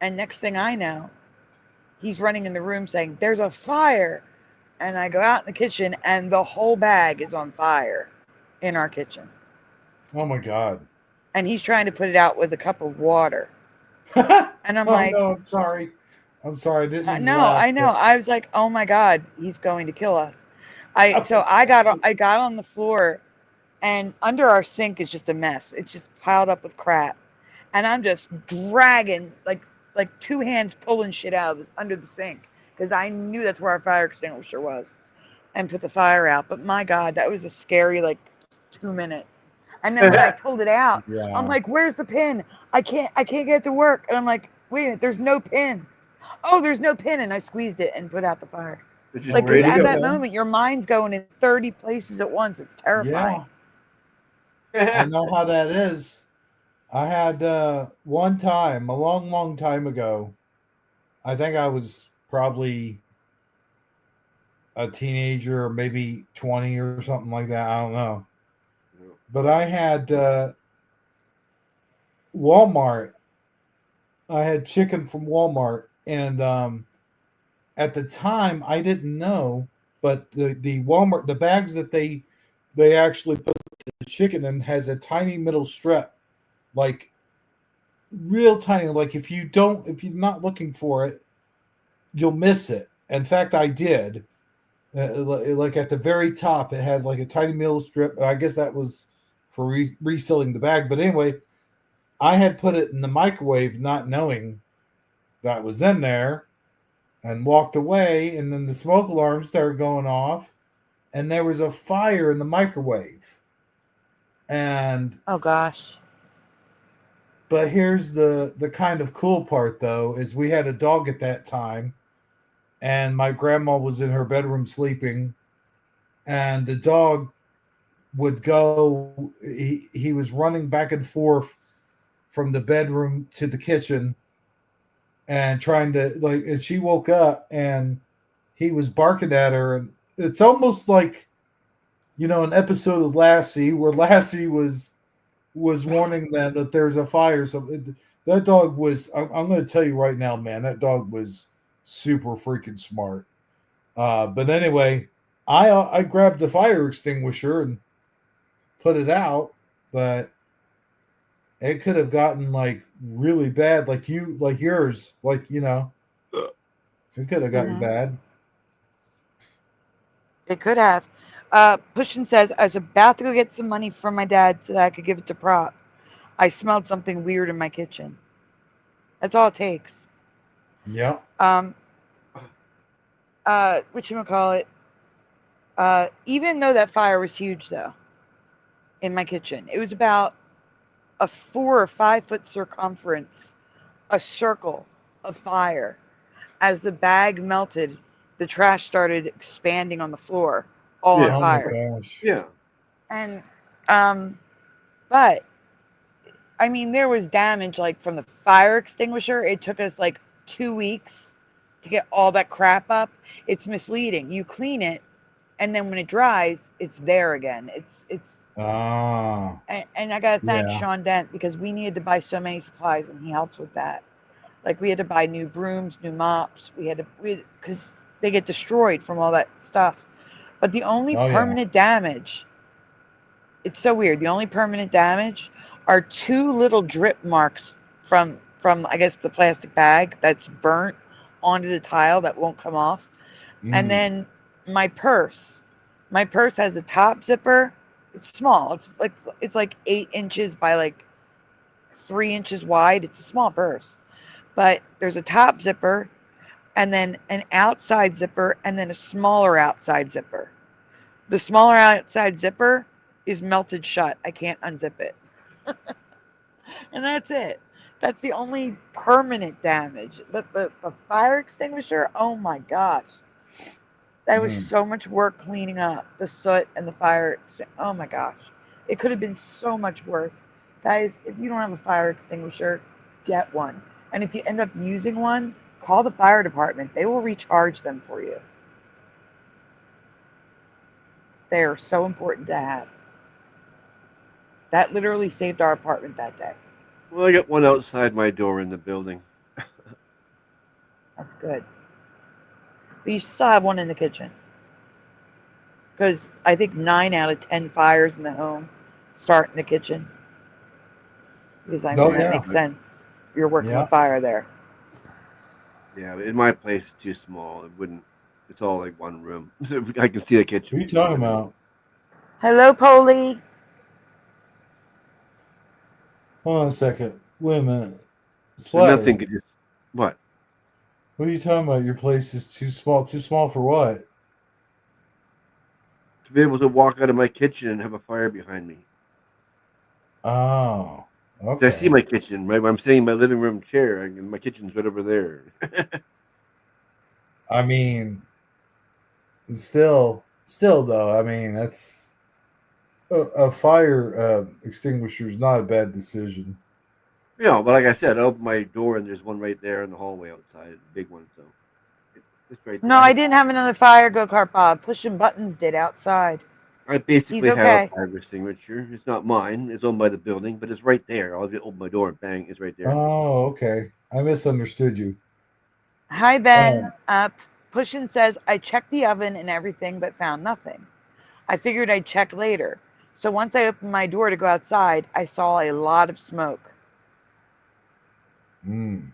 And next thing I know, he's running in the room saying, "There's a fire." And I go out in the kitchen, and the whole bag is on fire in our kitchen. Oh my God. And he's trying to put it out with a cup of water. And I'm Oh like, no, I'm sorry. I'm sorry. I didn't mean to no, laugh, I know. but I was like, oh my God, he's going to kill us. I got on the floor, and under our sink is just a mess. It's just piled up with crap. And I'm just dragging like two hands pulling shit out of under the sink because I knew that's where our fire extinguisher was and put the fire out. But my God, that was a scary like 2 minutes. And then when I pulled it out, I'm yeah. like, "Where's the pin? I can't get it to work." And I'm like, "Wait a minute, there's no pin. Oh, there's no pin." And I squeezed it and put out the fire. Did you Like, Well, because spray there the you at that go. moment, your mind's going in 30 places at once. It's terrifying. Yeah, I know how that is. I had one time, a long, long time ago. I think I was probably a teenager, or maybe 20 or something like that. I don't know. But I had Walmart. I had chicken from Walmart, and at the time I didn't know, but the Walmart the bags that they actually put the chicken in has a tiny middle strip, like real tiny. Like if you're not looking for it, you'll miss it. In fact, I did. Like at the very top, it had like a tiny middle strip. I guess that was for resealing the bag. But anyway, I had put it in the microwave, not knowing that was in there, and walked away. And then the smoke alarm started going off, and there was a fire in the microwave. And Oh gosh. but here's the kind of cool part though is we had a dog at that time, and my grandma was in her bedroom sleeping, and the dog would go. He was running back and forth from the bedroom to the kitchen and trying to like. And she woke up and he was barking at her, and it's almost like an episode of Lassie where Lassie was warning them that there's a fire. So that dog was. I'm going to tell you right now, man. That dog was super freaking smart. But anyway, I grabbed the fire extinguisher and put it out, but it could have gotten like really bad, like yours, it could have gotten Hmm. bad. It could have. Pushin says, I was about to go get some money from my dad so that I could give it to Prop. I smelled something weird in my kitchen. That's all it takes. Yeah. Um, whatchamacallit, even though that fire was huge, though, in my kitchen, it was about a 4 or 5 foot circumference, a circle of fire. As the bag melted, the trash started expanding on the floor, all on Yeah, Oh my fire. gosh. yeah. And, um, but I mean, there was damage like from the fire extinguisher. It took us like 2 weeks to get all that crap up. It's misleading. You clean it, and then when it dries, it's there again. It's Ah, and I gotta thank yeah. Sean Dent because we needed to buy so many supplies, and he helps with that. Like we had to buy new brooms, new mops. We because they get destroyed from all that stuff. But the only Oh yeah. permanent damage, it's so weird. The only permanent damage are two little drip marks from I guess the plastic bag that's burnt onto the tile that won't come off. And Mm. then my purse. My purse has a top zipper. It's small. It's like 8 inches by like 3 inches wide. It's a small purse. But there's a top zipper and then an outside zipper and then a smaller outside zipper. The smaller outside zipper is melted shut. I can't unzip it. And that's it. That's the only permanent damage. But the fire extinguisher, oh my gosh. That was Mm. so much work cleaning up the soot and the fire. Oh my gosh. It could have been so much worse. Guys, if you don't have a fire extinguisher, get one. And if you end up using one, call the fire department. They will recharge them for you. They are so important to have. That literally saved our apartment that day. Well, I got one outside my door in the building. That's good. But you still have one in the kitchen. Because I think 9 out of 10 fires in the home start in the kitchen. Because I Oh mean, that yeah, makes sense. You're working yeah. with fire there. Yeah, in my place it's too small. It wouldn't. It's all like one room. I can see the Who are kitchen you from the talking living room. about? Hello, Polly. Hold on a second. Wait a minute. So Splatter. nothing could just what? What are you talking about? Your place is too small. Too small for what? To be able to walk out of my kitchen and have a fire behind me. Oh, 'Cause I see okay. my kitchen right where I'm sitting in my living room chair, and my kitchen's right over there. I mean, still though. I mean, that's a fire extinguisher is not a bad decision. But like I said, I opened my door and there's one right there in the hallway outside, a big one. So it's right No, there. I didn't have another fire go kart, Bob. Pushing buttons did outside. I He's basically have a okay. fire extinguisher. It's not mine. It's owned by the building, but it's right there. I'll just open my door and bang, it's right there. Oh, okay. I misunderstood you. Hi, Oh, Ben. Pushin says, I checked the oven and everything, but found nothing. I figured I'd check later. So once I opened my door to go outside, I saw a lot of smoke. mm.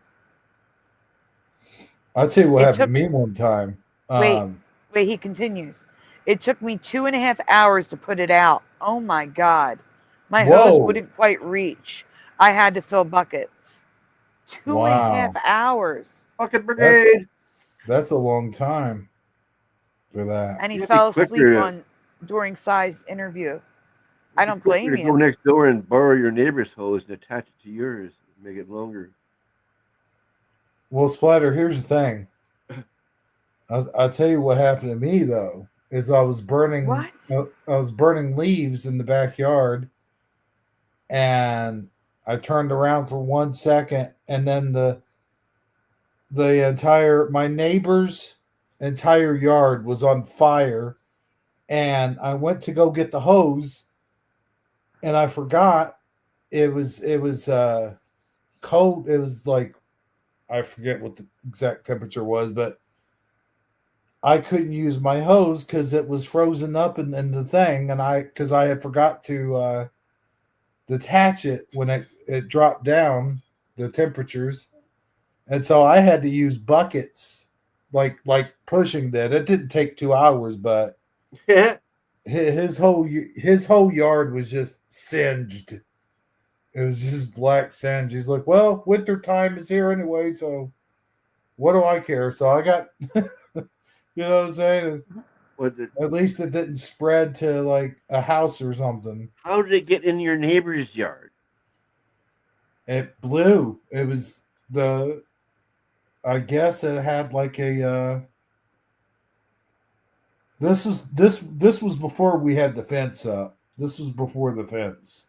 I'll tell you what It happened to took, me one time. wait, Um, he continues. It took me 2.5 hours to put it out. Oh my God. My hose whoa, wouldn't quite reach. I had to fill buckets. Two and a half wow, hours. Bucket that's brigade. that's a long time for that. And he It'd be fell asleep quicker. on during Sai's interview. I It'd be don't quicker blame to go you. next door and borrow your neighbor's hose and attach it to yours, and make it longer. Well, Splatter, here's the thing. I'll tell you what happened to me though. Is What? I was burning leaves in the backyard, and I turned around for 1 second, and then the entire my neighbor's entire yard was on fire, and I went to go get the hose, and I forgot it was cold. It was like I forget what the exact temperature was, but I couldn't use my hose because it was frozen up in the thing, and I had forgot to detach it when it dropped down the temperatures, and so I had to use buckets like pushing that. It didn't take 2 hours, but Yeah. his whole yard was just singed. It was just black singe. He's like, well, winter time is here anyway, so what do I care? So I got, you know what I'm saying? What? The, At least it didn't spread to like a house or something. how did it get in your neighbor's yard? It blew. It was I guess it had like a this was before we had the fence up. This was before the fence.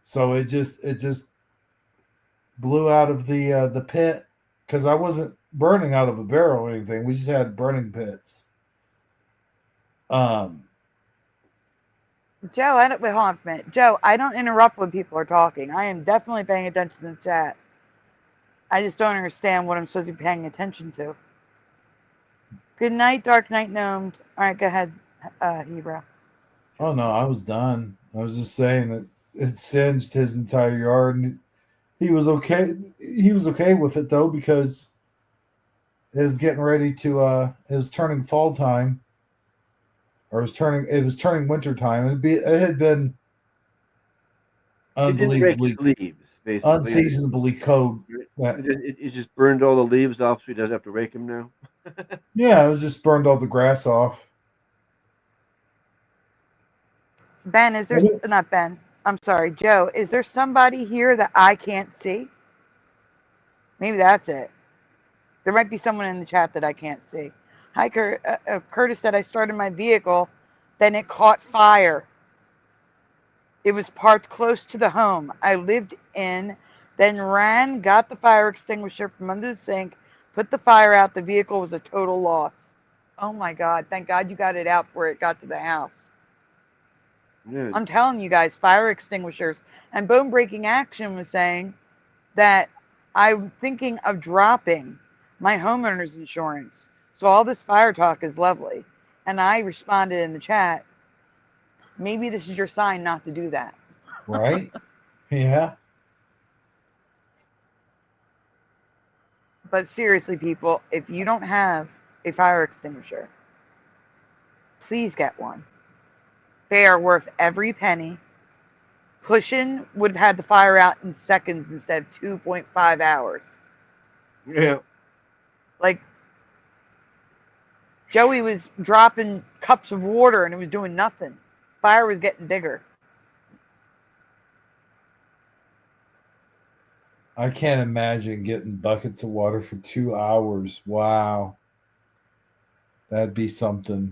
So it just blew out of the pit because I wasn't burning out of a barrel or anything. We just had burning pits. Um, Joe, I don't, wait, hold on a minute. Joe, I don't interrupt when people are talking. I am definitely paying attention to the chat. I just don't understand what I'm supposed to be paying attention to. Good night, Dark Night Gnomes. All right, go ahead, Hebrew. oh no, I was done. I was just saying that it singed his entire yard, and he was okay. He was okay with it though because it was getting ready to. It was turning fall time, or it was turning winter time. It had been It didn't rake unbelievably, his leaves, basically. unseasonably cold. It just burned all the leaves off, so he doesn't have to rake them now. Yeah, it was just burned all the grass off. Ben, is there, not Ben, I'm sorry, Joe, is there somebody here that I can't see? Maybe that's it. There might be someone in the chat that I can't see. Hi, Curtis said I started my vehicle, then it caught fire. It was parked close to the home I lived in, then ran, got the fire extinguisher from under the sink, put the fire out. The vehicle was a total loss. Oh my God. Thank God you got it out before it got to the house. Yeah. I'm telling you guys, fire extinguishers. And Bone Breaking Action was saying that I'm thinking of dropping my homeowner's insurance. So all this fire talk is lovely. And I responded in the chat, maybe this is your sign not to do that. Right? Yeah. But seriously, people, if you don't have a fire extinguisher, please get one. They are worth every penny. Pushing would have had the fire out in seconds instead of 2.5 hours. Yeah. Like, Joey was dropping cups of water and it was doing nothing. Fire was getting bigger. I can't imagine getting buckets of water for 2 hours. Wow. That'd be something.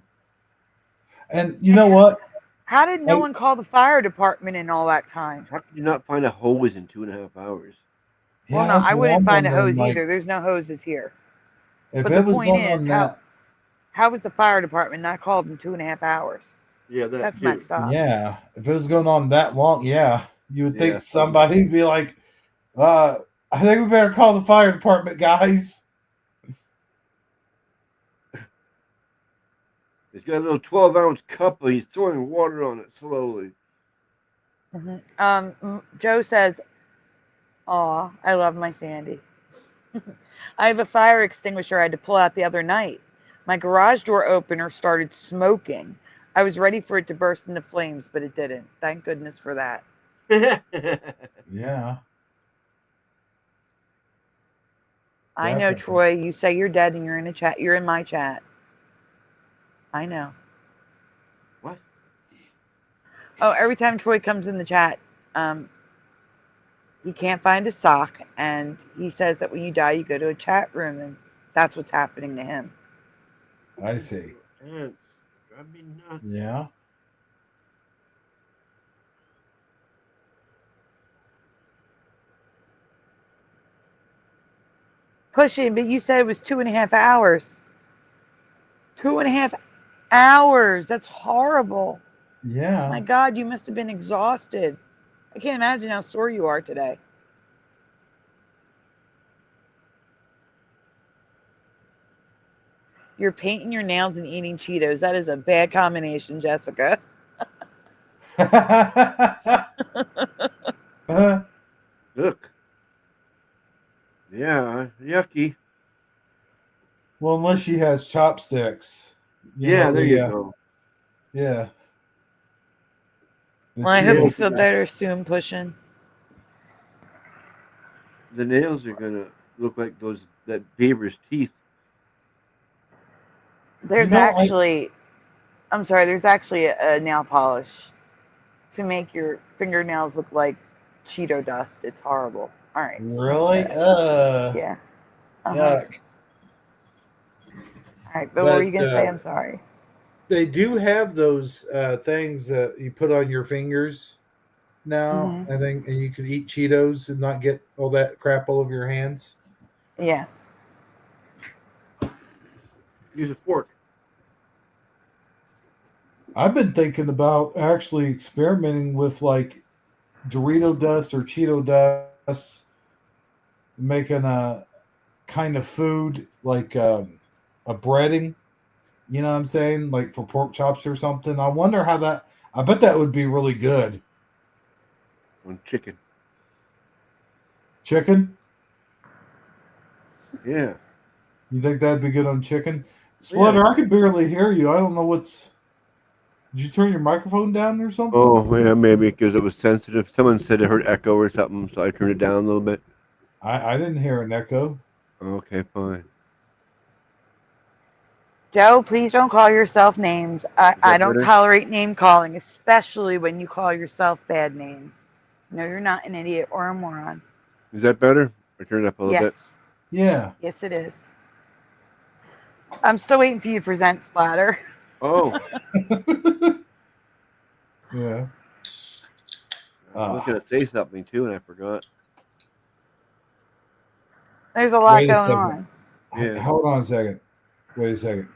And you know what? How did no one call the fire department in all that time? How could you not find a hose in 2.5 hours? Well, no, that's I what wouldn't I'm find a wondering, hose like, either. There's no hoses here. If But it the was point going is, on that, how was the fire department not called in 2.5 hours? Yeah, That's too. messed up. yeah, if it was going on that long, yeah, you would Yeah. think somebody would be like, I think we better call the fire department, guys. He's got a little 12-ounce cup, but he's throwing water on it slowly. Joe says, "Aw, I love my Sandy. I have a fire extinguisher I had to pull out the other night. My garage door opener started smoking. I was ready for it to burst into flames, but it didn't. Thank goodness for that." Yeah. I know, Definitely. Troy. You say you're dead and you're in a chat. You're in my chat. I know. What? Oh, every time Troy comes in the chat, he can't find a sock, and he says that when you die, you go to a chat room, and that's what's happening to him. I see. Ants. Drive me nuts. Yeah. Pushing, but you said it was 2.5 hours. 2.5 hours. That's horrible. Yeah. My God, you must have been exhausted. I can't imagine how sore you are today. You're painting your nails and eating Cheetos. That is a bad combination, Jessica. Look. Yeah, yucky. Well, unless she has chopsticks. Yeah, there you go. Yeah. Well, I hope you Cheetos- feel better soon, Pushing. The nails are gonna look like that beaver's teeth. There's actually a nail polish to make your fingernails look like Cheeto dust. It's horrible. All right. Really? Yeah. Yuck. All right, but what were you But, gonna say? I'm sorry. They do have those things that you put on your fingers now, I think, and you can eat Cheetos and not get all that crap all over your hands. Yes. Use a fork. I've been thinking about actually experimenting with like Dorito dust or Cheeto dust, making a kind of food like a breading. You know what I'm saying? Like for pork chops or something. I wonder how that. I bet that would be really good. On chicken. Chicken? Yeah. You think that'd be good on chicken? Splitter, I can barely hear you. I don't know what's. Did you turn your microphone down or something? Oh, yeah, maybe because it was sensitive. Someone said it heard echo or something, so I turned it down a little bit. I didn't hear an echo. Okay, fine. Joe, please don't call yourself names. I don't better? tolerate name calling, especially when you call yourself bad names. No, you're not an idiot or a moron. Is that better? I turned it up a little bit. Yes. Yeah. Yes, it is. I'm still waiting for you to present, Splatter. Oh. Yeah. I was going to say something too, and I forgot. There's a lot Wait a going second. on. Yeah. Hold on a second. Wait a second.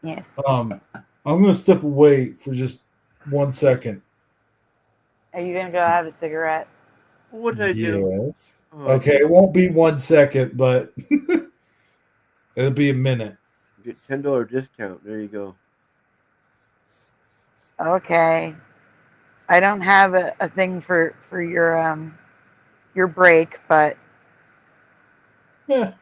Yes. I'm going to step away for just 1 second. Are you going to go have a cigarette? What did I do? Yes. Oh, Okay, it won't be 1 second, but It'll be a minute. Get $10 discount. There you go. Okay. I don't have a thing for your break, but Yeah.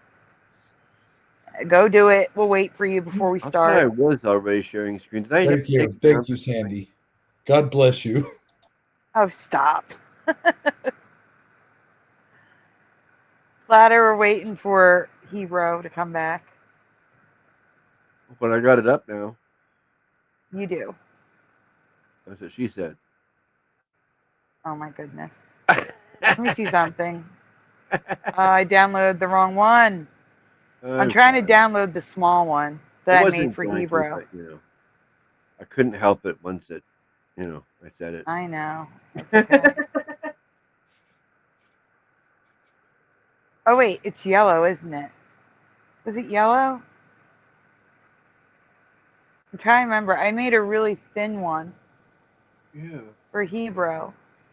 go do it. We'll wait for you before we I thought I start. was already sharing screen. Did I have Thank to take you. it Thank down? you, Sandy. God bless you. Oh, stop. Slatter, we're waiting for Hero to come back. But I got it up now. You do. That's what she said. Oh my goodness. Let me see something. I downloaded the wrong one. I'm trying to download the small one that I made for Hebrew. But, I couldn't help it once it, I said it. I know. It's okay. Oh wait, it's yellow, isn't it? Was it yellow? I'm trying to remember. I made a really thin one Yeah, for Hebrew.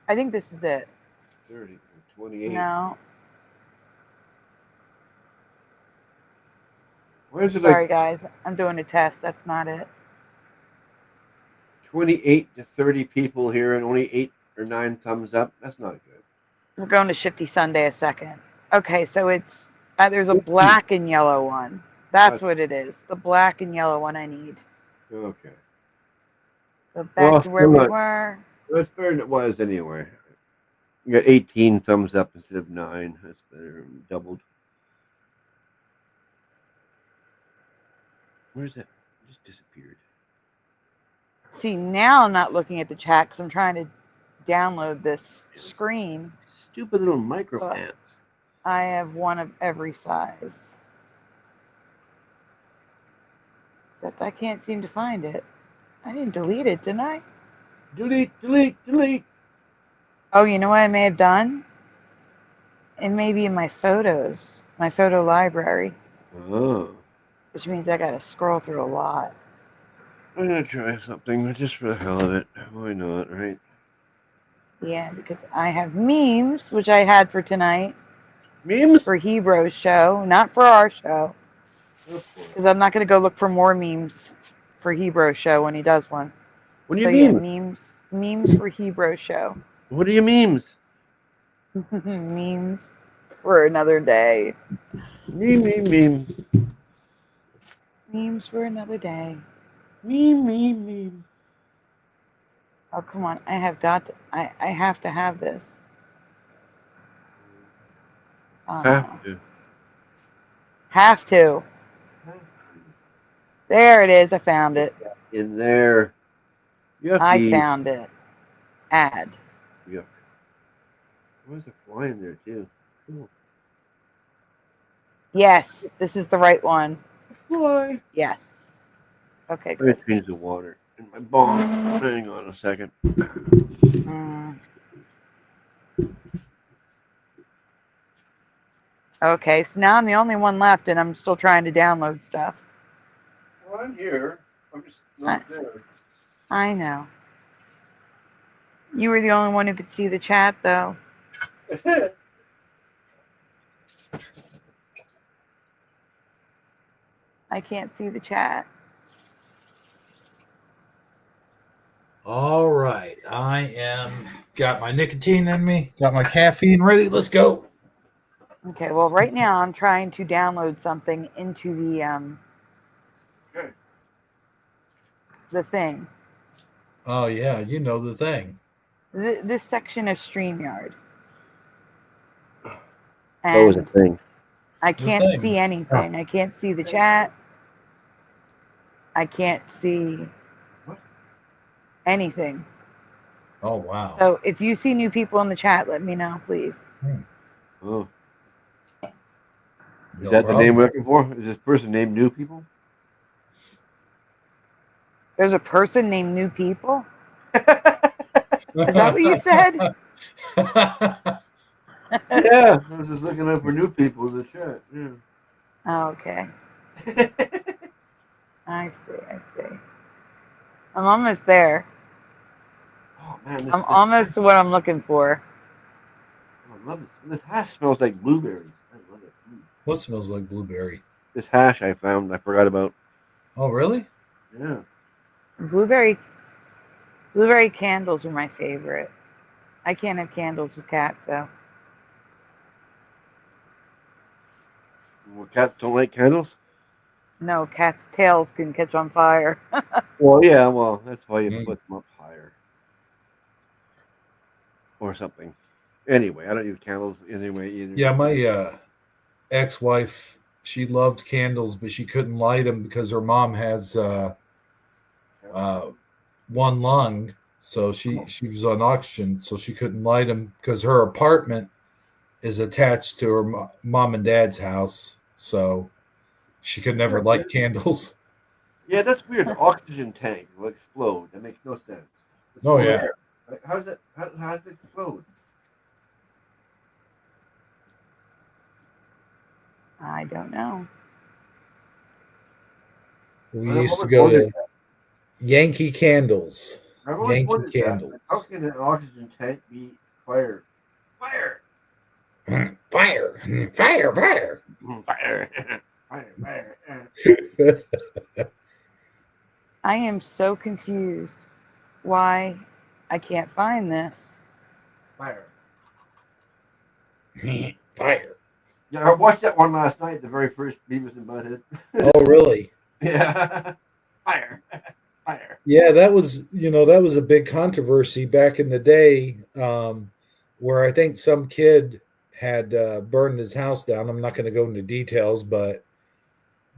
I think this is it. 30, 28. No. Why is it Sorry, like guys. I'm doing a test. That's not it. 28 to 30 people here and only 8 or 9 thumbs up? That's not good. We're going to Shifty Sunday a second. Okay, so it's there's a black and yellow one. That's what it is. The black and yellow one I need. Okay. So back to where still we not- were. That's better than it was anyway. You got 18 thumbs up instead of 9. That's better. Doubled. Where's that? It just disappeared. See, now I'm not looking at the chat because I'm trying to download this screen. Stupid little micro So- ants. I have one of every size. Except I can't seem to find it. I didn't delete it, didn't I? Delete, delete, delete. Oh, you know what I may have done? It may be in my photos, my photo library, Oh. which means I gotta scroll through a lot. I'm going to try something just for the hell of it. Why not, right? Yeah, because I have memes, which I had for tonight, Memes? for Hebrews show, not for our show. Oh, boy. Because I'm not gonna go look for more memes for Hebrews show when he does one. What do So you yeah, mean? memes for Hebrews show. What are your memes? Memes for another day. Meme. Memes for another day. Meme. Oh, come on. I have got to, I have to have this. Have to. Have to. There it is. I found it. In there. Yucky. I found it. Add. Yuck. Where's a fly in there, too? Cool. Yes, this is the right one. Fly. Yes. Okay, Let me good. change the water in my bong. Hang on a second. Mm. Okay, so now I'm the only one left and I'm still trying to download stuff. Well, I'm here. I'm just not there. I know. You were the only one who could see the chat, though. I can't see the chat. All right. I am got my nicotine in me, got my caffeine ready. Let's go. Okay, well, right now I'm trying to download something into Okay. the thing. Oh yeah, you know the thing. This section of StreamYard. That was a And thing. I can't thing. see anything. I can't see the chat. I can't see What? anything. Oh wow. So if you see new people in the chat, let me know, please. Oh. Is No that the problem. name we're looking for? Is this person named New People? There's a person named New People? Is that what you said? Yeah, I was just looking up for new people in the chat. Yeah. Oh, okay. I see. I'm almost there. Oh man, I'm almost to what I'm looking for. I love this. This hash smells like blueberries. I love it. What smells like blueberry? this hash I found. I forgot about. Oh, really? Yeah. Blueberry candles are my favorite. I can't have candles with cats, though. Well, cats don't like candles. No, cats' tails can catch on fire. Well, yeah. Well, that's why you Mm. put them up higher or something. Anyway, I don't use candles anyway either. Yeah, my ex-wife, she loved candles, but she couldn't light them because her mom has one lung, so she was on oxygen, so she couldn't light them because her apartment is attached to her mom and dad's house, so she could never light candles. Yeah, that's weird. The oxygen tank will explode. That makes no sense. It's Oh full of yeah. air. Like, how does it explode? I don't know. We I've used to always go wondered to Yankee Candles. I've always Yankee wondered that. Candles. Like, how can an oxygen tank be fire? Fire! Fire, fire, fire. Fire! Fire! I am so confused why I can't find this. Fire! Fire. Yeah, I watched that one last night. The very first Beavis and Butthead. Oh, really? Yeah. Fire! Fire! Yeah, that was a big controversy back in the day, where I think some kid had burned his house down. I'm not going to go into details, but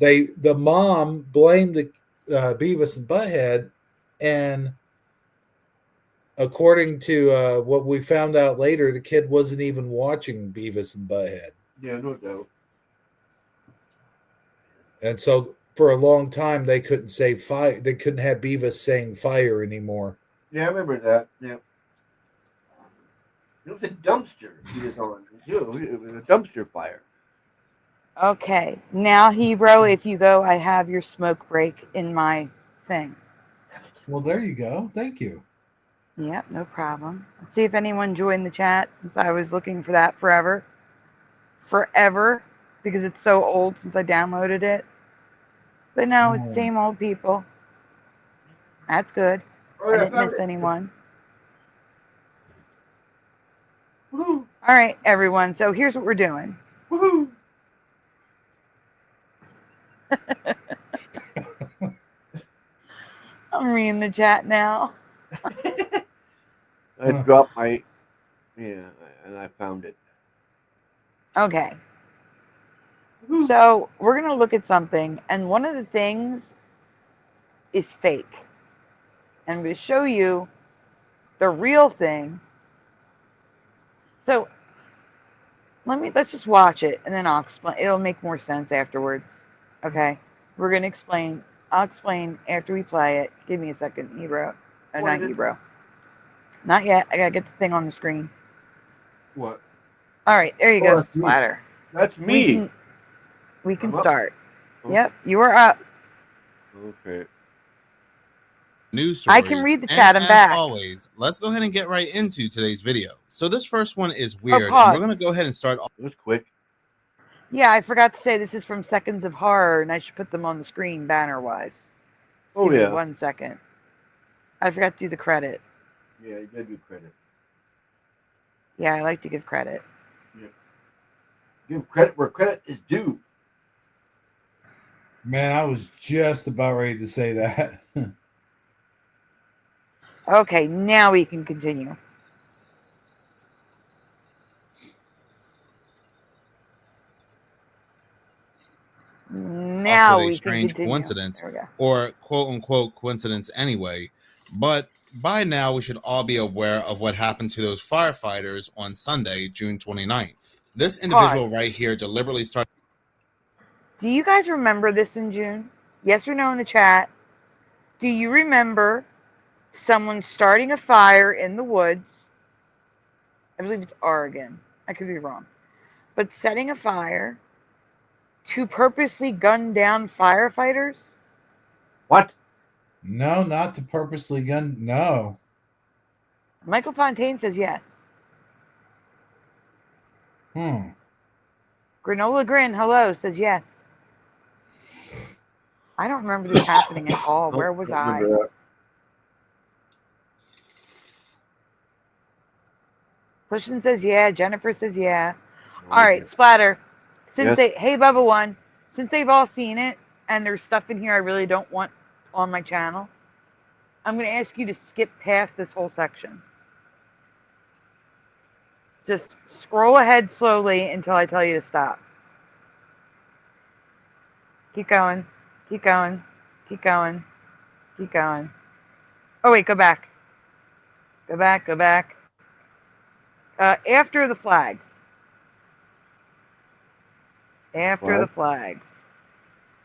the mom blamed the Beavis and Butthead, and according to what we found out later, the kid wasn't even watching Beavis and Butthead, Yeah, no doubt. and so for a long time they couldn't say fire. They couldn't have Beavis saying fire anymore. Yeah, I remember that. Yeah. It was a dumpster he was on. It was a dumpster fire. Okay, now Hebrew, if you go, I have your smoke break in my thing. Well, there you go. Thank you. Yep, no problem. Let's see if anyone joined the chat since I was looking for that forever. Forever, because it's so old since I downloaded it. But no, it's same old people. That's good. Oh, I yeah, didn't miss anyone. Woohoo! All right, everyone. So here's what we're doing. Woohoo! I'm reading the chat now. I dropped my and I found it. Okay. Woohoo. So we're going to look at something, and one of the things is fake. And I'm going to show you the real thing. So let's just watch it, and then I'll explain. It'll make more sense afterwards. Okay? We're going to explain. I'll explain after we play it. Give me a second, Hebrew. Not Hebrew. Not yet. I got to get the thing on the screen. What? All right, there you Oh, go, that's me. Splatter. That's me. We can I'm up. start. Oh. Yep, you are up. Okay. News I stories. can read the chat. I'm as back. always, let's go ahead and get right into today's video. So this first one is weird, and pause. we're going to go ahead and start off. It was quick. Yeah, I forgot to say this is from Seconds of Horror, and I should put them on the screen banner-wise. Just Oh, give me yeah. 1 second. I forgot to do the credit. Yeah, you gotta give credit. Yeah, I like to give credit. Give credit where credit is due. Man, I was just about ready to say that. Okay, now we can continue. Now with a we can strange continue. coincidence, There we go. or quote unquote coincidence anyway. But by now, we should all be aware of what happened to those firefighters on Sunday, June 29th. This individual Pause. right here deliberately started. Do you guys remember this in June? Yes or no in the chat. Do you remember someone starting a fire in the woods? I believe it's Oregon. I could be wrong. But setting a fire to purposely gun down firefighters? What? No, not to purposely gun. No. Michael Fontaine says yes. Hmm. Granola Grin, hello, says yes. I don't remember this happening at all. Nope, Where was don't I? remember that. Pushing says yeah. Jennifer says yeah. No All right, idea. Splatter. Since Yes? hey Bubba One, since they've all seen it and there's stuff in here I really don't want on my channel, I'm gonna ask you to skip past this whole section. Just scroll ahead slowly until I tell you to stop. Keep going. Keep going. Keep going. Keep going. Oh wait, go back. Go back. Go back. After the flags. After the flags.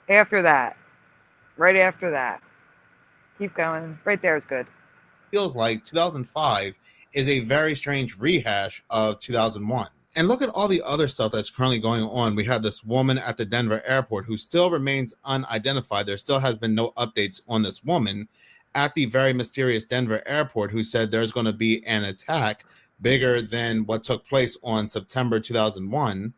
After that. Right after that. Keep going. Right there is good. Feels like 2005 is a very strange rehash of 2001. And look at all the other stuff that's currently going on. We have this woman at the Denver airport who still remains unidentified. There still has been no updates on this woman at the very mysterious Denver airport who said there's going to be an attack bigger than what took place on September 2001.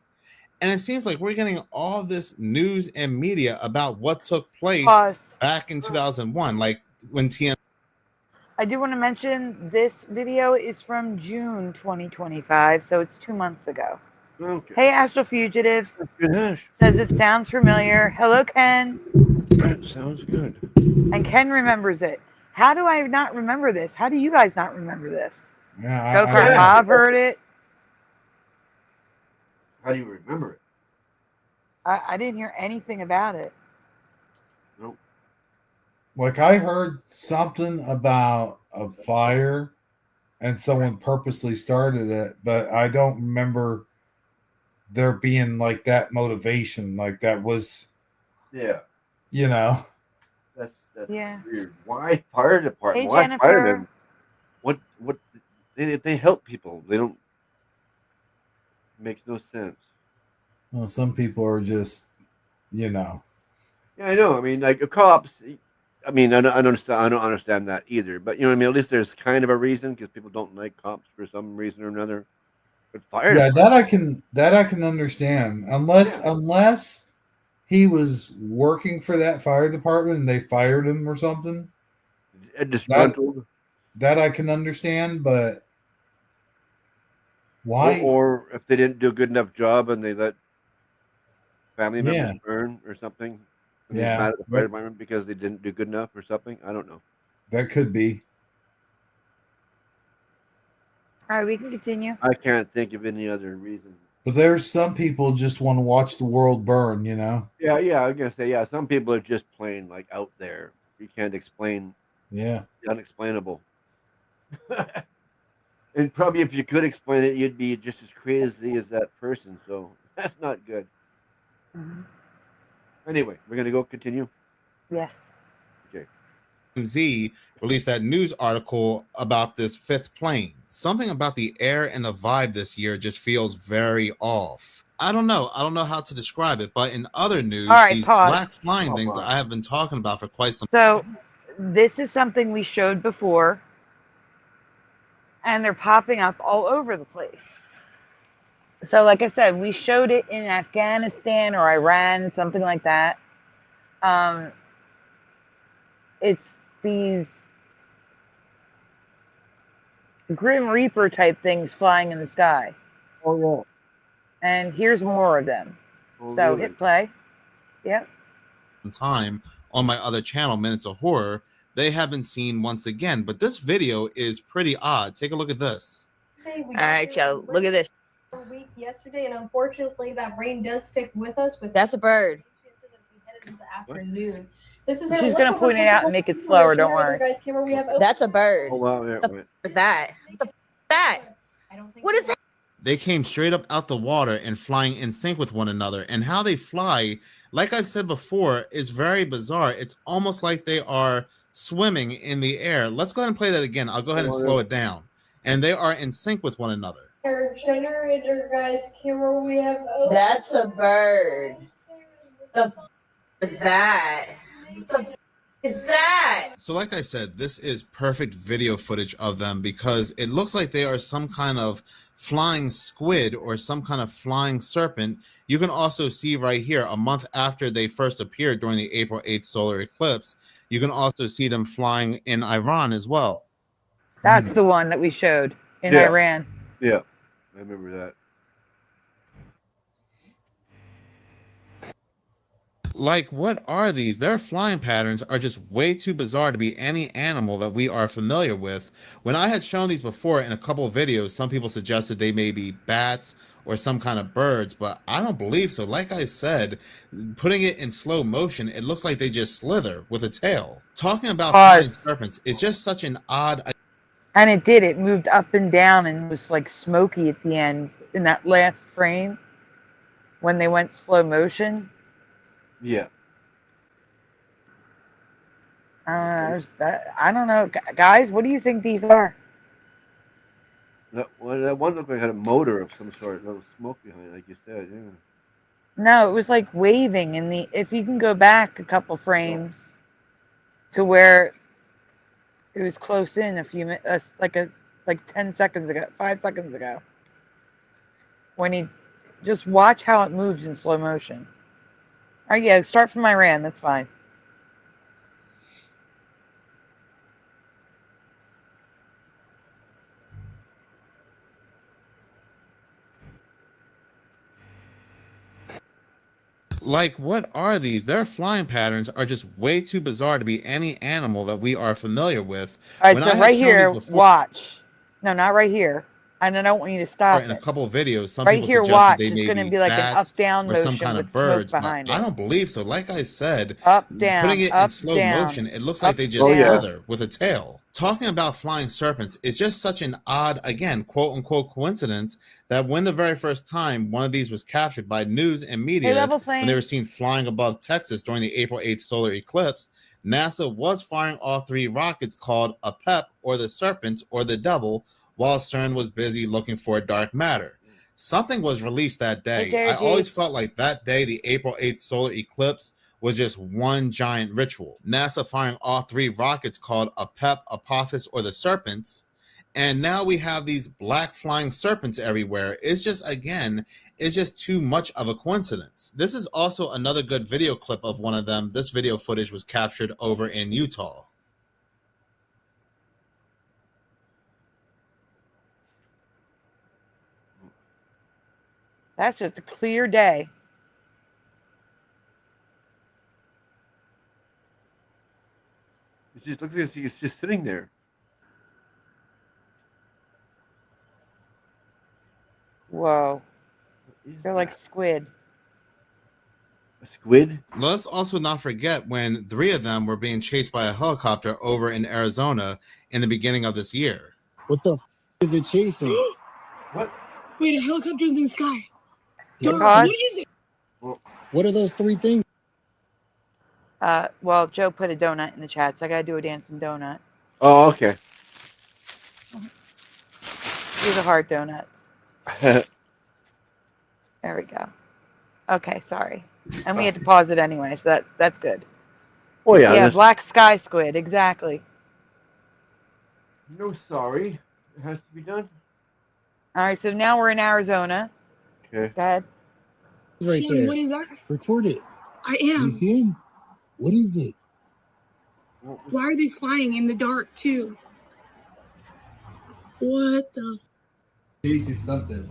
And it seems like we're getting all this news and media about what took place Pause. back in 2001, like when TM. I do want to mention this video is from June 2025, so it's 2 months ago. Okay. Hey, Astral Fugitive Good hash. says it sounds familiar. Hello, Ken. That sounds good. And Ken remembers it. How do I not remember this? How do you guys not remember this? Yeah, Go Kurt Bob heard it. How do you remember it? I didn't hear anything about it. Nope. like I heard something about a fire and someone purposely started it, but I don't remember there being like that motivation. Like that was, Yeah. you know. That's Yeah. weird. Why fire department? Hey, Why Jennifer. firemen? What they help people. They don't makes no sense. Well, some people are just, you know. Yeah, I know. I mean, like cops. I mean, I don't understand. I don't understand that either. But you know what I mean. At least there's kind of a reason because people don't like cops for some reason or another. But fire. Yeah, that I can understand. Unless he was working for that fire department and they fired him or something. Disgruntled. That I can understand, but why? Or if they didn't do a good enough job and they let family members Yeah. burn or something. And he's Yeah, mad at the but- fire department because they didn't do good enough or something. I don't know. That could be. All right, we can continue. I can't think of any other reason. But there's some people just want to watch the world burn, you know? Yeah, I was gonna say, yeah, some people are just plain like out there. You can't explain Yeah. the unexplainable. And probably if you could explain it, you'd be just as crazy as that person. So that's not good. Mhm. Anyway, we're gonna go continue. Yes. Z released that news article about this fifth plane. Something about the air and the vibe this year just feels very off. I don't know how to describe it, but in other news, All right, these pause. black flying Come things on. that I have been talking about for quite some So this is something we showed before, and they're popping up all over the place. So like I said, we showed it in Afghanistan or Iran, something like that. It's these Grim Reaper type things flying in the sky. Oh And here's more of them. yeah. So hit play. Yep. time on my other channel, Minutes of Horror. They have been seen once again, but this video is pretty odd. Take a look at this. All right, y'all, look at this. A week yesterday, and unfortunately, that rain does stick with us. With That's a bird. as we head into the afternoon. This is She's gonna point it out and make it slower, don't worry. Guys, camera, we have That's a bird. Oh wow, yeah, wait. What's that? What the f- that? I don't think What is that? They came straight up out the water and flying in sync with one another. And how they fly, like I've said before, is very bizarre. It's almost like they are swimming in the air. Let's go ahead and play that again. I'll go ahead and slow it down. And they are in sync with one another. Our generator, guys, camera, we have. That's a bird. The f- is that? What the f- is that? So like I said, this is perfect video footage of them because it looks like they are some kind of flying squid or some kind of flying serpent. You can also see right here, a month after they first appeared during the April 8th solar eclipse, you can also see them flying in Iran as well. That's the one that we showed in Yeah. Iran. Yeah, I remember that. Like, what are these? Their flying patterns are just way too bizarre to be any animal that we are familiar with. When I had shown these before in a couple of videos, some people suggested they may be bats or some kind of birds, but I don't believe so. Like I said, putting it in slow motion, it looks like they just slither with a tail. Talking about flying Pause. serpents is just such an odd. And it did. It moved up and down and was like smoky at the end in that last frame when they went slow motion. Yeah. I don't know. Guys, what do you think these are? That one looked like it had a motor of some sort, a little smoke behind it, like you said. Yeah. No, it was like waving in the. If you can go back a couple frames to where it was close in a few minutes, like 10 seconds ago, 5 seconds ago. When he just watch how it moves in slow motion. All right, yeah, start from Iran. That's fine. Like, what are these? Their flying patterns are just way too bizarre to be any animal that we are familiar with. All right, When so I had right shown here, these before watch. No, not right here. And I don't want you to stop in a it. couple of videos, some Right people here, suggested watch. they It's may going to be be like an bats up-down or some motion kind with of smoke birds, but behind I it. don't believe so. Like I said, Up, putting down, it in up, slow down, motion, it looks like up, they just Oh, yeah. slither with a tail. Talking about flying serpents is just such an odd, again, quote unquote coincidence that when the very first time one of these was captured by news and Hey, media, level when they plane. were seen flying above Texas during the April 8th solar eclipse, NASA was firing all 3 rockets called APEP, or the Serpent, or the Devil, while CERN was busy looking for dark matter. Something was released that day. Hey, I always JG. felt like that day, the April 8th solar eclipse, was just one giant ritual. NASA firing all 3 rockets called APEP, Apophis, or the Serpents. And now we have these black flying serpents everywhere. It's just, again, it's just too much of a coincidence. This is also another good video clip of one of them. This video footage was captured over in Utah. That's just a clear day. It just looks like it's just sitting there. Whoa. What is They're like that? squid. A squid? Let's also not forget when 3 of them were being chased by a helicopter over in Arizona in the beginning of this year. What the is it chasing? What? Wait, a helicopter's in the sky. Hey, Dark, pause. what is it? What are those 3 things? Well, Joe put a donut in the chat, so I gotta do a dancing donut. Oh, okay. These are hard donuts. There we go. Okay, sorry. And we had to pause it anyway, so that's good. Oh, yeah. Yeah, that's- black sky squid, exactly. No, sorry. It has to be done. All right, so now we're in Arizona. Okay. Go ahead. Right Sean, there. what is that? Record it. I You am. see him? What is it? Why are they flying in the dark too? What the? Chasing something.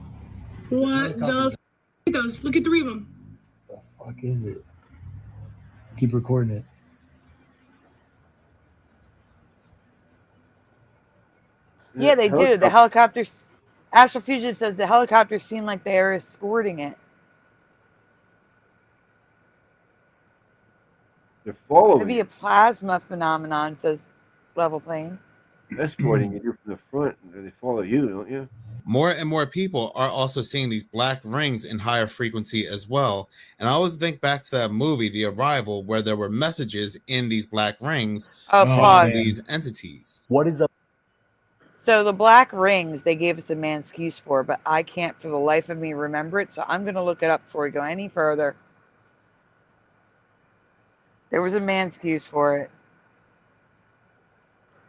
What the? Look at those. Look at 3 of them. What the fuck is it? Keep recording it. Yeah, they do. The helicopters. Astral Fugitive says the helicopters seem like they are escorting it. They're following Could be you. a plasma phenomenon, says Level Plane. Escorting you from the front. And they follow you, don't you? More and more people are also seeing these black rings in higher frequency as well. And I always think back to that movie, The Arrival, where there were messages in these black rings Oh, Oh, from pause. man. these entities. What is up? So the black rings they gave us a man excuse for, but I can't for the life of me remember it. So I'm going to look it up before we go any further. There was a man excuse for it.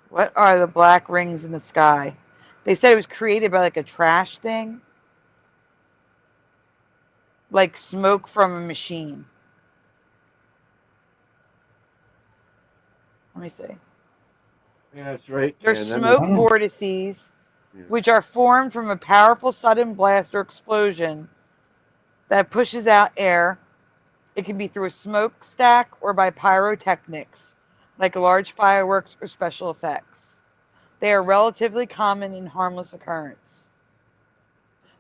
What are the black rings in the sky? They said it was created by like a trash thing, like smoke from a machine. Let me see. Yeah, that's right. There's And that smoke Oh. vortices, Yeah. which are formed from a powerful sudden blast or explosion that pushes out air. It can be through a smokestack or by pyrotechnics, like large fireworks or special effects. They are relatively common and harmless occurrence.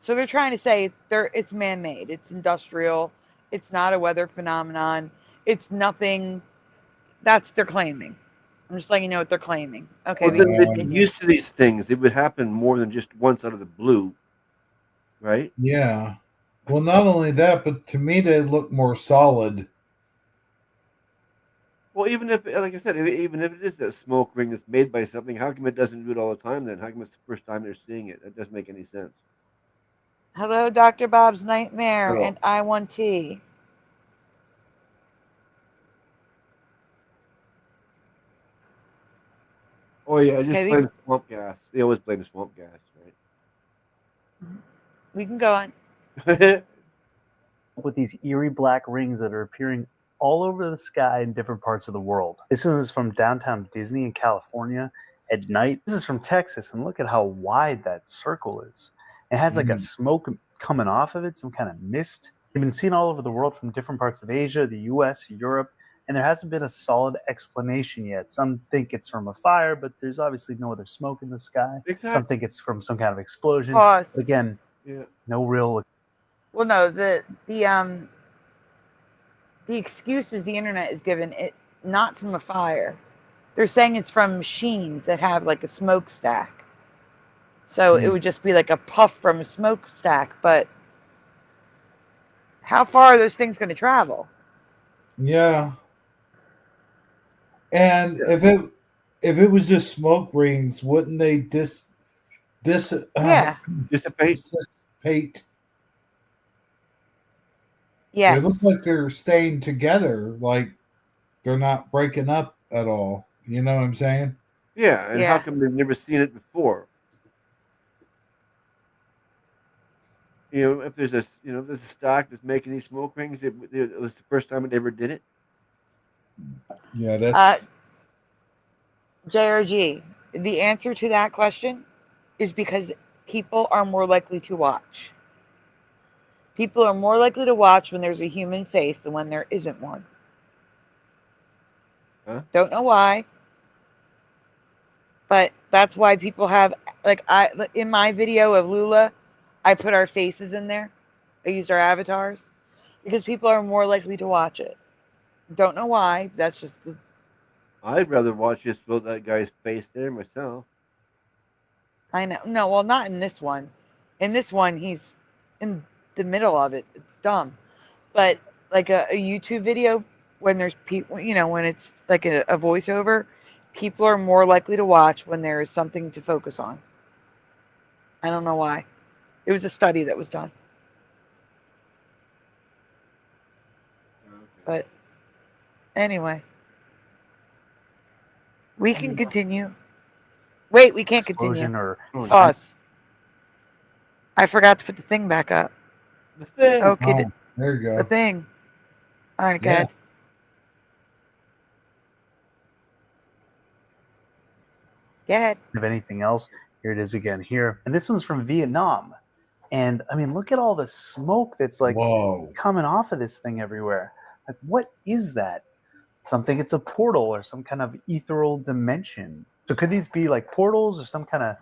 So they're trying to say it's man-made, it's industrial, it's not a weather phenomenon, it's nothing. That's they're claiming. I'm just letting you know what they're claiming. Okay, Well, we then can they'd get continue. used to these things. It would happen more than just once out of the blue, right? Yeah. Well, not only that, but to me, they look more solid. Well, even if, like I said, even if it is a smoke ring that's made by something, how come it doesn't do it all the time then? How come it's the first time they're seeing it? That doesn't make any sense. Hello, Dr. Bob's Nightmare Hello. and I1T. Oh, yeah, just Okay, blame swamp gas. They always blame swamp gas, we can go on. right? with these eerie black rings that are appearing all over the sky in different parts of the world. This one is from downtown Disney in California at night. This is from Texas, and look at how wide that circle is. It has like a smoke coming off of it, some kind of mist. They've been seen all over the world from different parts of Asia, the US, Europe, and there hasn't been a solid explanation yet. Some think it's from a fire, but there's obviously no other smoke in the sky. Exactly. Some think it's from some kind of explosion. Pause. Again, Yeah. no real. Well, no, the excuses the internet is given, it not from a fire. They're saying it's from machines that have like a smokestack. So it would just be like a puff from a smokestack, but how far are those things going to travel? Yeah. And if it was just smoke rings, wouldn't they Yeah. Dissipate. dissipate? Yes. They look like they're staying together, like they're not breaking up at all. You know what I'm saying? Yeah, and Yeah. how come they've never seen it before? You know, if there's a stock that's making these smoke rings, it was the first time it ever did it. Yeah, that's JRG, the answer to that question is because people are more likely to watch. People are more likely to watch when there's a human face than when there isn't one. Huh? Don't know why, but that's why people have, like, in my video of Lula, I put our faces in there. I used our avatars because people are more likely to watch it. Don't know why. That's just the, I'd rather watch just with that guy's face there myself. I know. No, well, not in this one. In this one, he's in the middle of it. It's dumb. But like a YouTube video, when there's people, when it's like a voiceover, people are more likely to watch when there is something to focus on. I don't know why. It was a study that was done. But anyway, we can continue. Wait, we can't Explosion continue. or Pause. I forgot to put the thing back up. The thing. Okay, oh, there you the go. thing. All right, Yeah. good. Go ahead. of anything else. Here it is again here. And this one's from Vietnam. And I mean, look at all the smoke that's like Whoa. coming off of this thing everywhere. Like, what is that? Some think it's a portal or some kind of ethereal dimension. So could these be like portals or some kind of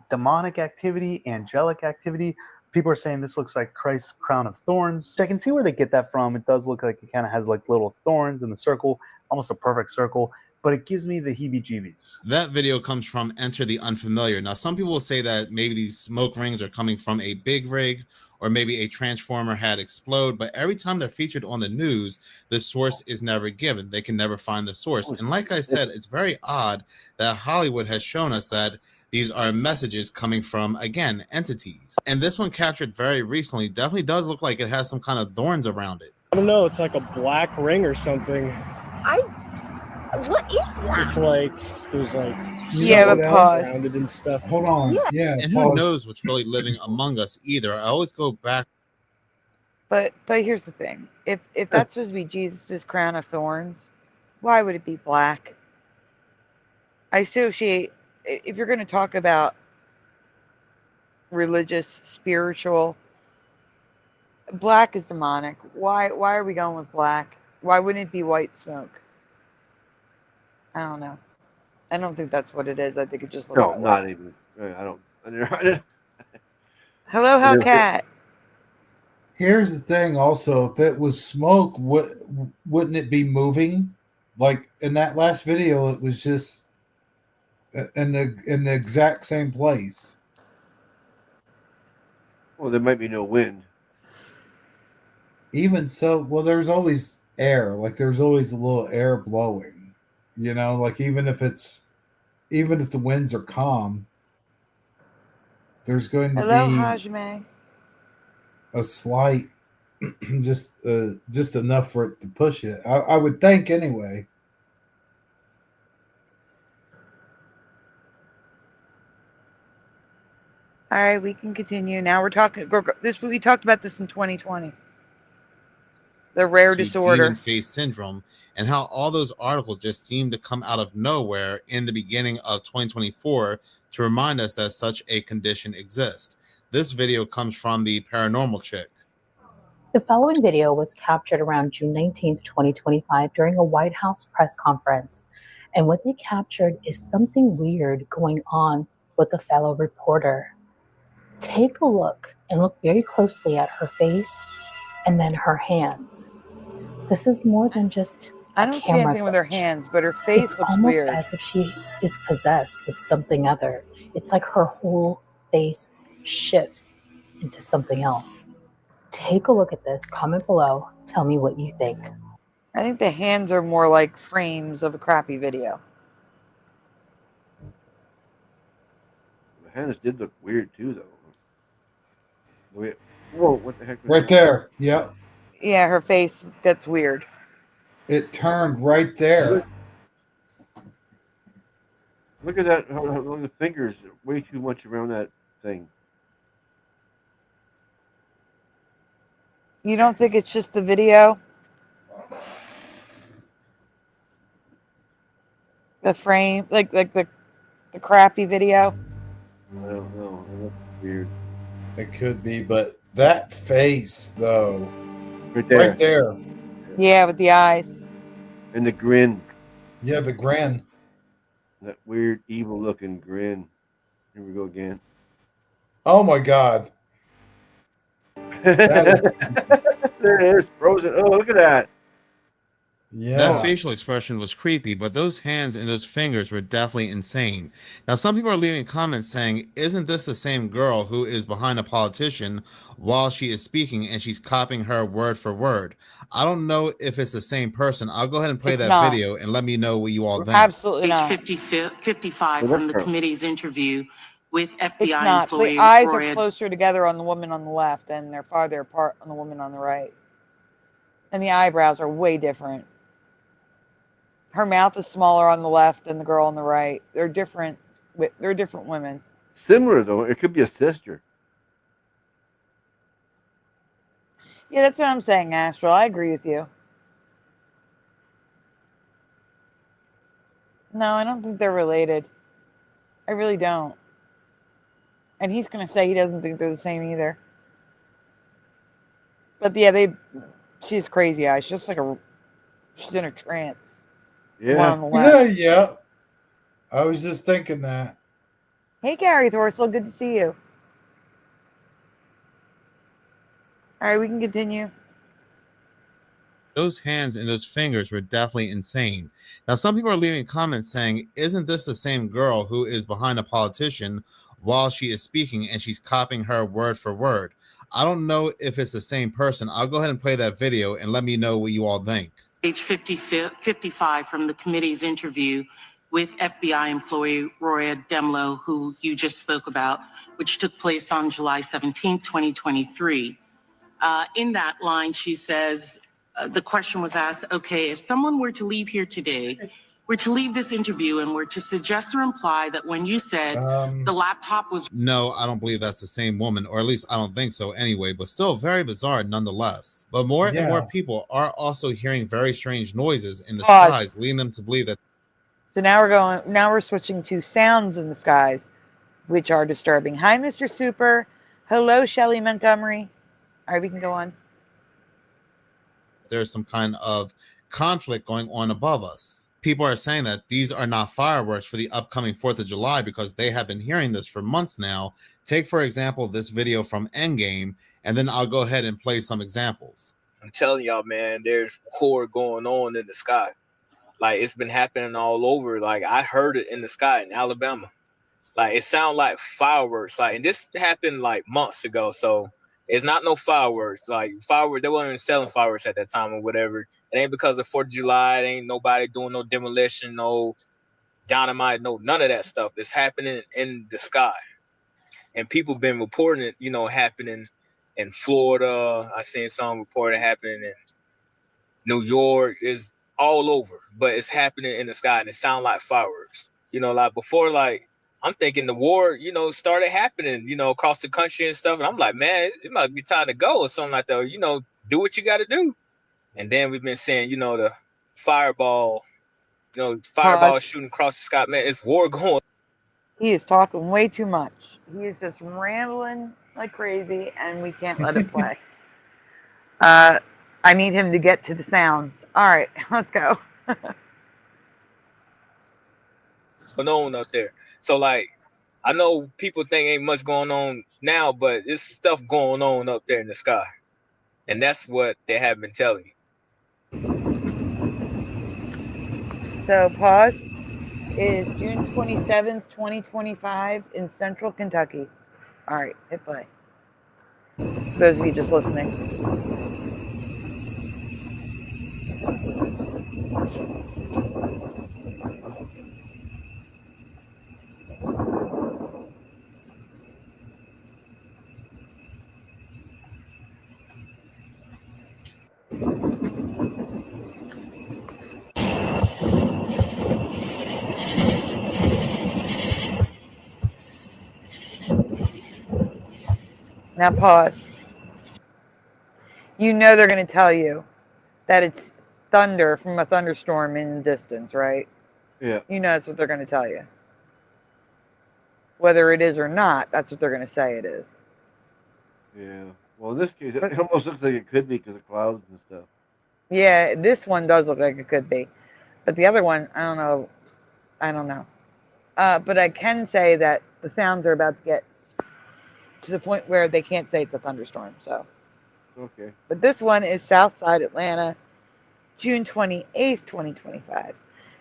demonic activity, angelic activity? People are saying this looks like Christ's crown of thorns. I can see where they get that from. It does look like it kind of has like little thorns in the circle, almost a perfect circle, but it gives me the heebie-jeebies. That video comes from Enter the Unfamiliar. Now, some people will say that maybe these smoke rings are coming from a big rig or maybe a transformer had exploded, but every time they're featured on the news, the source is never given. They can never find the source. And like I said, it's very odd that Hollywood has shown us that these are messages coming from, again, entities. And this one captured very recently definitely does look like it has some kind of thorns around it. I don't know, it's like a black ring or something. What is that? It's like there's like You Yeah, know but what else? pause. Sounded and stuff. Hold on. Yeah. Yeah. And who Pause. knows what's really living among us either. I always go back. But here's the thing: if that's supposed to be Jesus's crown of thorns, why would it be black? I associate, if you're going to talk about religious, spiritual, black is demonic. Why are we going with black? Why wouldn't it be white smoke? I don't know. I don't think that's what it is. I think it just looks No, that way. not even. I don't. Hello, Hellcat. Here's the thing. Also, if it was smoke, wouldn't it be moving? Like in that last video, it was just in the exact same place. Well, there might be no wind. Even so, well, there's always air. Like there's always a little air blowing. You know, like even if the winds are calm, there's going to Hello, be Hajime. a slight, just enough for it to push it. I would think anyway. All right, we can continue. Now we're talking this. We talked about this in 2020. The rare to disorder. demon face syndrome, and how all those articles just seem to come out of nowhere in the beginning of 2024 to remind us that such a condition exists. This video comes from the Paranormal Chick. The following video was captured around June 19th, 2025 during a White House press conference. And what they captured is something weird going on with a fellow reporter. Take a look and look very closely at her face and then her hands. This is more than just I don't see anything with her hands, but her face it's looks almost weird. as if she is possessed with something other. It's like her whole face shifts into something else. Take a look at this. Comment below. Tell me what you think. I think the hands are more like frames of a crappy video. The hands did look weird too, though. Wait, whoa! What the heck? Right there. Yep. Yeah, her face gets weird. It turned right there. Look at that! How long the fingers? Way too much around that thing. You don't think it's just the video? The frame, like the crappy video? I don't know. It looks weird. It could be, but that face though, Right there. right there. Yeah, with the eyes. And the grin. Yeah, the grin. That weird, evil-looking grin. Here we go again. Oh my God. There it is, frozen. Oh, look at that. Yeah. That facial expression was creepy, but those hands and those fingers were definitely insane. Now, some people are leaving comments saying, isn't this the same girl who is behind a politician while she is speaking and she's copying her word for word? I don't know if it's the same person. I'll go ahead and play It's that not. video and let me know what you all think. Absolutely not. Page 55 from the committee's interview with It's FBI not. employee The eyes Roy are closer together on the woman on the left, and they're farther apart on the woman on the right. And the eyebrows are way different. Her mouth is smaller on the left than the girl on the right. They're different. They're different women. Similar though. It could be a sister. Yeah, that's what I'm saying, Astral. I agree with you. No, I don't think they're related. I really don't. And he's going to say he doesn't think they're the same either. But yeah, she's crazy eyes. She looks like she's in a trance. The one Yeah. on the left. Yeah. I was just thinking that. Hey, Gary Thorsel, good to see you. All right, we can continue. Those hands and those fingers were definitely insane. Now, some people are leaving comments saying, isn't this the same girl who is behind a politician while she is speaking and she's copying her word for word? I don't know if it's the same person. I'll go ahead and play that video and let me know what you all think. Page 55 from the committee's interview with FBI employee Roya Demlow, who you just spoke about, which took place on July 17, 2023. In that line, she says, the question was asked, okay, if someone were to leave here today were to leave this interview and were to suggest or imply that when you said the laptop was... No, I don't believe that's the same woman, or at least I don't think so anyway, but still very bizarre nonetheless. But more and more people are also hearing very strange noises in the skies, leading them to believe that... So now we're switching to sounds in the skies, which are disturbing. Hi, Mr. Super. Hello, Shelley Montgomery. All right, we can go on. There's some kind of conflict going on above us. People are saying that these are not fireworks for the upcoming 4th of July because they have been hearing this for months now. Take, for example, this video from Endgame, and then I'll go ahead and play some examples. I'm telling y'all, man, there's war going on in the sky. Like, it's been happening all over. Like, I heard it in the sky in Alabama. Like, it sounded like fireworks. Like, and this happened like months ago, so it's not no fireworks. Like, fireworks, they weren't even selling fireworks at that time or whatever. It ain't because of 4th of July. It ain't nobody doing no demolition, no dynamite, no none of that stuff. It's happening in the sky. And people been reporting it, you know, happening in Florida. I seen some reporting happening in New York. It's all over, but it's happening in the sky, and it sounds like fireworks. You know, like before, like, I'm thinking the war, you know, started happening, you know, across the country and stuff. And I'm like, man, it might be time to go or something like that. Or, you know, do what you got to do. And then we've been saying, you know, the fireball shooting across the sky. Man, it's war going. He is talking way too much. He is just rambling like crazy, and we can't let it play. I need him to get to the sounds. All right, let's go. Going on up there. So, like, I know people think ain't much going on now, but there's stuff going on up there in the sky. And that's what they have been telling you. So, pause. It is June 27th, 2025 in Central Kentucky. All right, hit play. For those of you just listening. Now pause. You know they're going to tell you that it's thunder from a thunderstorm in the distance, right? Yeah. You know that's what they're going to tell you. Whether it is or not, that's what they're going to say it is. Yeah. Well, in this case, it almost looks like it could be because of clouds and stuff. Yeah, this one does look like it could be. But the other one, I don't know. But I can say that the sounds are about to get to the point where they can't say it's a thunderstorm. So. Okay. But this one is Southside Atlanta, June 28th, 2025.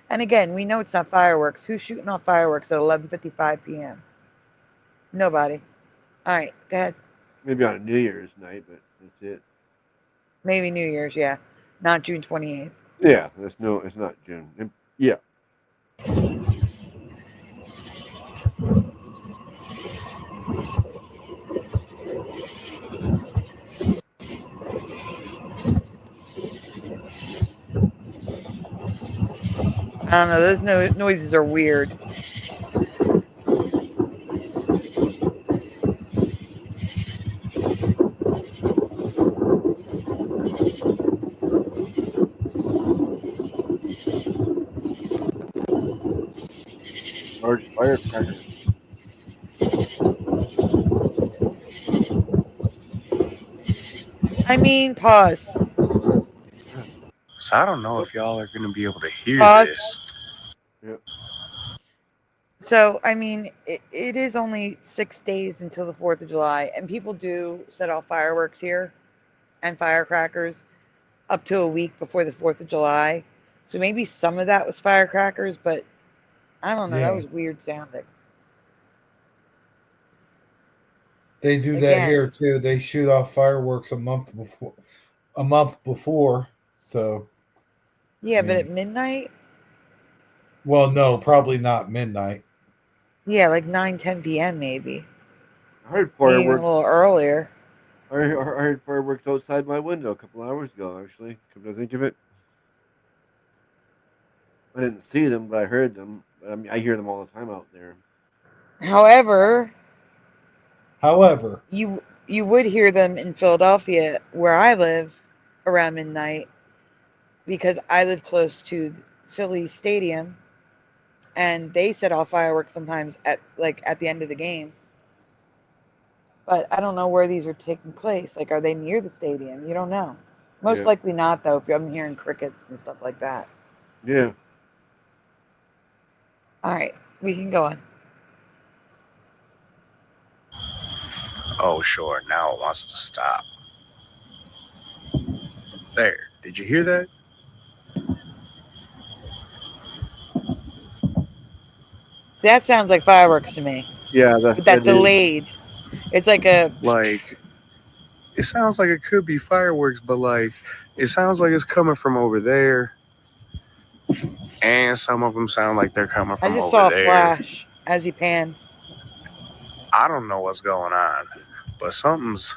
And again, we know it's not fireworks. Who's shooting off fireworks at 11:55 p.m.? Nobody. All right, go ahead. Maybe on a New Year's night, but that's it. Maybe New Year's, yeah. Not June 28th. Yeah, it's not June. Yeah. I don't know, those noises are weird. Large firecrackers. I mean, pause. So I don't know if y'all are going to be able to hear Pause. this. Yep. So, I mean, it is only 6 days until the 4th of July, and people do set off fireworks here and firecrackers up to a week before the 4th of July. So maybe some of that was firecrackers, but I don't know. Yeah. That was weird sounding. They do that Again. here too. They shoot off fireworks a month before. So, Yeah, but at midnight? well, no, probably not midnight. Yeah, like 9-10 p.m. maybe. I heard Maybe even fireworks. a little earlier. I heard fireworks outside my window a couple hours ago, actually. Come to think of it. I didn't see them, but I heard them. I mean, I hear them all the time out there. However, you would hear them in Philadelphia, where I live, around midnight, because I live close to Philly Stadium, and they set off fireworks sometimes at the end of the game. But I don't know where these are taking place. Like, are they near the stadium? You don't know. Most Yeah. likely not, though, if I'm hearing crickets and stuff like that. Yeah. All right, we can go on. Oh, sure. Now it wants to stop. There. Did you hear that? See, that sounds like fireworks to me. Yeah, With that delayed. It's like a. Like, it sounds like it could be fireworks, but like, it sounds like it's coming from over there. And some of them sound like they're coming I from just over saw a there. flash as he panned. I don't know what's going on, but something's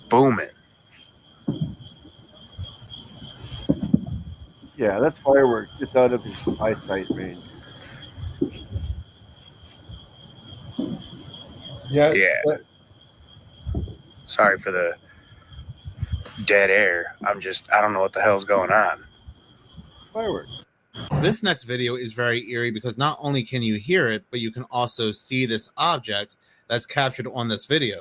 booming. Yeah, that's fireworks just out of his eyesight range. Yeah. Sorry for the dead air. I don't know what the hell's going on. Fireworks. This next video is very eerie because not only can you hear it, but you can also see this object that's captured on this video.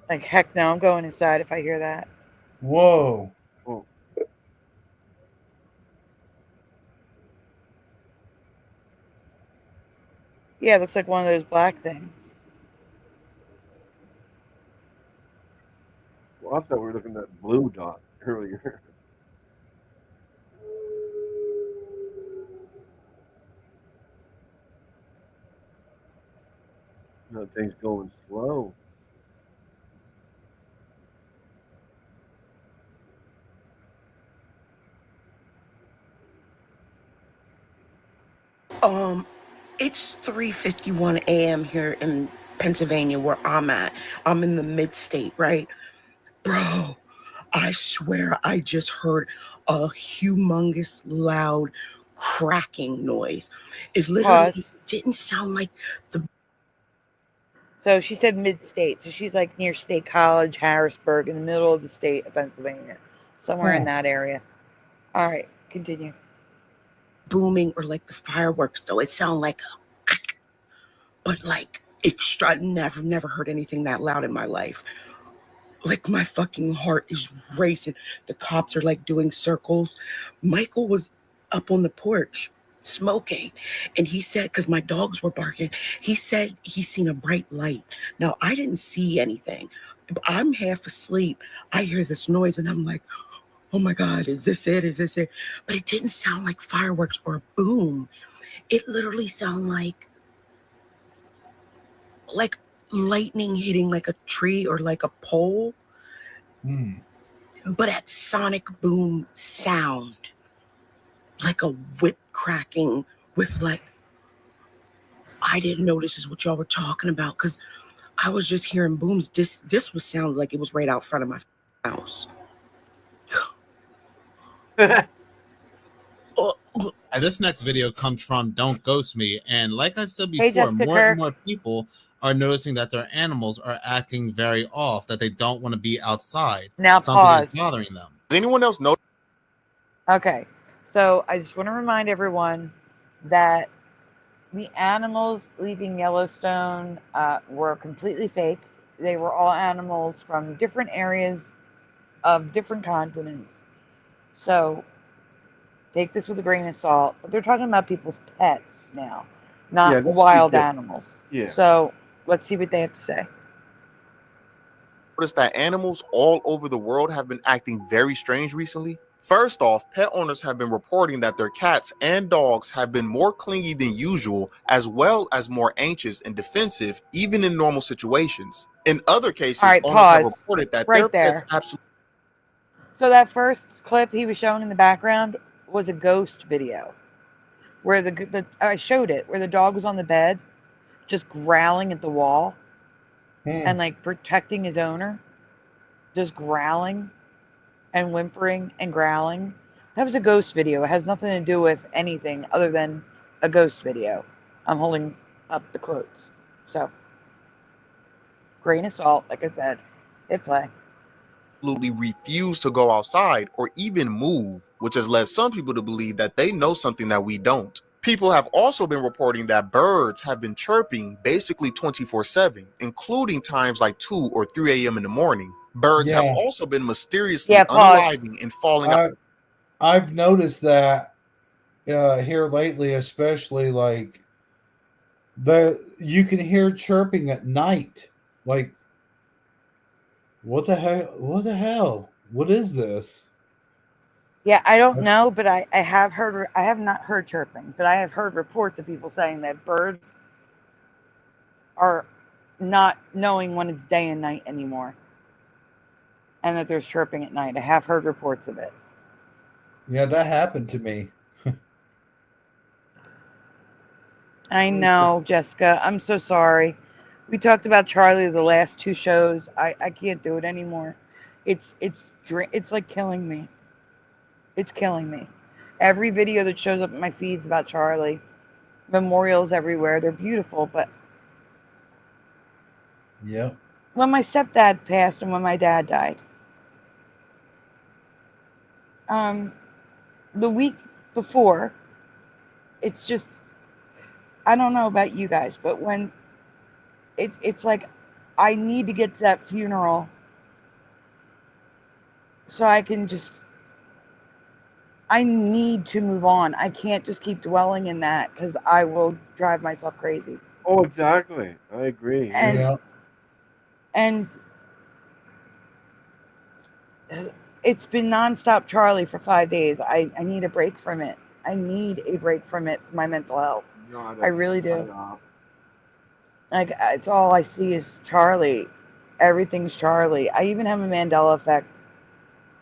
Like, heck no, I'm going inside if I hear that. Whoa. Oh. Yeah, it looks like one of those black things. Well, I thought we were looking at that blue dot earlier. That thing's going slow. It's 3:51 a.m. here in Pennsylvania where I'm at. I'm in the mid-state, right? Bro, I swear I just heard a humongous loud cracking noise. It literally didn't sound like the... So she said mid-state. So she's like near State College, Harrisburg, in the middle of the state of Pennsylvania. Somewhere in that area. All right, continue. booming or like the fireworks though. It sounded like a, but like extra. I've never heard anything that loud in my life. Like my fucking heart is racing. The cops are like doing circles. Michael was up on the porch smoking, and he said, because my dogs were barking, he said he seen a bright light. Now I didn't see anything. I'm half asleep. I hear this noise and I'm like, oh my God, is this it? Is this it? But it didn't sound like fireworks or a boom. It literally sounded like lightning hitting like a tree or like a pole, but at sonic boom sound, like a whip cracking with like, I didn't know this is what y'all were talking about because I was just hearing booms. This was sound like it was right out front of my house. And this next video comes from Don't Ghost Me. And like I've said before, more and more people are noticing that their animals are acting very off, that they don't want to be outside. Now Something is pause. bothering them. Does anyone else know? Okay, so I just want to remind everyone that the animals leaving Yellowstone were completely faked. They were all animals from different areas of different continents. So take this with a grain of salt. But they're talking about people's pets now, not wild animals. Yeah. So let's see what they have to say. Notice that animals all over the world have been acting very strange recently. First off, pet owners have been reporting that their cats and dogs have been more clingy than usual, as well as more anxious and defensive, even in normal situations. In other cases, All right, owners have pause. reported that Right their there. pets absolutely... So that first clip he was showing in the background was a ghost video, where I showed it, where the dog was on the bed, just growling at the wall, and like protecting his owner, just growling and whimpering and growling. That was a ghost video. It has nothing to do with anything other than a ghost video. I'm holding up the quotes. So, grain of salt, like I said, hit play. Absolutely refuse to go outside or even move, which has led some people to believe that they know something that we don't. People have also been reporting that birds have been chirping basically 24/7, including times like 2 or 3 a.m. in the morning. Birds have also been mysteriously unaliving and falling out. I've noticed that here lately, especially like you can hear chirping at night. Like, what the hell? What the hell? What is this? Yeah, I don't know, but I have heard. I have not heard chirping, but I have heard reports of people saying that birds are not knowing when it's day and night anymore, and that there's chirping at night. I have heard reports of it. Yeah, that happened to me. I know, Jessica. I'm so sorry. We talked about Charlie the last 2 shows. I can't do it anymore. It's like killing me. It's killing me. Every video that shows up in my feeds about Charlie, memorials everywhere. They're beautiful, but Yep. when my stepdad passed and when my dad died, the week before, it's just, I don't know about you guys, but when it's like I need to get to that funeral so I can just, I need to move on. I can't just keep dwelling in that because I will drive myself crazy. Oh, exactly. I agree. And it's been nonstop Charlie for 5 days. I need a break from it. I need a break from it for my mental health. I really do. Like, it's all I see is Charlie. Everything's Charlie. I even have a Mandela effect.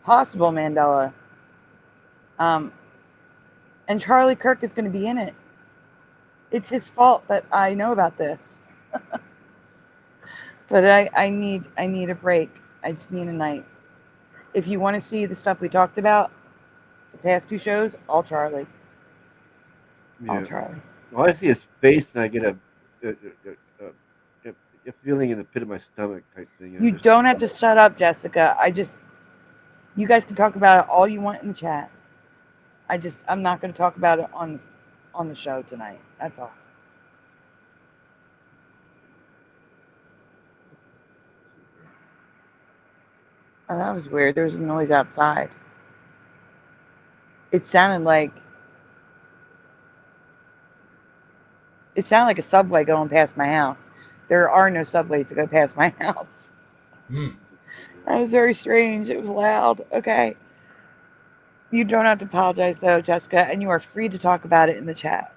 Possible Mandela. And Charlie Kirk is going to be in it. It's his fault that I know about this. But I need a break. I just need a night. If you want to see the stuff we talked about, the past 2 shows, all Charlie. All Charlie. Well, I see his face and I get a feeling in the pit of my stomach type thing. You don't have to shut up, Jessica. You guys can talk about it all you want in the chat. I'm not going to talk about it on the show tonight. That's all. Oh, that was weird. There was a noise outside. It sounded like a subway going past my house. There are no subways to go past my house. That was very strange. It was loud. Okay. You don't have to apologize, though, Jessica, and you are free to talk about it in the chat.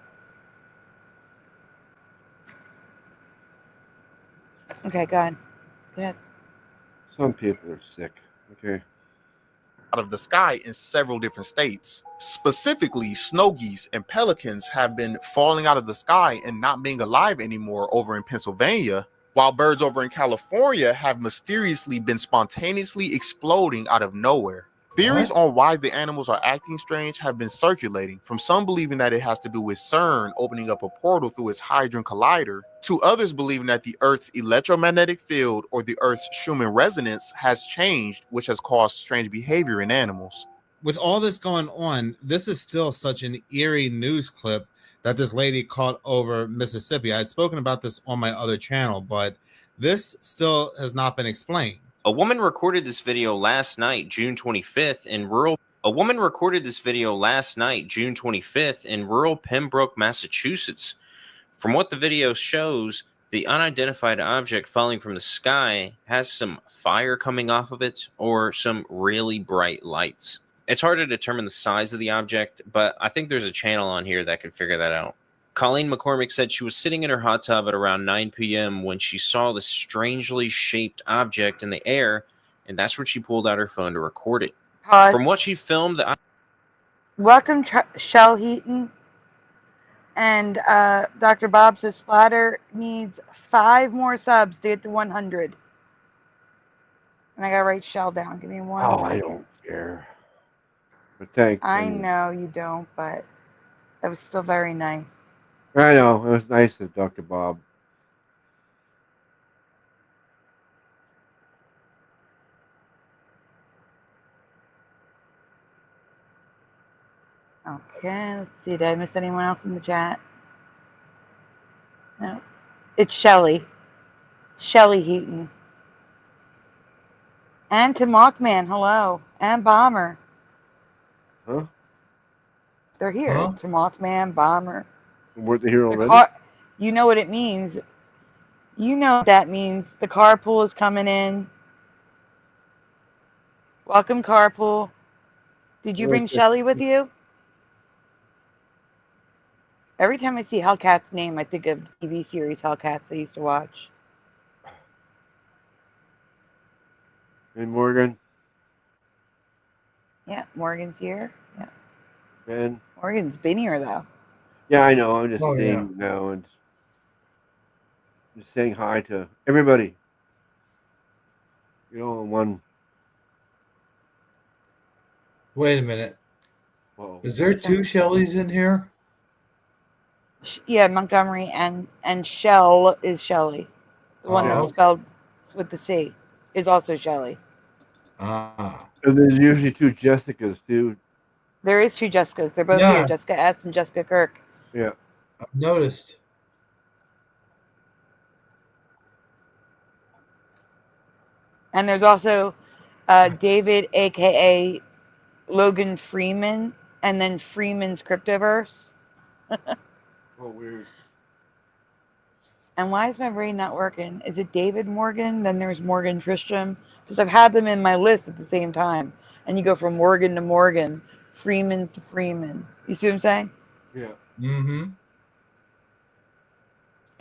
Okay, go ahead. Go ahead. Some people are sick. Okay. Out of the sky in several different states. Specifically, snow geese and pelicans have been falling out of the sky and not being alive anymore over in Pennsylvania, while birds over in California have mysteriously been spontaneously exploding out of nowhere. Theories on why the animals are acting strange have been circulating, from some believing that it has to do with CERN opening up a portal through its Hadron Collider, to others believing that the Earth's electromagnetic field or the Earth's Schumann resonance has changed, which has caused strange behavior in animals. With all this going on, this is still such an eerie news clip that this lady caught over Mississippi. I had spoken about this on my other channel, but this still has not been explained. A woman recorded this video last night, June 25th, in rural Pembroke, Massachusetts. From what the video shows, the unidentified object falling from the sky has some fire coming off of it or some really bright lights. It's hard to determine the size of the object, but I think there's a channel on here that can figure that out. Colleen McCormick said she was sitting in her hot tub at around 9 p.m. when she saw this strangely shaped object in the air, and that's when she pulled out her phone to record it. Pause. From what she filmed, Welcome, Shell Heaton. And Dr. Bob says Splatter needs 5 more subs to get to 100. And I gotta write Shell down. Give me one Oh, second. I don't care. But thanks. I anyway. know you don't, but that was still very nice. I know. It was nice of Dr. Bob. Okay, let's see. Did I miss anyone else in the chat? No. It's Shelly. Shelly Heaton. And to Mothman, hello. And Bomber. Huh? They're here. Huh? To Mothman, Bomber. Weren't they here The already? car, you know what it means. You know what that means. The carpool is coming in. Welcome, carpool. Did you bring Okay. Shelly with you? Every time I see Hellcat's name, I think of the TV series Hellcats I used to watch. And Morgan. Yeah, Morgan's here. Yeah, And Morgan's been here though. yeah, I know. I'm just Oh, seeing now and just saying hi to everybody. You know, in one. Wait a minute. Whoa. Is there 2 Shellys in here? Yeah, Montgomery and Shell is Shelly. The one Oh. that's spelled with the C is also Shelly. Ah. And there's usually 2 Jessicas too. There is 2 Jessicas. They're both Yeah. here, Jessica S and Jessica Kirk. Yeah. I've noticed. And there's also David, aka Logan Freeman, and then Freeman's Cryptoverse. Oh, weird. And why is my brain not working? Is it David Morgan? Then there's Morgan Tristram. Because I've had them in my list at the same time. And you go from Morgan to Morgan, Freeman to Freeman. You see what I'm saying? Yeah. Mm-hmm.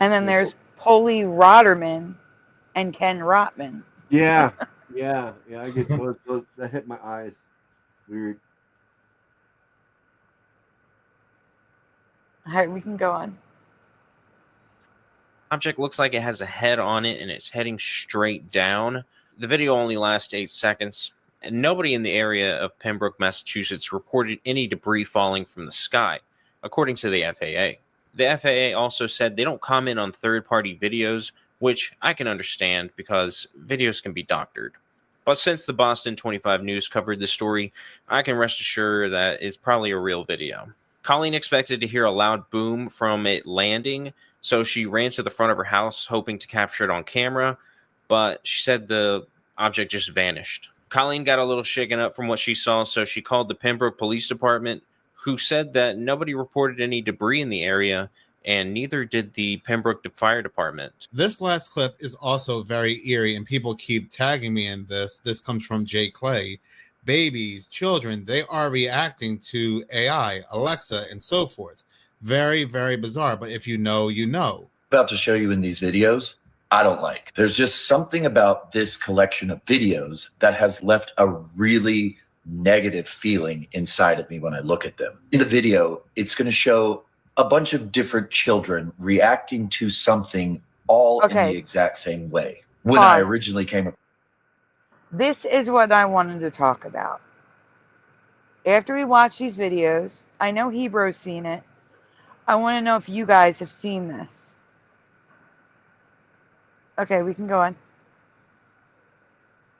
And then there's Polly Rotterman and Ken Rotman. Yeah. Yeah. Yeah. I get those that hit my eyes. Weird. All right, we can go on. object looks like it has a head on it and it's heading straight down. The video only lasts 8 seconds, and nobody in the area of Pembroke, Massachusetts reported any debris falling from the sky, according to the FAA. The FAA also said they don't comment on third-party videos, which I can understand because videos can be doctored. But since the Boston 25 News covered the story, I can rest assured that it's probably a real video. Colleen expected to hear a loud boom from it landing, so she ran to the front of her house hoping to capture it on camera, but she said the object just vanished. Colleen got a little shaken up from what she saw, so she called the Pembroke Police Department, who said that nobody reported any debris in the area, and neither did the Pembroke Fire Department. This last clip is also very eerie, and people keep tagging me in this. This comes from Jay Clay. Babies, children, they are reacting to AI, Alexa, and so forth. Very, very bizarre, but if you know, you know. About to show you in these videos, I don't like. There's just something about this collection of videos that has left a really negative feeling inside of me when I look at them. In the video, it's going to show a bunch of different children reacting to something all in the exact same way. When I originally came up. This is what I wanted to talk about. After we watch these videos, I know Hebro's seen it. I want to know if you guys have seen this. Okay, we can go on.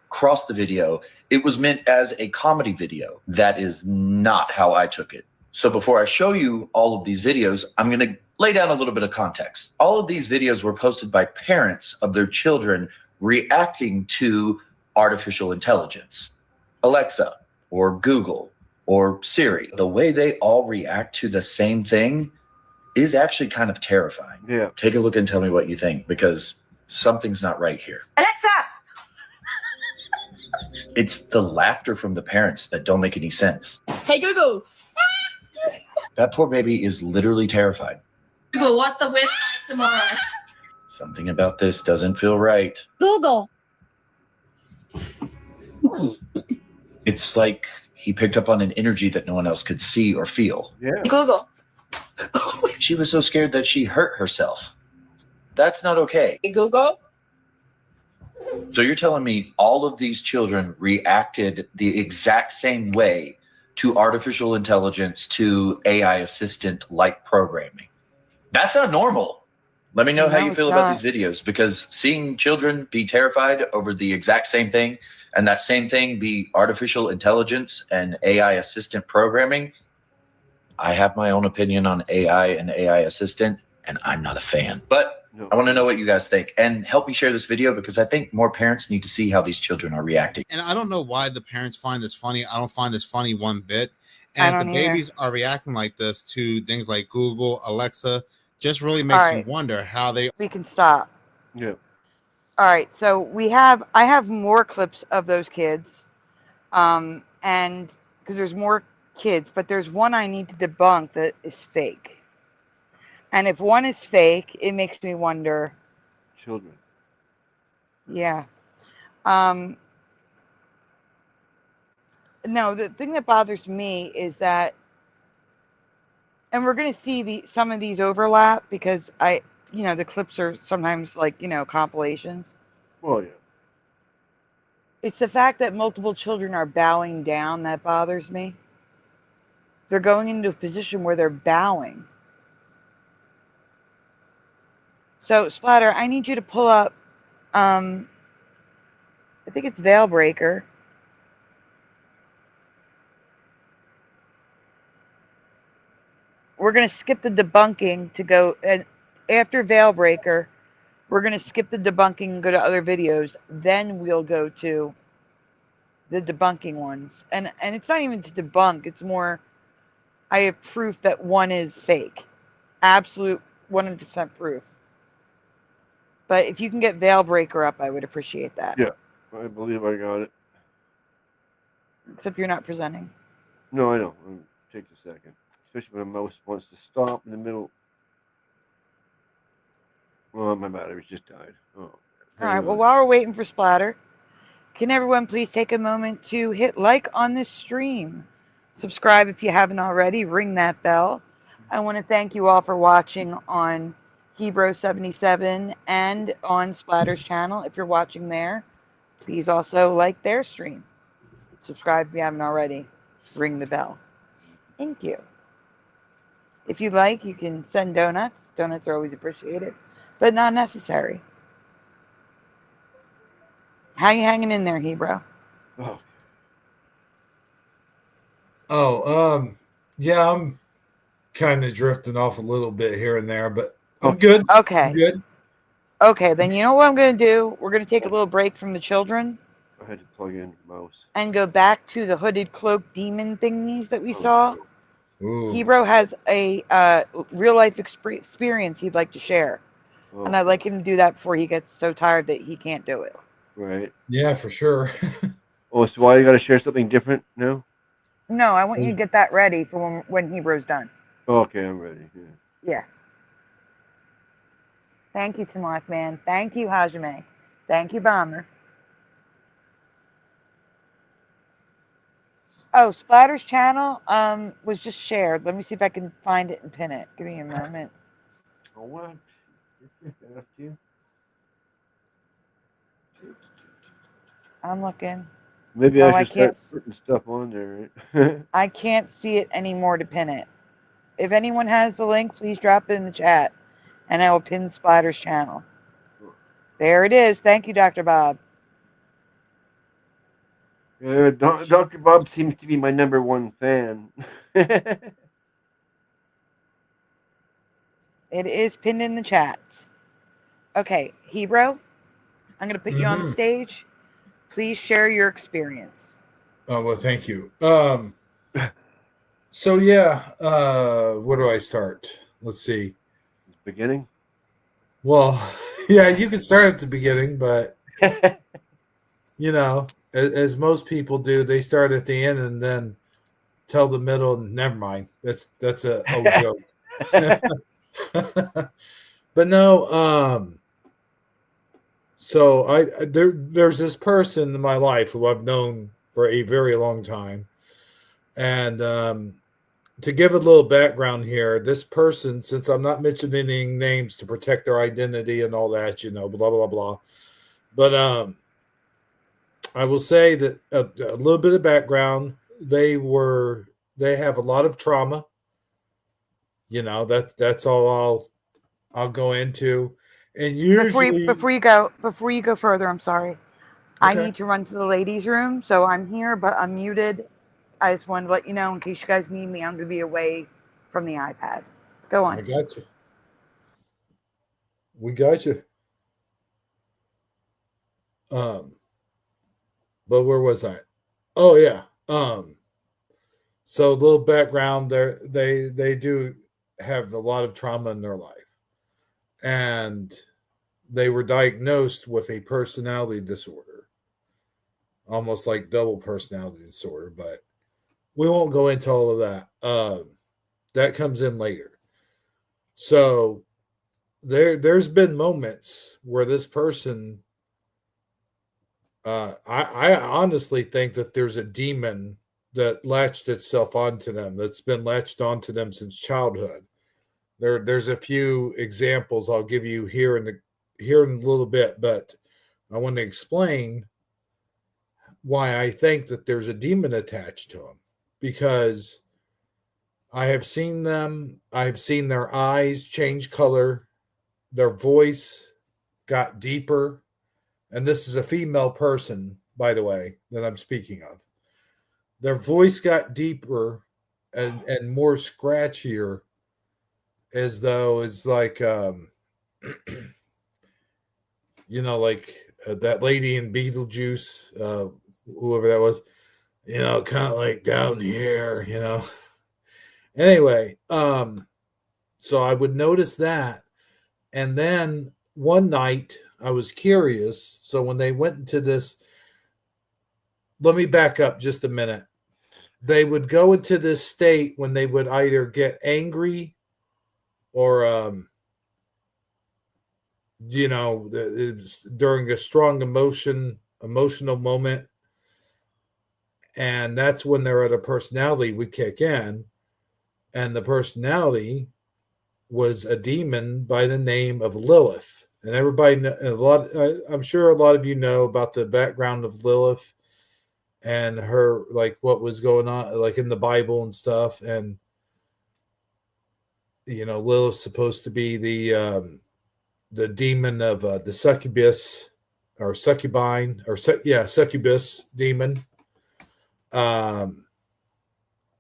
Across the video, it was meant as a comedy video. That is not how I took it. So before I show you all of these videos, I'm going to lay down a little bit of context. All of these videos were posted by parents of their children reacting to artificial intelligence. Alexa or Google or Siri. The way they all react to the same thing is actually kind of terrifying. Yeah. Take a look and tell me what you think, because something's not right here. Alexa! It's the laughter from the parents that don't make any sense. Hey Google! That poor baby is literally terrified. Google, what's the wish tomorrow? Something about this doesn't feel right. Google. It's like he picked up on an energy that no one else could see or feel. Yeah. Google. She was so scared that she hurt herself. That's not okay. Google. So you're telling me all of these children reacted the exact same way to artificial intelligence, to AI assistant like programming? That's not normal. Let me know how No, you it's feel about not. these videos, because seeing children be terrified over the exact same thing and that same thing be artificial intelligence and AI assistant programming, I have my own opinion on AI and AI assistant, and I'm not a fan. But I want to know what you guys think, and help me share this video, because I think more parents need to see how these children are reacting. And I don't know why the parents find this funny. I don't find this funny one bit. I And if the don't either. babies are reacting like this to things like Google, Alexa, just really makes All you right. wonder how they. We can stop. Yeah. All right, so I have more clips of those kids, and because there's more kids, but there's one I need to debunk that is fake. And if one is fake, it makes me wonder. Children. Yeah. No, the thing that bothers me is that, and we're gonna see some of these overlap because the clips are sometimes like compilations. Well, yeah. It's the fact that multiple children are bowing down that bothers me. They're going into a position where they're bowing. So, Splatter, I need you to pull up, I think it's Veilbreaker. We're going to skip the debunking to go, and after Veilbreaker, we're going to skip the debunking and go to other videos. Then we'll go to the debunking ones. And it's not even to debunk. It's more, I have proof that one is fake. Absolute 100% proof. But if you can get Veilbreaker up, I would appreciate that. Yeah. I believe I got it. Except you're not presenting. No, I know. It takes a second. Especially when a mouse wants to stop in the middle. Oh, my battery's just died. Oh. All right. Well, while we're waiting for Splatter, can everyone please take a moment to hit like on this stream? Subscribe if you haven't already. Ring that bell. I want to thank you all for watching on Hebro77 and on Splatter's channel. If you're watching there, please also like their stream. Subscribe if you haven't already. Ring the bell. Thank you. If you like, you can send donuts. Donuts are always appreciated, but not necessary. How you hanging in there, Hebro? Yeah, I'm kind of drifting off a little bit here and there, but I'm good. Okay. I'm good. Okay, then you know what I'm going to do? We're going to take a little break from the children I had to plug in mouse. and go back to the hooded cloak demon thingies that we saw. Ooh. Hebro has a real life experience he'd like to share. Oh. And I'd like him to do that before he gets so tired that he can't do it. Right. Yeah, for sure. Oh, so why you got to share something different now? No, I want you to get that ready for when Hebro's done. Okay, I'm ready. Yeah. Yeah. Thank you, Tamarth Man. Thank you, Hajime. Thank you, Bomber. Oh, Splatter's channel was just shared. Let me see if I can find it and pin it. Give me a moment. Oh, what? I'm looking. Maybe Oh, I should start can't. putting stuff on there. Right? I can't see it anymore to pin it. If anyone has the link, please drop it in the chat, and I will pin Splatter's channel. There it is. Thank you, Dr. Bob. Yeah, Dr. Bob seems to be my #1 fan. It is pinned in the chat. Okay, Hebro, I'm going to put you on the stage. Please share your experience. Oh, well, thank you. So yeah, where do I start? Let's see. Beginning? Well, yeah, you can start at the beginning, but you know, as most people do, they start at the end and then tell the middle and never mind. That's a old joke. But no, so there's this person in my life who I've known for a very long time. And to give a little background here, this person, since I'm not mentioning any names to protect their identity and all that, blah, blah, blah. But I will say that a little bit of background, they have a lot of trauma. That's all I'll go into. And usually before you go further, I'm sorry. I Okay. need to run to the ladies' room, so I'm here, but I'm muted. I just wanted to let you know in case you guys need me. I'm going to be away from the iPad. Go on. I got you. We got you. But where was I? Oh yeah. So a little background there. They do have a lot of trauma in their life, and they were diagnosed with a personality disorder, almost like double personality disorder. But we won't go into all of that. That comes in later. So there's been moments where this person, I honestly think that there's a demon that latched itself onto them, that's been latched onto them since childhood. There's a few examples I'll give you here in a little bit, but I want to explain why I think that there's a demon attached to them, because I have seen them. I've seen their eyes change color. Their voice got deeper. And this is a female person, by the way, that I'm speaking of. Their voice got deeper and more scratchier, as though it's like, like that lady in Beetlejuice, whoever that was, kind of like down here, Anyway, so I would notice that. And then one night I was curious. So when they went into this, let me back up just a minute. They would go into this state when they would either get angry or, during a strong emotional moment. And that's when their other personality would kick in. And the personality was a demon by the name of Lilith. And everybody, I'm sure a lot of you know about the background of Lilith and her, like what was going on, like in the Bible and stuff. And, Lilith's supposed to be the demon of the succubus or succubine or succubus demon.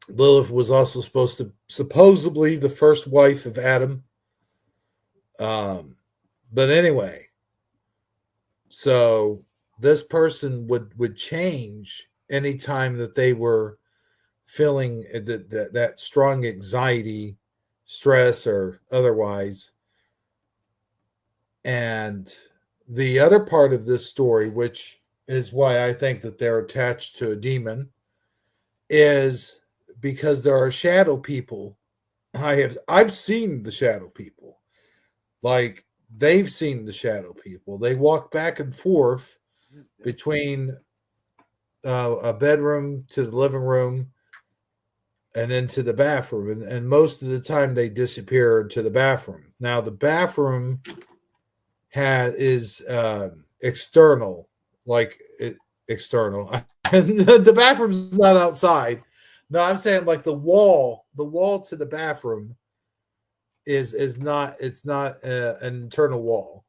Lilith was also supposedly the first wife of Adam. But anyway, so this person would change anytime that they were feeling that strong anxiety, stress, or otherwise. And the other part of this story, which is why I think that they're attached to a demon, is because there are shadow people. I've seen the shadow people. Like, they've seen the shadow people. They walk back and forth between a bedroom to the living room and into the bathroom. And most of the time they disappear into the bathroom. Now, the bathroom is external, external. And the bathroom's not outside. No, I'm saying like the wall to the bathroom is not, it's not an internal wall,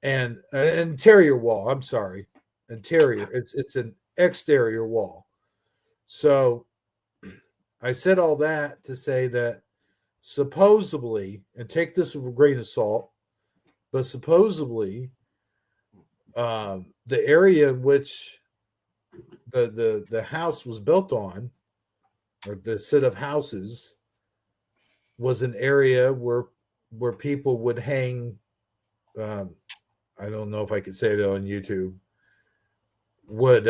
and an interior wall. I'm sorry, interior. It's an exterior wall. So I said all that to say that supposedly, and take this with a grain of salt, but supposedly the area in which the house was built on, or the set of houses, was an area where people would hang. I don't know if I could say it on YouTube. Would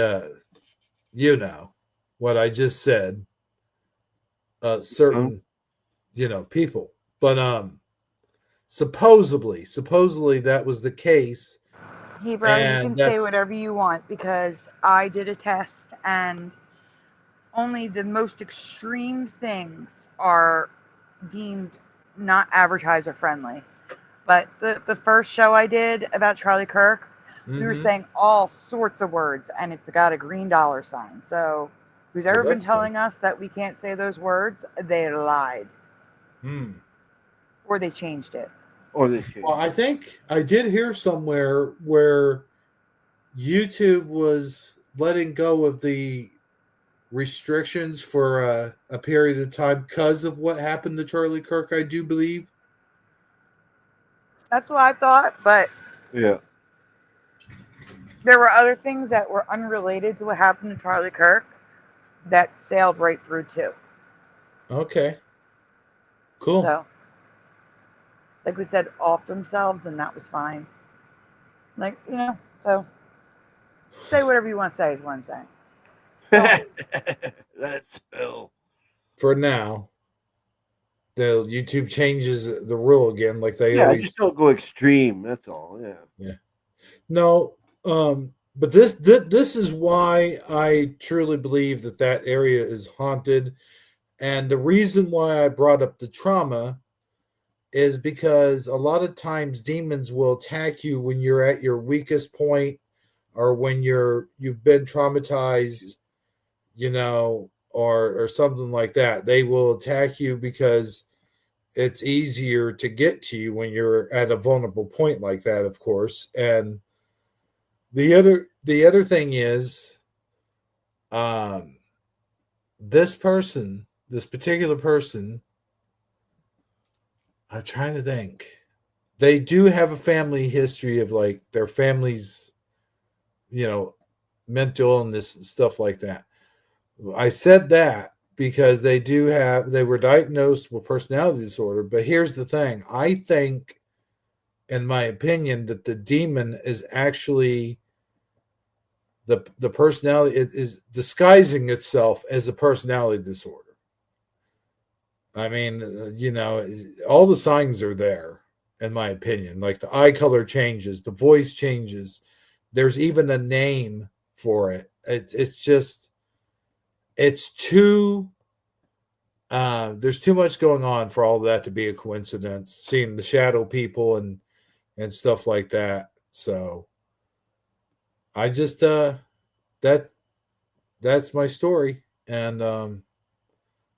what I just said? Certain people, but supposedly that was the case Hebrew, you And can say that's whatever you want because I did a test and only the most extreme things are deemed not advertiser friendly. But the first show I did about Charlie Kirk, we were Mhm. saying all sorts of words and it's got a green dollar sign. So who's Well, ever been that's good. telling us that we can't say those words, they lied Hmm. or they changed it. Or they changed. Well, I think I did hear somewhere where YouTube was letting go of the restrictions for a period of time because of what happened to Charlie Kirk, I do believe. That's what I thought, but Yeah. there were other things that were unrelated to what happened to Charlie Kirk that sailed right through too. Okay. Cool. So, like we said, off themselves, and that was fine. Like, so say whatever you want to say is what I'm saying. Let it spill. For now, the YouTube changes the rule again, like they Yeah, always. just don't go extreme. That's all. Yeah. Yeah. No, but this is why I truly believe that area is haunted, and the reason why I brought up the trauma is because a lot of times demons will attack you when you're at your weakest point or when you've been traumatized, or something like that. They will attack you because it's easier to get to you when you're at a vulnerable point like that, of course. And the other thing is, this particular person, I'm trying to think. They do have a family history of like their family's, mental illness and stuff like that. I said that because they were diagnosed with personality disorder. But here's the thing. I think, in my opinion, that the demon is actually the personality. It is disguising itself as a personality disorder. I mean, all the signs are there, in my opinion. Like the eye color changes, the voice changes. There's even a name for it. It's just, it's too, there's too much going on for all of that to be a coincidence. Seeing the shadow people and stuff like that. So I just, that's my story. And,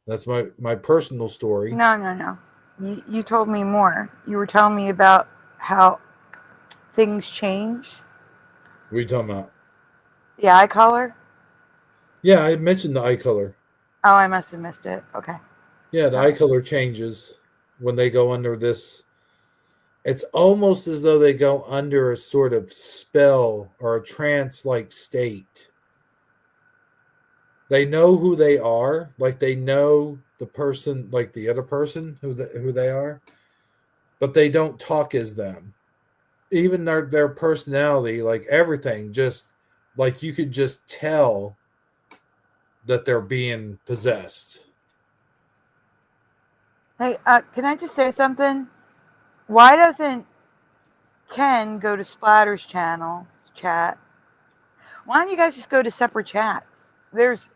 that's my personal story. No. You told me more. You were telling me about how things change. What are you talking about? The eye color? Yeah, I mentioned the eye color. Oh, I must have missed it. Okay. Yeah, the eye color changes when they go under this. It's almost as though they go under a sort of spell or a trance-like state. They know who they are, like they know the person, like the other person, who they are, but they don't talk as them. Even their personality, like everything, just like you could just tell that they're being possessed. Hey, can I just say something? Why doesn't Ken go to Splatter's channel's chat? Why don't you guys just go to separate chats? There's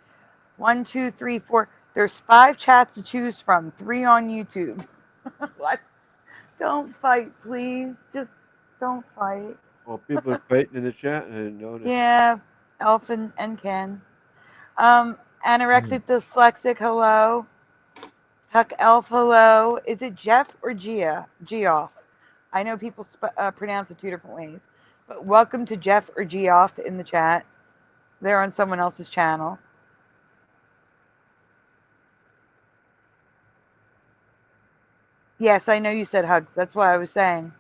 1, 2, 3, 4. There's 5 chats to choose from. 3 on YouTube. What? Don't fight, please. Just don't fight. Well, people are fighting in the chat and I didn't notice. Yeah, Elf and Ken. Anorexic Dyslexic, hello. Huck Elf, hello. Is it Jeff or Geoff? I know people pronounce it 2 different ways. But welcome to Jeff or Geoff in the chat. They're on someone else's channel. Yes, I know you said hugs. That's what I was saying.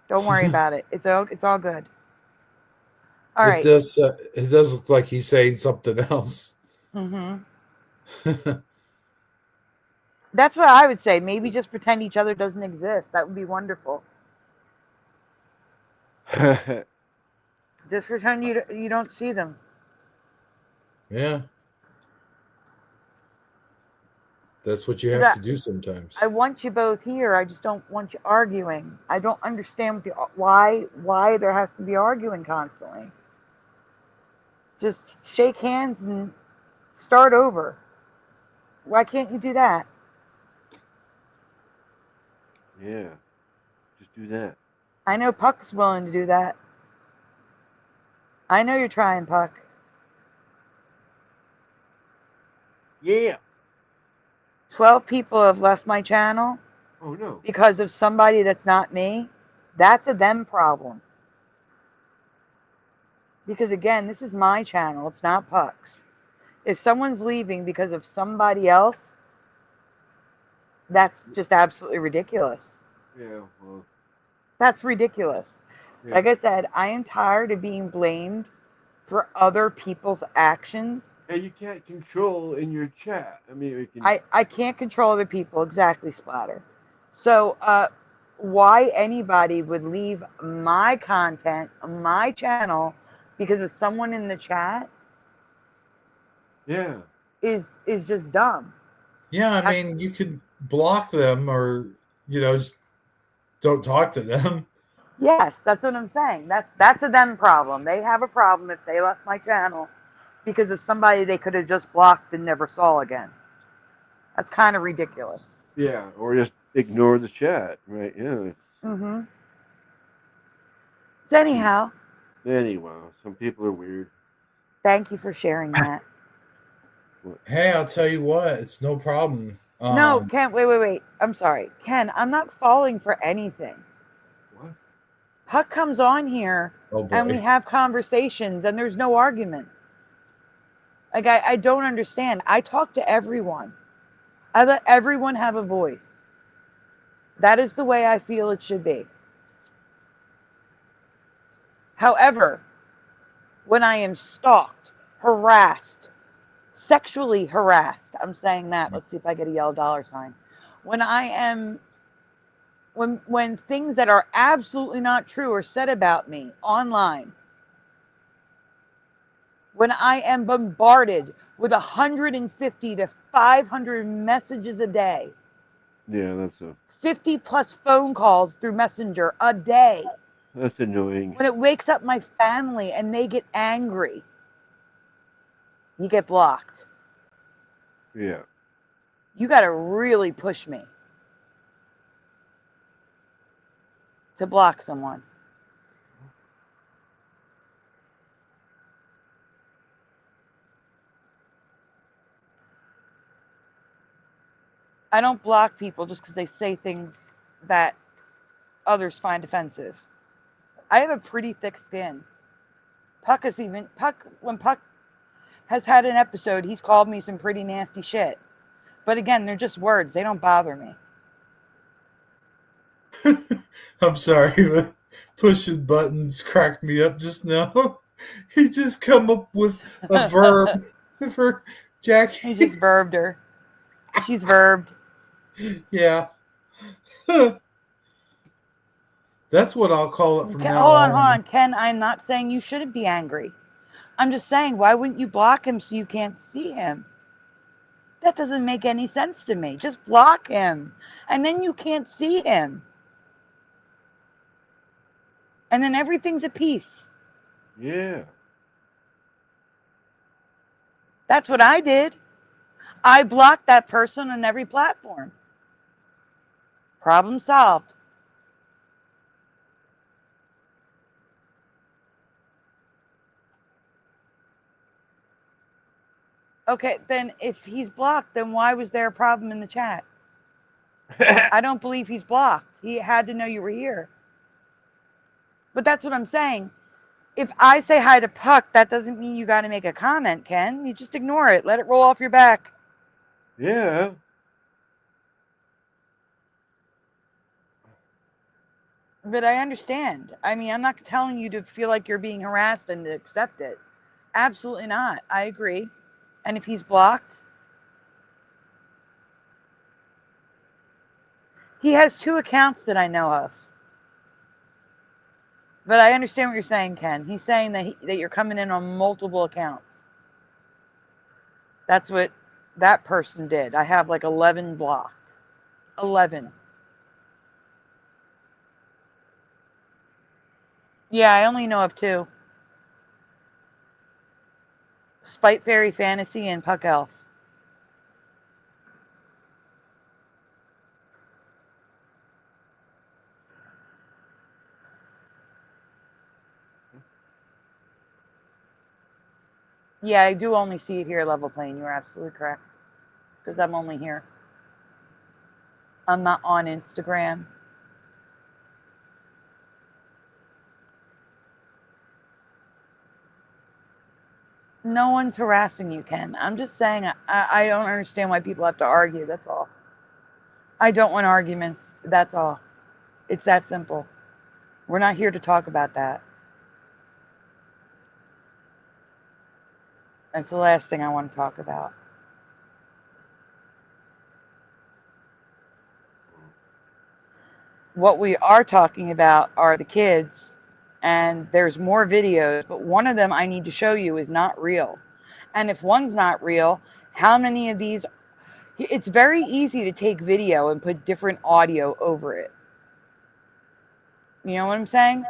Don't worry about it. It's all good. All right. It does look like he's saying something else. Mm-hmm. That's what I would say. Maybe just pretend each other doesn't exist. That would be wonderful. Just pretend you don't see them. Yeah. That's what you have That- to do sometimes. I want you both here. I just don't want you arguing. I don't understand why there has to be arguing constantly. Just shake hands and start over. Why can't you do that? Yeah. Just do that. I know Puck's willing to do that. I know you're trying, Puck. Yeah. 12 people have left my channel Oh no. because of somebody that's not me. That's a them problem. Because again, this is my channel. It's not Puck's. If someone's leaving because of somebody else, that's just absolutely ridiculous. Yeah. Well. That's ridiculous. Yeah. Like I said, I am tired of being blamed for other people's actions. And you can't control in your chat. I mean, you can. I can't control other people. Exactly, Splatter. So, why anybody would leave my content, my channel, because of someone in the chat Yeah. is just dumb. Yeah, I mean, you can block them or, just don't talk to them. Yes, that's what I'm saying. That's a them problem. They have a problem if they left my channel because of somebody they could have just blocked and never saw again. That's kind of ridiculous. Yeah. Or just ignore the chat, right? Yeah. Mm-hmm. So anyhow, Anyway, some people are weird. thank you for sharing that. Hey, I'll tell you what, it's no problem. No, Ken, wait. I'm sorry. Ken, I'm not falling for anything. What? Puck comes on here Oh, boy. and we have conversations and there's no arguments. Like, I don't understand. I talk to everyone. I let everyone have a voice. That is the way I feel it should be. However, when I am stalked, harassed, sexually harassed, I'm saying that. Let's see if I get a yellow dollar sign. When I am, when things that are absolutely not true are said about me online, when I am bombarded with 150 to 500 messages a day, Yeah, that's 50 plus phone calls through Messenger a day, that's annoying. when it wakes up my family and they get angry, you get blocked. Yeah. You got to really push me to block someone. I don't block people just because they say things that others find offensive. I have a pretty thick skin. When Puck has had an episode, he's called me some pretty nasty shit. But again, they're just words. They don't bother me. I'm sorry, but pushing buttons cracked me up just now. He just come up with a verb for Jackie. He just verbed her. She's verbed. Yeah. That's what I'll call it from now Hold on. on. Ken, I'm not saying you shouldn't be angry. I'm just saying, why wouldn't you block him so you can't see him? That doesn't make any sense to me. Just block him. And then you can't see him. And then everything's at peace. Yeah. That's what I did. I blocked that person on every platform. Problem solved. Okay, then if he's blocked, then why was there a problem in the chat? I don't believe he's blocked. He had to know you were here. But that's what I'm saying. If I say hi to Puck, that doesn't mean you got to make a comment, Ken. You just ignore it. Let it roll off your back. Yeah. But I understand. I mean, I'm not telling you to feel like you're being harassed and to accept it. Absolutely not. I agree. And if he's blocked, he has 2 accounts that I know of. But I understand what you're saying, Ken. He's saying that you're coming in on multiple accounts. That's what That person did. I have like 11 blocked. 11. Yeah, I only know of 2. Spite Fairy Fantasy and Puck Elf. Yeah, I do only see it here, Level Plane. You are absolutely correct. Because I'm only here. I'm not on Instagram. No one's harassing you, Ken. I'm just saying I don't understand why people have to argue. That's all. I don't want arguments. That's all. It's that simple. We're not here to talk about that. That's the last thing I want to talk about. What we are talking about are the kids, and there's more videos, but one of them I need to show you is not real. And if one's not real, how many of these? It's very easy to take video and put different audio over it. You know what I'm saying?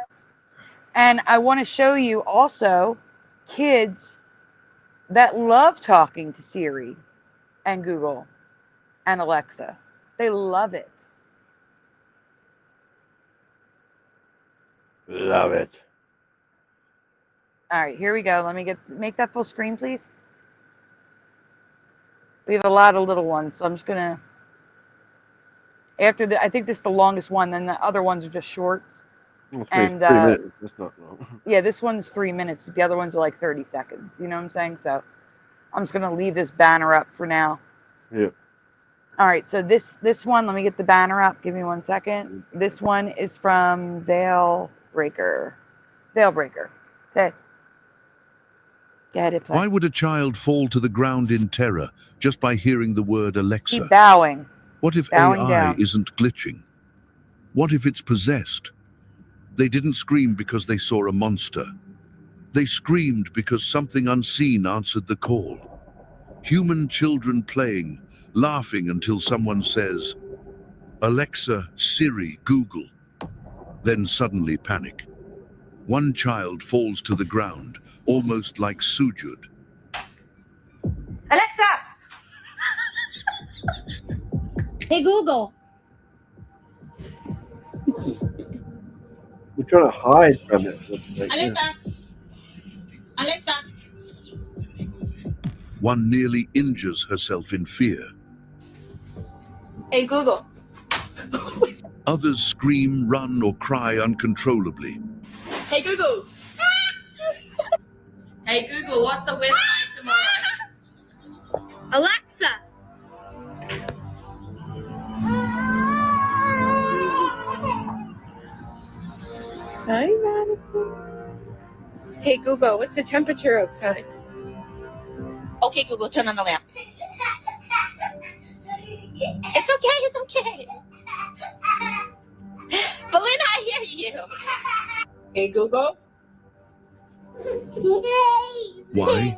And I want to show you also kids that love talking to Siri and Google and Alexa. They love it. Love it. All right, here we go. Let me make that full screen, please. We have a lot of little ones, so I'm just gonna. I think this is the longest one. Then the other ones are just shorts. Well, And 3 minutes. That's not long. yeah, this one's 3 minutes, but the other ones are like 30 seconds. You know what I'm saying? So I'm just gonna leave this banner up for now. Yeah. All right, so this one, let me get the banner up. Give me 1 second. This one is from Veilbreaker. Veilbreaker. Okay. Go ahead, hit play. Why would a child fall to the ground in terror just by hearing the word Alexa? Keep bowing. What if Bowing AI down. isn't glitching? What if it's possessed? They didn't scream because they saw a monster. They screamed because something unseen answered the call. Human children playing, laughing until someone says, Alexa, Siri, Google. Then suddenly panic. One child falls to the ground, almost like sujud. Alexa! Hey, Google. We're trying to hide from it. Alexa. Alexa. One nearly injures herself in fear. Hey, Google. Others scream, run, or cry uncontrollably. Hey, Google. Hey, Google, what's the weather like tomorrow? Alexa. Hi, Madison. Hey, Google, what's the temperature outside? Okay, Google, turn on the lamp. It's okay, it's okay. Belinda, I hear you. Hey, Google. Why?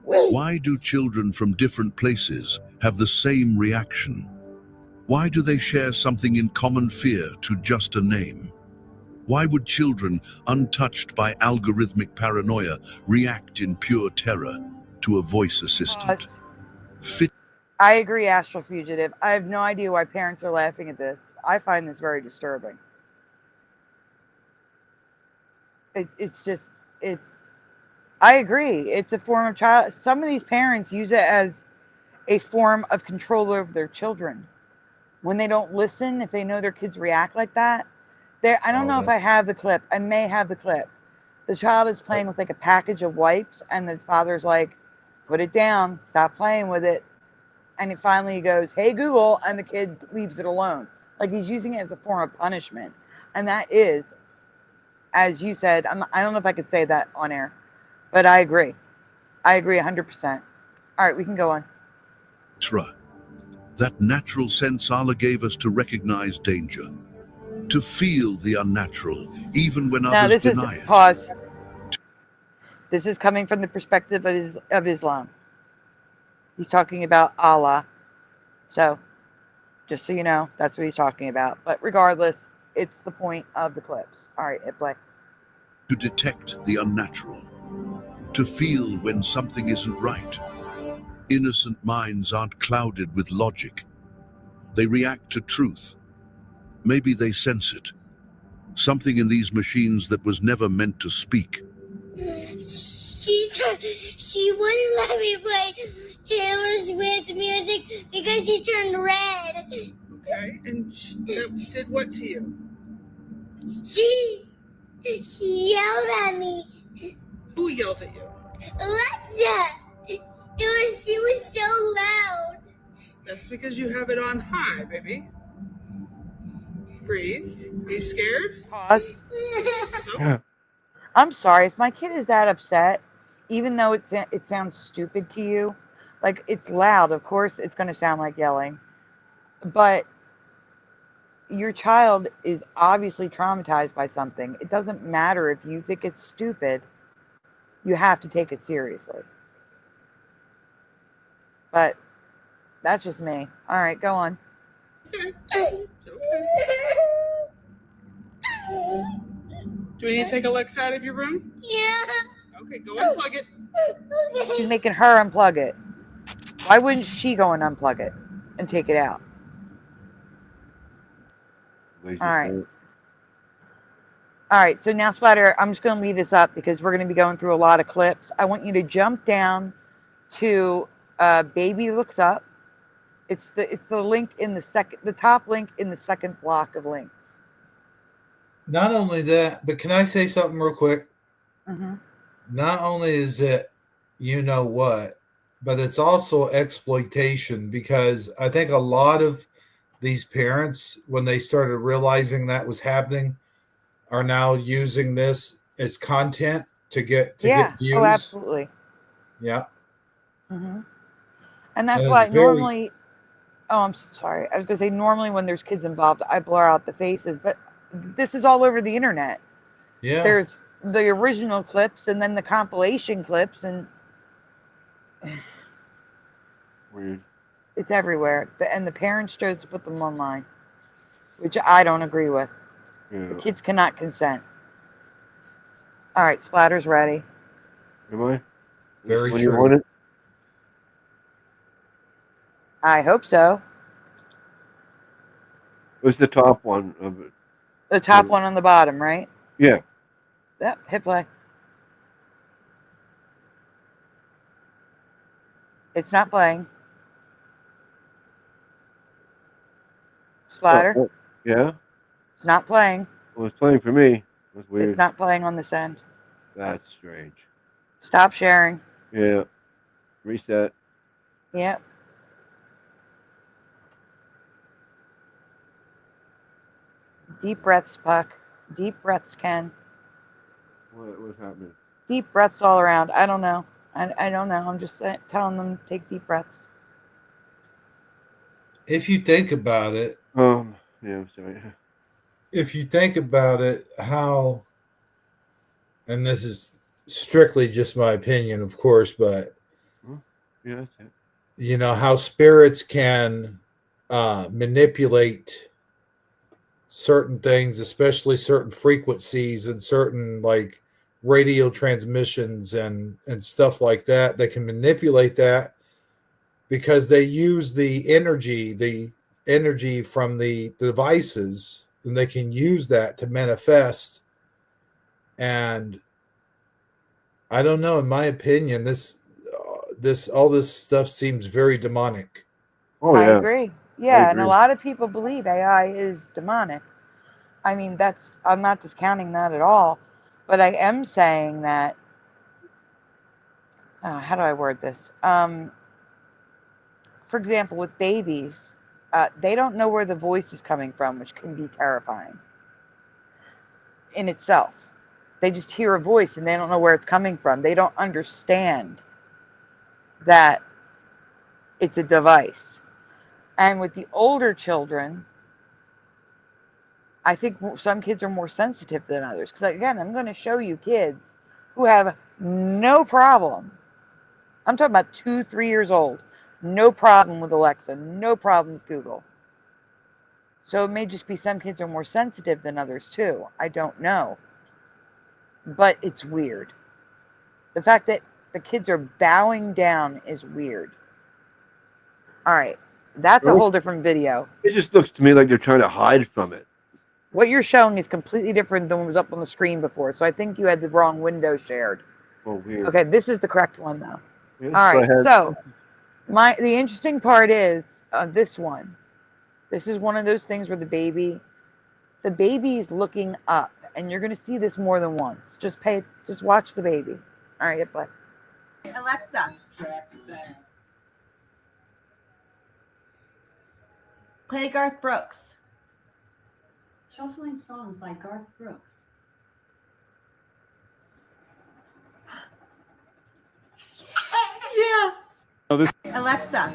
Why do children from different places have the same reaction? Why do they share something in common fear to just a name? Why would children, untouched by algorithmic paranoia, react in pure terror to a voice assistant? I agree, Astral Fugitive. I have no idea why parents are laughing at this. I find this very disturbing. I agree. It's a form of child. Some of these parents use it as a form of control over their children. When they don't listen, if they know their kids react like that, I don't know if I have the clip. I may have the clip. The child is playing with like a package of wipes, and the father's like, put it down, stop playing with it. And it finally goes, hey, Google, and the kid leaves it alone. Like he's using it as a form of punishment. And that is, as you said, I don't know if I could say that on air, but I agree. I agree 100%. All right, we can go on. That natural sense Allah gave us to recognize danger, to feel the unnatural, even when Now, others this is, deny it. pause. This is coming from the perspective of Islam. He's talking about Allah. So, just so you know, that's what he's talking about. But regardless, it's the point of the clips. All right, hit play. To detect the unnatural, to feel when something isn't right. Innocent minds aren't clouded with logic. They react to truth. Maybe they sense it. Something in these machines that was never meant to speak. She wouldn't let me play Taylor Swift music because she turned red. Okay, and that did what to you? She yelled at me. Who yelled at you? Alexa! She was so loud. That's because you have it on high, baby. Breathe. Are you scared? Pause. So, I'm sorry, if my kid is that upset, even though it sounds stupid to you, like it's loud, of course it's going to sound like yelling, but your child is obviously traumatized by something. It doesn't matter if you think it's stupid, you have to take it seriously. But that's just me. All right, go on. it's okay. Do we need to take Alexa out of your room? Yeah. Okay, go unplug it. She's making her unplug it. Why wouldn't she go and unplug it and take it out? Lazy All right. parent. All right, so now, Splatter, I'm just going to leave this up because we're going to be going through a lot of clips. I want you to jump down to Baby Looks Up. It's the link in the top link in the second block of links. Not only that, but can I say something real quick? Mm-hmm. Not only is it you know what, but it's also exploitation, because I think a lot of these parents, when they started realizing that was happening, are now using this as content to get views. Oh, absolutely. Yeah. Mm-hmm. And that's And why it's very- normally, oh, I'm sorry. I was going to say normally when there's kids involved, I blur out the faces, but this is all over the internet. Yeah. There's the original clips and then the compilation clips, and Weird. it's everywhere. And the parents chose to put them online, which I don't agree with. Yeah. The kids cannot consent. All right, Splatter's ready. Am I? Very when true. You want it? I hope so. What's the top one of it? The top one on the bottom, right? Yeah. Yep, hit play. It's not playing. Splatter. Oh, yeah. It's not playing. Well, it's playing for me. That's weird. It's not playing on this end. That's strange. Stop sharing. Yeah. Reset. Yep. Deep breaths, Puck. Deep breaths, Ken. What's happening? Deep breaths all around. I don't know. I don't know. I'm just telling them to take deep breaths. If you think about it, Yeah, I'm sorry. if you think about it, how, and this is strictly just my opinion, of course, but Yeah, that's it. you know how spirits can manipulate certain things, especially certain frequencies and certain like radio transmissions and stuff like that. They can manipulate that because they use the energy from the devices, and they can use that to manifest. And I don't know, in my opinion, all this stuff seems very demonic. Oh, I yeah. agree. I Yeah, and a agree. lot of people believe AI is demonic. I mean, I'm not discounting that at all, but I am saying that, how do I word this? For example, with babies, they don't know where the voice is coming from, which can be terrifying in itself. They just hear a voice and they don't know where it's coming from. They don't understand that it's a device. And with the older children, I think some kids are more sensitive than others. Because again, I'm going to show you kids who have no problem. I'm talking about 2, 3 years old. No problem with Alexa. No problem with Google. So it may just be some kids are more sensitive than others too. I don't know. But it's weird. The fact that the kids are bowing down is weird. All right. That's a whole different video. It just looks to me like they're trying to hide from it. What you're showing is completely different than what was up on the screen before. So I think you had the wrong window shared. Oh, weird. Okay, this is the correct one though. Yes, All go right. ahead. So the interesting part is this one. This is one of those things where the baby is looking up, and you're going to see this more than once. Just watch the baby. All right, play. Alexa, play Garth Brooks. Shuffling songs by Garth Brooks. Yeah. Oh, Alexa,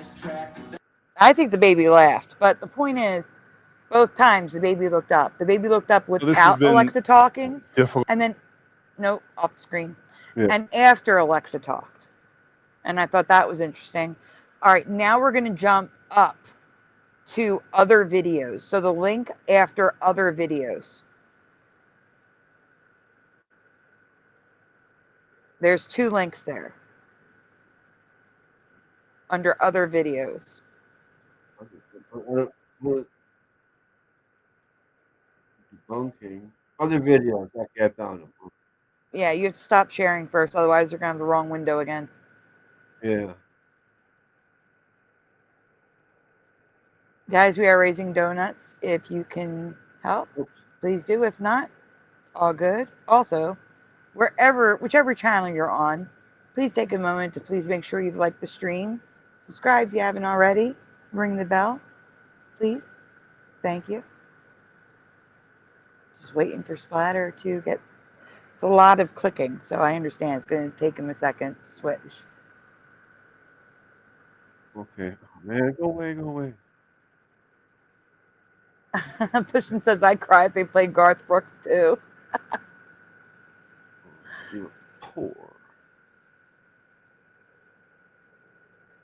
I think the baby laughed, but the point is, both times the baby looked up. The baby looked up this has without been Alexa talking, difficult. and then, no, off the screen, Yeah. and after Alexa talked. And I thought that was interesting. All right, now we're going to jump up to other videos. So the link after other videos. There's 2 links there. Under other videos. Debunking other videos. Okay, I found them. Yeah, you have to stop sharing first, otherwise you're going to have the wrong window again. Yeah. Guys, we are raising donuts. If you can help, please do. If not, all good. Also, whichever channel you're on, please take a moment to please make sure you've liked the stream. Subscribe if you haven't already. Ring the bell, please. Thank you. Just waiting for Splatter to get... It's a lot of clicking, so I understand. It's going to take him a second to switch. Okay. Oh, man, go away, go away. Pushin says, I cry if they play Garth Brooks too. You were poor.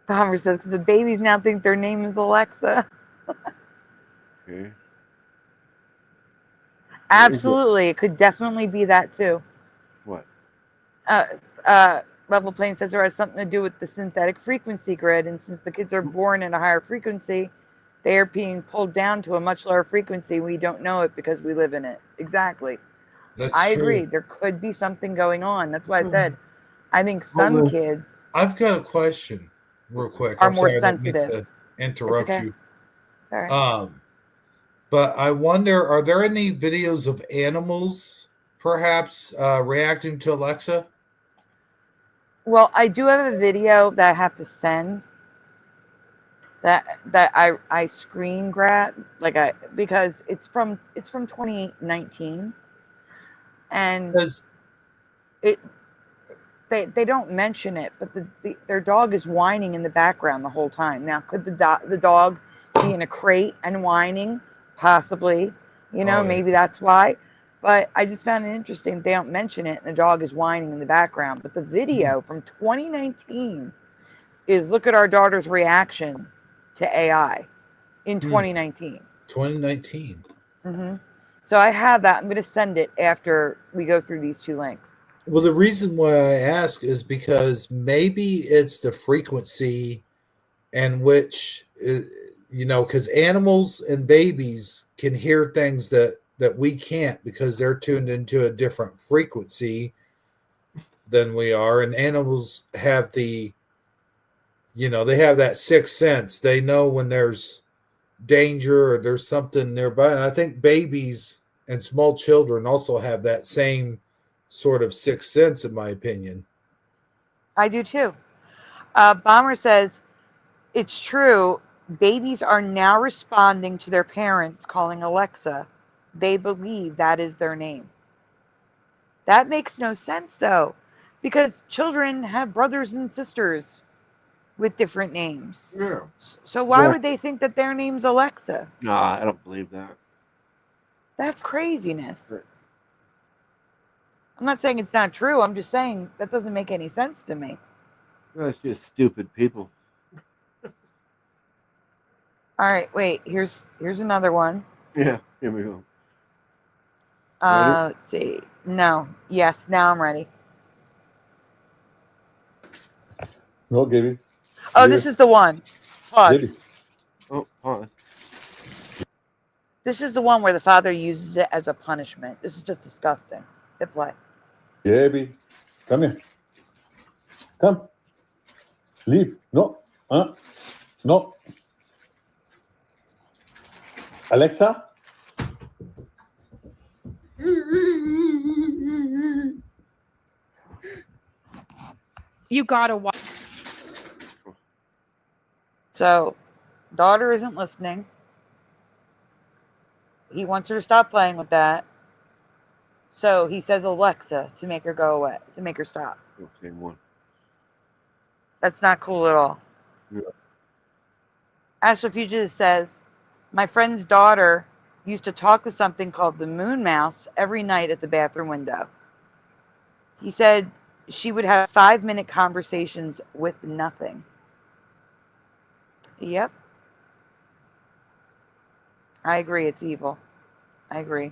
Bomber says, the babies now think their name is Alexa. Okay. Absolutely. It could definitely be that too. What? Level Plane says it has something to do with the synthetic frequency grid, and since the kids are born in a higher frequency, they are being pulled down to a much lower frequency. We don't know it because we live in it. Exactly. I agree. There could be something going on. That's why I said I think some kids I've got a question real quick. are I'm more sorry, I didn't mean sensitive. to interrupt okay. you. Sorry. But I wonder, are there any videos of animals perhaps reacting to Alexa? Well, I do have a video that I have to send that I screen grab because it's from 2019, and they don't mention it, but their dog is whining in the background the whole time. Now, could the dog be in a crate and whining? Possibly, maybe that's why. But I just found it interesting. They don't mention it, and the dog is whining in the background. But the video from 2019 is look at our daughter's reaction to AI in 2019. 2019. So I have that. I'm going to send it after we go through these 2 links. Well, the reason why I ask is because maybe it's the frequency in which, because animals and babies can hear things that we can't because they're tuned into a different frequency than we are. And animals have they have that sixth sense. They know when there's danger or there's something nearby. And I think babies and small children also have that same sort of sixth sense, in my opinion. I do too. Bomber says, it's true. Babies are now responding to their parents calling Alexa. They believe that is their name. That makes no sense, though, because children have brothers and sisters with different names. Yeah. So why would they think that their name's Alexa? Nah, I don't believe that. That's craziness. Right. I'm not saying it's not true. I'm just saying that doesn't make any sense to me. That's just stupid people. All right, wait. Here's another one. Yeah, here we go. Ready? Let's see. No. Yes. Now I'm ready. No, Gaby. Oh, this is the one. Pause. Gaby. Oh, pause. This is the one where the father uses it as a punishment. This is just disgusting. Hit play. Gaby. Come here. Come. Leave. No. No. Alexa. You gotta watch. So, daughter isn't listening. He wants her to stop playing with that. So he says Alexa to make her go away, to make her stop. Same one. That's not cool at all. Yeah. Astrofugitive says, my friend's daughter used to talk to something called the moon mouse every night at the bathroom window. He said she would have 5-minute conversations with nothing. Yep. I agree, it's evil. I agree.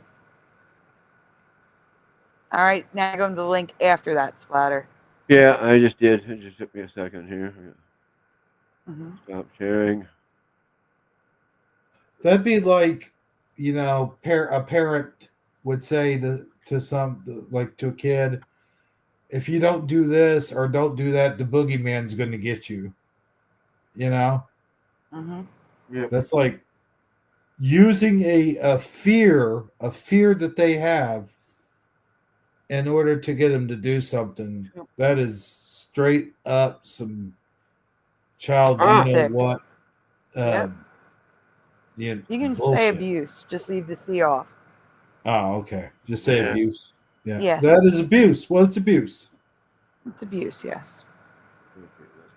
All right, now go to the link after that, Splatter. Yeah, I just did. It just took me a second here. Mm-hmm. Stop sharing. That'd be like, a parent would say to a kid, if you don't do this or don't do that, the boogeyman's going to get you. Mm-hmm. Yeah. That's like using a fear that they have in order to get them to do something. That is straight up some child, what? Yep. Yeah, You can bullshit. say abuse. Just leave the C off. Oh, okay. Just say Yeah. abuse. Yeah. Yes. That is abuse. Well, it's abuse. It's abuse, yes. Okay, that's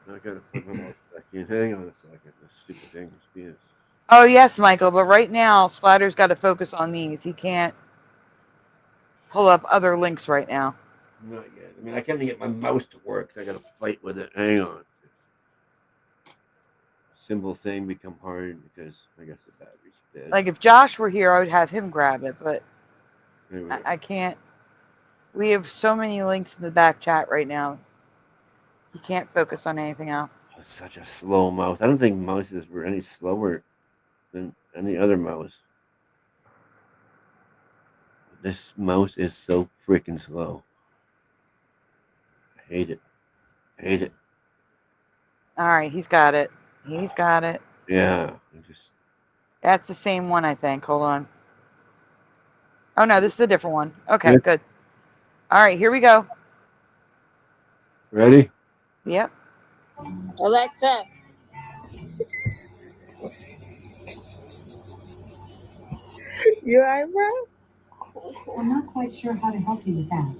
better. I gotta put them all back in. Hang on a second. This stupid thing is being. Oh, yes, Michael, but right now, Splatter's got to focus on these. He can't pull up other links right now. Not yet. I mean, I can't even get my mouse to work. I gotta fight with it. Hang on. Simple thing become hard because I guess the battery's dead. Like, if Josh were here, I would have him grab it, but There we go. I can't. We have so many links in the back chat right now. He can't focus on anything else. Oh, such a slow mouse. I don't think mouses were any slower than any other mouse. This mouse is so freaking slow. I hate it. I hate it. All right, he's got it. He's got it. Yeah. That's the same one, I think. Hold on. Oh, no, this is a different one. Okay, Yeah. good. All right, here we go. Ready? Yep. Alexa. You alright, bro? I'm not quite sure how to help you with that.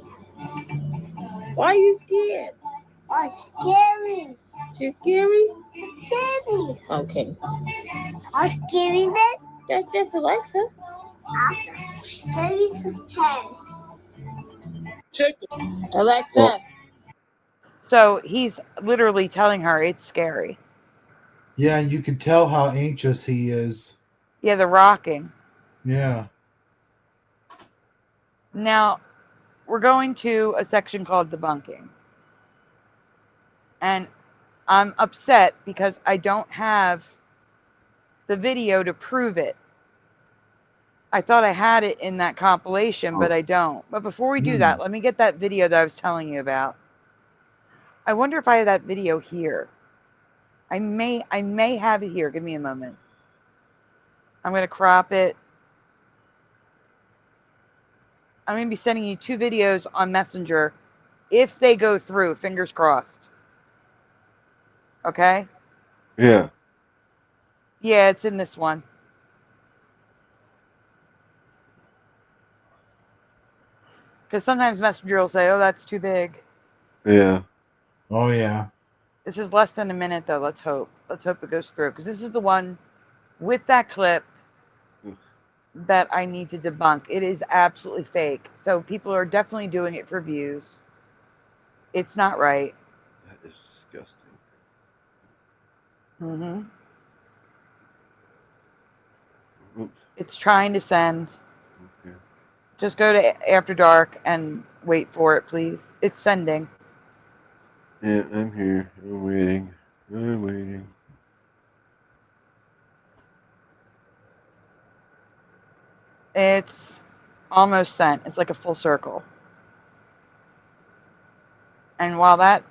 Why are you scared? Oh, scary. She's scary? Scary. Okay. How scary is that? That's just Alexa. Scary is head. Check Alexa. So he's literally telling her it's scary. Yeah, and you can tell how anxious he is. Yeah, the rocking. Yeah. Now, we're going to a section called debunking. And I'm upset because I don't have the video to prove it. I thought I had it in that compilation, but I don't. But before we do that, let me get that video that I was telling you about. I wonder if I have that video here. I may have it here. Give me a moment. I'm going to crop it. I'm going to be sending you 2 videos on Messenger if they go through, fingers crossed. Okay? Yeah. Yeah, it's in this one. Because sometimes Messenger will say, oh, that's too big. Yeah. Oh, yeah. This is less than a minute, though. Let's hope. Let's hope it goes through. Because this is the one with that clip that I need to debunk. It is absolutely fake. So people are definitely doing it for views. It's not right. That is disgusting. Mm-hmm. It's trying to send. Just go to After Dark and wait for it, please. It's sending. Yeah, I'm here. I'm waiting. I'm waiting. It's almost sent. It's like a full circle. And while that...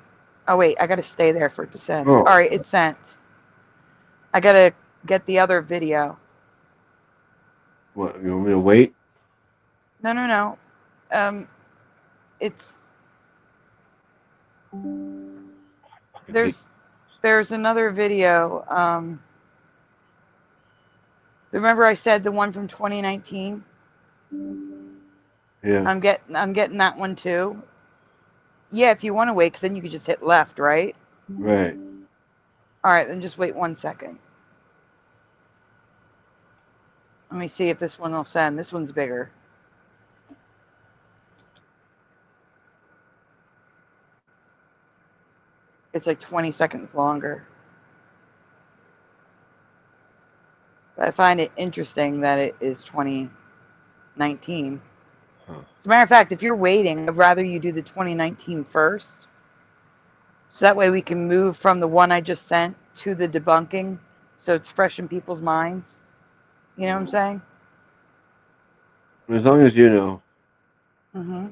Oh, wait. I got to stay there for it to send. Oh. All right. It's sent. I got to get the other video. What, you want me to wait? No. It's... There's another video. Remember I said the one from 2019? Yeah. I'm getting that one too. Yeah, if you want to wait, because then you could just hit left, right? Right. All right, then just wait 1 second. Let me see if this one will send. This one's bigger. It's like 20 seconds longer. But I find it interesting that it is 2019. As a matter of fact, if you're waiting, I'd rather you do the 2019 first. So that way we can move from the one I just sent to the debunking. So it's fresh in people's minds. You know what I'm saying? As long as you know. Mm-hmm.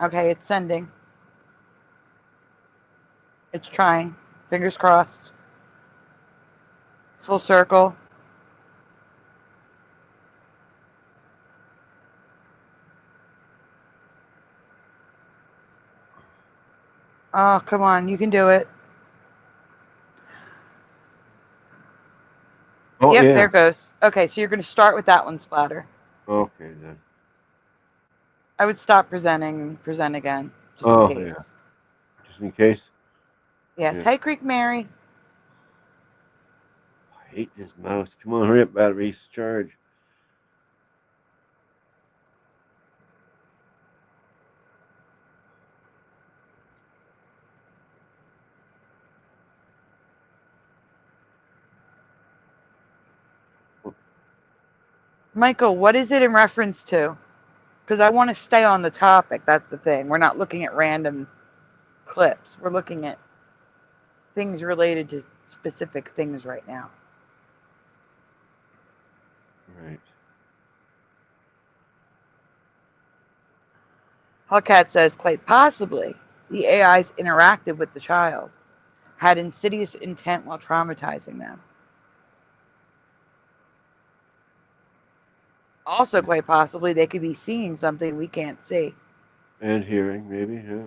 Okay, it's sending. It's trying. Fingers crossed. Full circle. Oh, come on. You can do it. Oh, yep, yeah. there it goes. Okay, so you're going to start with that one, Splatter. Okay, then. I would stop presenting and present again, just Oh, in case. yeah. Just in case. Yes. Yeah. Hey, Creek Mary. I hate this mouse. Come on, hurry up, batteries. Charge. Michael, what is it in reference to? Because I want to stay on the topic. That's the thing. We're not looking at random clips. We're looking at things related to specific things right now. Right. Hellcat says, quite possibly, the AIs interacted with the child, had insidious intent while traumatizing them. Also, quite possibly, they could be seeing something we can't see. And hearing, maybe, yeah.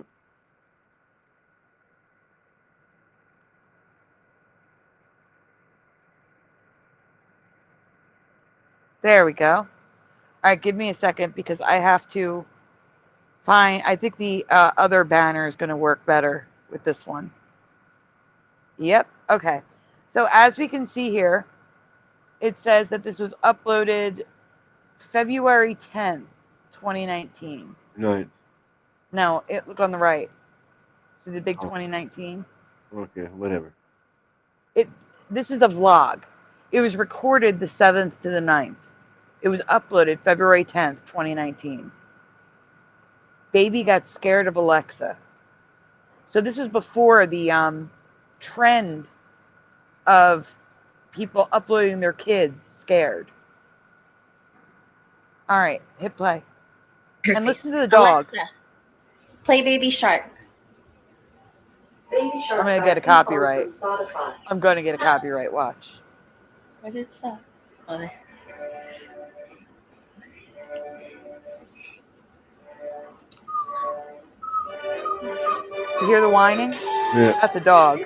There we go. All right, give me a second because I have to find... I think the other banner is going to work better with this one. Yep, okay. So as we can see here, it says that this was uploaded February 10th, 2019. 9th. No, look on the right. See the big 2019? Okay, whatever. This is a vlog. It was recorded the 7th to the 9th. It was uploaded February 10th, 2019. Baby got scared of Alexa. So this was before the trend of people uploading their kids scared. All right, hit play. And listen to the dog. Alexa, play Baby Shark. I'm going to get a copyright. I'm going to get a copyright. Watch. Where did it stop? Oh, there. You hear the whining? Yeah. That's a dog.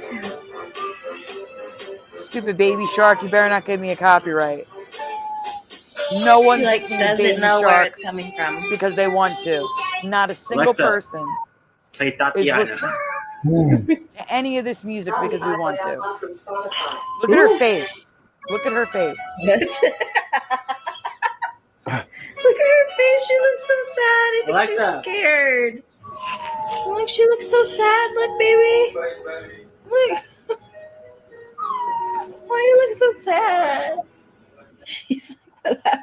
Stupid Baby Shark, you better not give me a copyright. No one doesn't Baby know where Shark it's coming from. because they want to. Not a single Alexa, person play is Tatiana. listening to any of this music because we want to. Look at her face. Look at her face. Look at her face. She looks so sad. I think Alexa. she's scared. Look, she looks so sad. Look, baby. Look.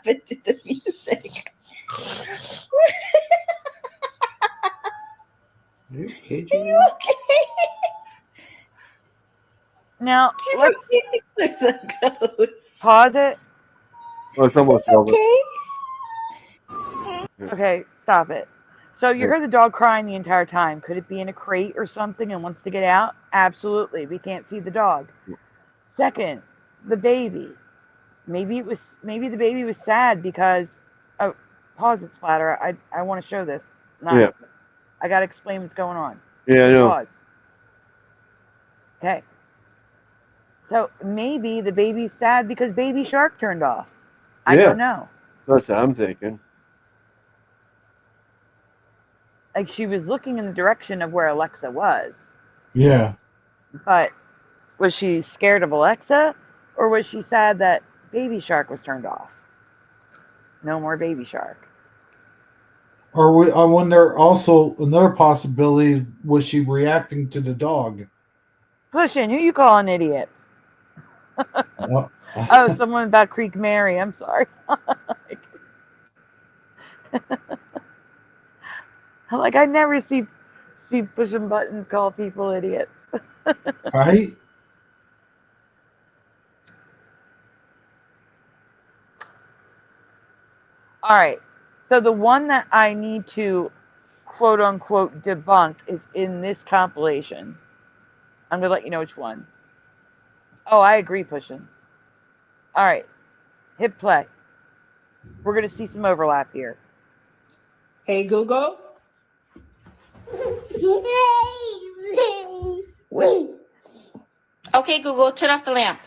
happened to the music? Are you okay? Now, let's Looks like a ghost. pause it. Well, it's almost over. Okay, stop it. So you heard the dog crying the entire time. Could it be in a crate or something and wants to get out? Absolutely. We can't see the dog. Second, the baby. Maybe the baby was sad because pause it, Splatter. I want to show this. Yeah. I gotta explain what's going on. Yeah, I know. Pause. Okay. So maybe the baby's sad because Baby Shark turned off. I Yeah. don't know. That's what I'm thinking. Like she was looking in the direction of where Alexa was. Yeah. But was she scared of Alexa, or was she sad that Baby Shark was turned off? No more Baby Shark. Or I wonder also another possibility, was she reacting to the dog? Pushin, who you call an idiot? Well, Oh, someone about Creek Mary. I'm sorry. Like I never see pushing buttons call people idiots. right? All right. So the one that I need to quote unquote debunk is in this compilation. I'm gonna let you know which one. Oh, I agree, Pushin. All right. Hit play. We're gonna see some overlap here. Hey Google. Okay, Google, turn off the lamp.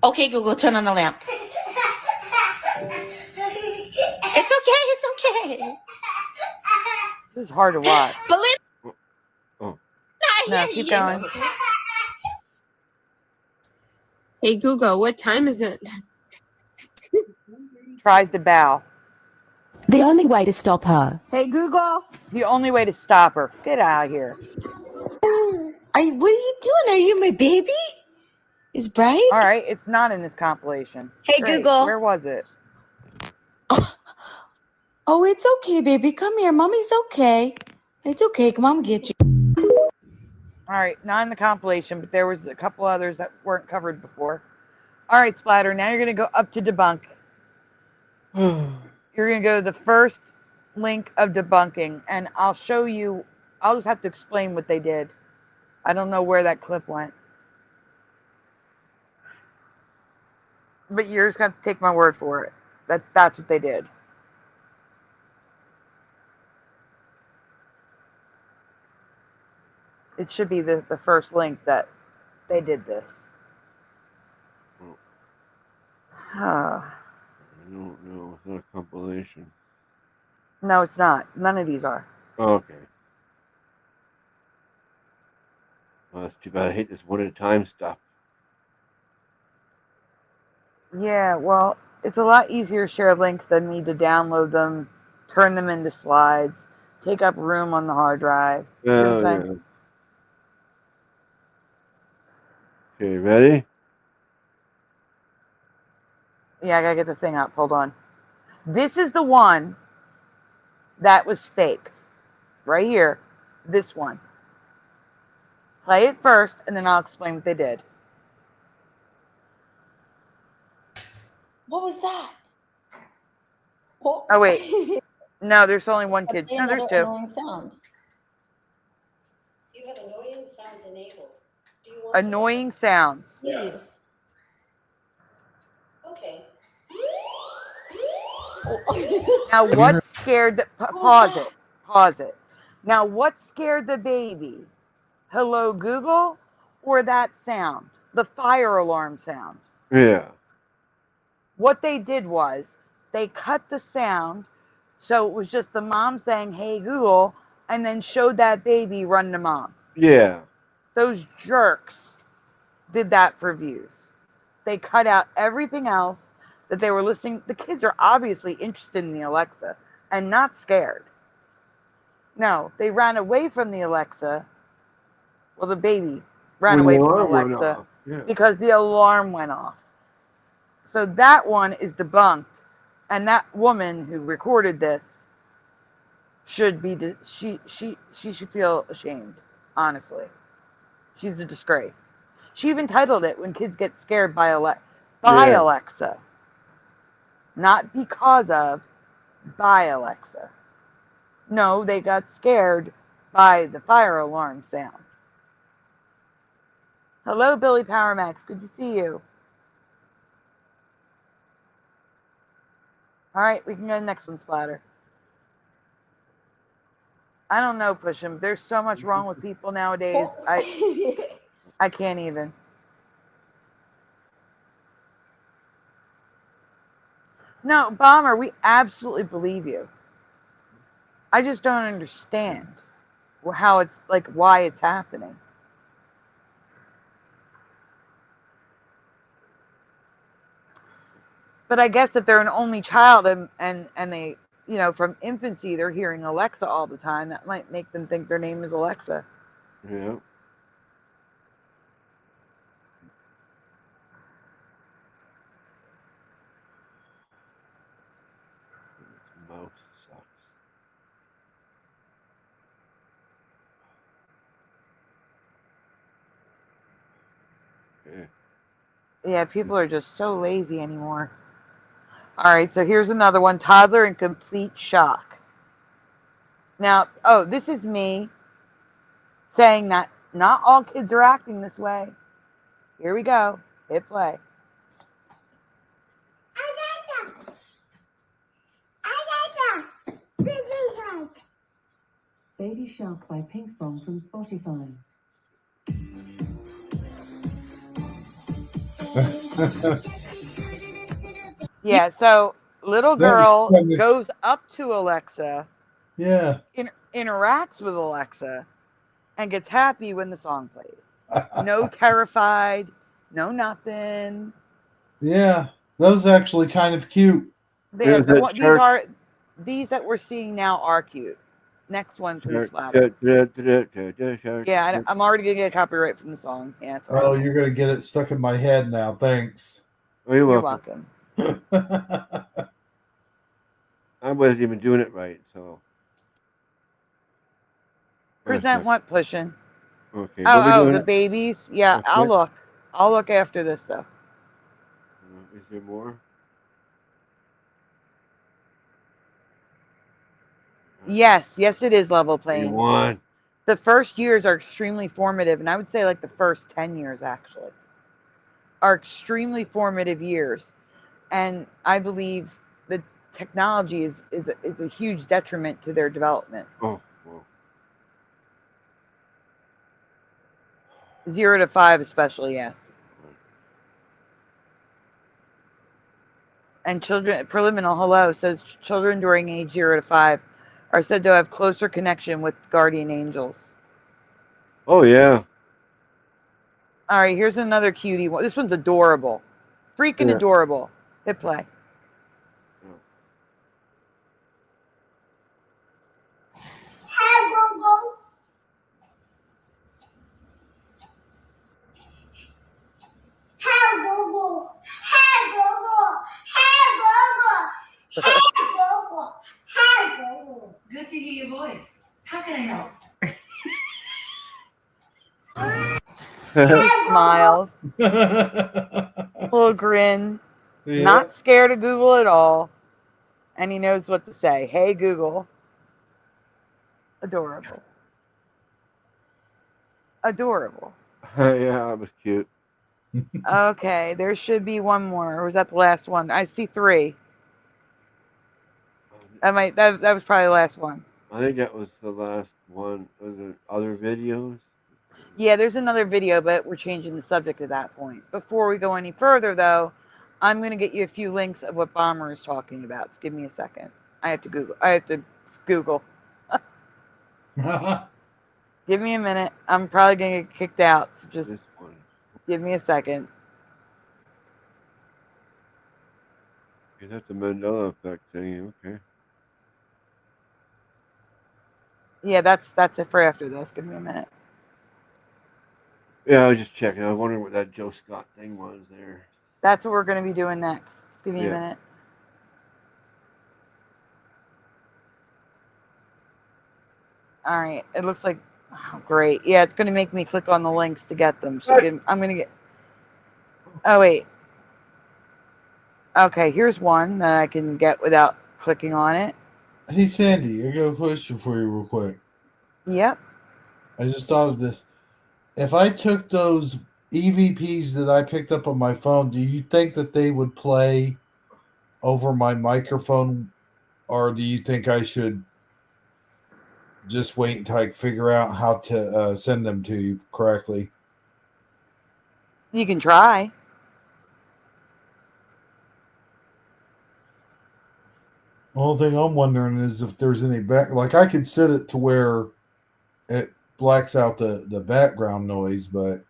Okay, Google, turn on the lamp. It's okay. This is hard to watch. But let's Oh. No, keep going. Hey Google, what time is it? Tries to bow. The only way to stop her. Hey Google. The only way to stop her. Get out of here. What are you doing? Are you my baby? Is Brian? All right, it's not in this compilation. Hey, Great. Google. Where was it? Oh, it's okay, baby. Come here. Mommy's okay. It's okay. Come on, get you. All right, not in the compilation, but there was a couple others that weren't covered before. All right, Splatter, now you're going to go up to debunk. You're going to go to the first link of debunking, and I'll show you. I'll just have to explain what they did. I don't know where that clip went. But you're just going to have to take my word for it. That's what they did. It should be the first link that they did this. I don't know. It's not a compilation. No, it's not. None of these are. Okay. Well, that's too bad. I hate this one at a time stuff. Yeah, well, it's a lot easier to share links than me to download them, turn them into slides, take up room on the hard drive. You know what I'm Oh, saying? yeah. Okay, ready? Yeah, I gotta get the thing up. Hold on. This is the one that was faked. Right here. This one. Play it first, and then I'll explain what they did. What was that? Oh, wait. No, there's only one kid. No, there's two. Annoying sound. You have annoying sounds enabled. Do you want Annoying sounds. Please. Okay. Now, what scared the... Pause it. Pause it. Now, what scared the baby? Hello, Google? Or that sound? The fire alarm sound. Yeah. What they did was they cut the sound so it was just the mom saying, hey, Google, and then showed that baby run to mom. Yeah. Those jerks did that for views. They cut out everything else that they were listening. The kids are obviously interested in the Alexa and not scared. No, they ran away from the Alexa. Well, the baby ran When away the from alarm went Alexa off, yeah. because the alarm went off. So that one is debunked, and that woman who recorded this should be she should feel ashamed. Honestly, she's a disgrace. She even titled it "When Kids Get Scared by Yeah. Alexa," not because of, by Alexa. No, they got scared by the fire alarm sound. Hello, Billy Powermax. Good to see you. All right, we can go to the next one, Splatter. I don't know, Push him. There's so much wrong with people nowadays. I can't even. No, Bomber, we absolutely believe you. I just don't understand how it's like, why it's happening. But I guess if they're an only child and they, you know, from infancy they're hearing Alexa all the time, that might make them think their name is Alexa. Yeah. This mouse sucks. Yeah. Yeah, people are just so lazy anymore. All right, so here's another one. Toddler in complete shock. Now, oh, this is me saying that not all kids are acting this way. Here we go. Hit play. Baby Shark by Pinkbong from Spotify. Yeah, so little girl goes up to Alexa, Yeah. interacts with Alexa, and gets happy when the song plays. No terrified, no nothing. Yeah. That was actually kind of cute. These that we're seeing now are cute. Next one, please, Yeah, Splatter. Yeah, I'm already going to get copyright from the song. Yeah, it's all Oh, right. you're going to get it stuck in my head now. Thanks. Oh, you're You're welcome. welcome. I wasn't even doing it right, so. Present what, Pushing? Okay. what are we Oh, doing? the babies? Yeah, Okay. I'll look. I'll look after this, though. Is there more? Yes, it is level playing. One. The first years are extremely formative, and I would say like the first 10 years actually are extremely formative years. And I believe the technology is a huge detriment to their development. Oh, well. 0 to 5 especially, yes. And children, Preliminal Hello says children during age 0 to 5 are said to have closer connection with guardian angels. Oh, yeah. All right, here's another cutie one. This one's adorable. Freaking Yeah. adorable. Hit play. Hi, Gogo. Hi, Gogo. Hi, Gogo. Hi, Gogo. Hi, Gogo. Hi, Gogo. Good to hear your voice. How can I help? Smiles. Little grin. Yeah. Not scared of Google at all. And he knows what to say. Hey, Google. Adorable. Adorable. Yeah, that was cute. Okay, there should be one more. Or was that the last one? I see 3. That was probably the last one. I think that was the last one. Was there other videos? Yeah, there's another video, but we're changing the subject at that point. Before we go any further, though, I'm going to get you a few links of what Bomber is talking about. Just give me a second. I have to Google. Give me a minute. I'm probably going to get kicked out, so just give me a second. Okay, that's the Mandela effect thing. Okay. Yeah, that's it for after this. Give me a minute. Yeah, I was just checking. I was wondering what that Joe Scott thing was there. That's what we're going to be doing next. Just give me a Yeah. minute. All right. It looks like, oh, great. Yeah, it's going to make me click on the links to get them. So I'm going to get, oh, wait. Okay, here's one that I can get without clicking on it. Hey, Sandy, I got a question for you real quick. Yep. I just thought of this. If I took those EVPs that I picked up on my phone, do you think that they would play over my microphone, or do you think I should just wait until I figure out how to send them to you correctly? You can try. The whole thing I'm wondering is if there's any like I could set it to where it blacks out the background noise, but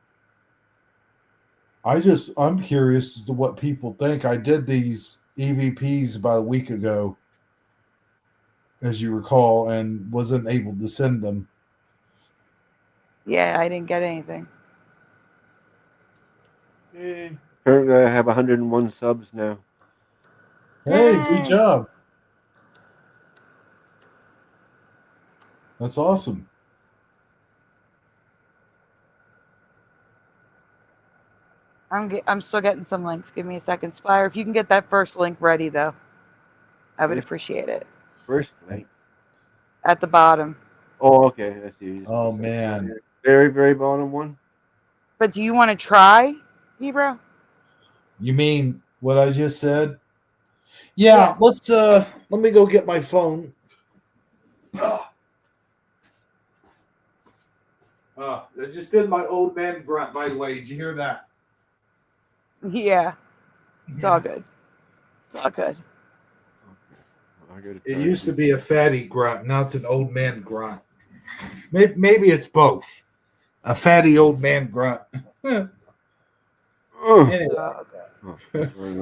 I'm curious as to what people think. I did these EVPs about a week ago, as you recall, and wasn't able to send them. Yeah, I didn't get anything. Currently, I have 101 subs now. Hey, good job. That's awesome. I'm still getting some links. Give me a second, Spire. If you can get that first link ready, though, I would appreciate it. First link at the bottom. Oh, okay. I see. Oh man, very, very bottom one. But do you want to try, Hebrew? You mean what I just said? Yeah. Let's let me go get my phone. I just did my old man grunt, by the way. Did you hear that? Yeah. It's all good. It's all good. It used to be a fatty grunt. Now it's an old man grunt. Maybe it's both. A fatty old man grunt. Anyway. All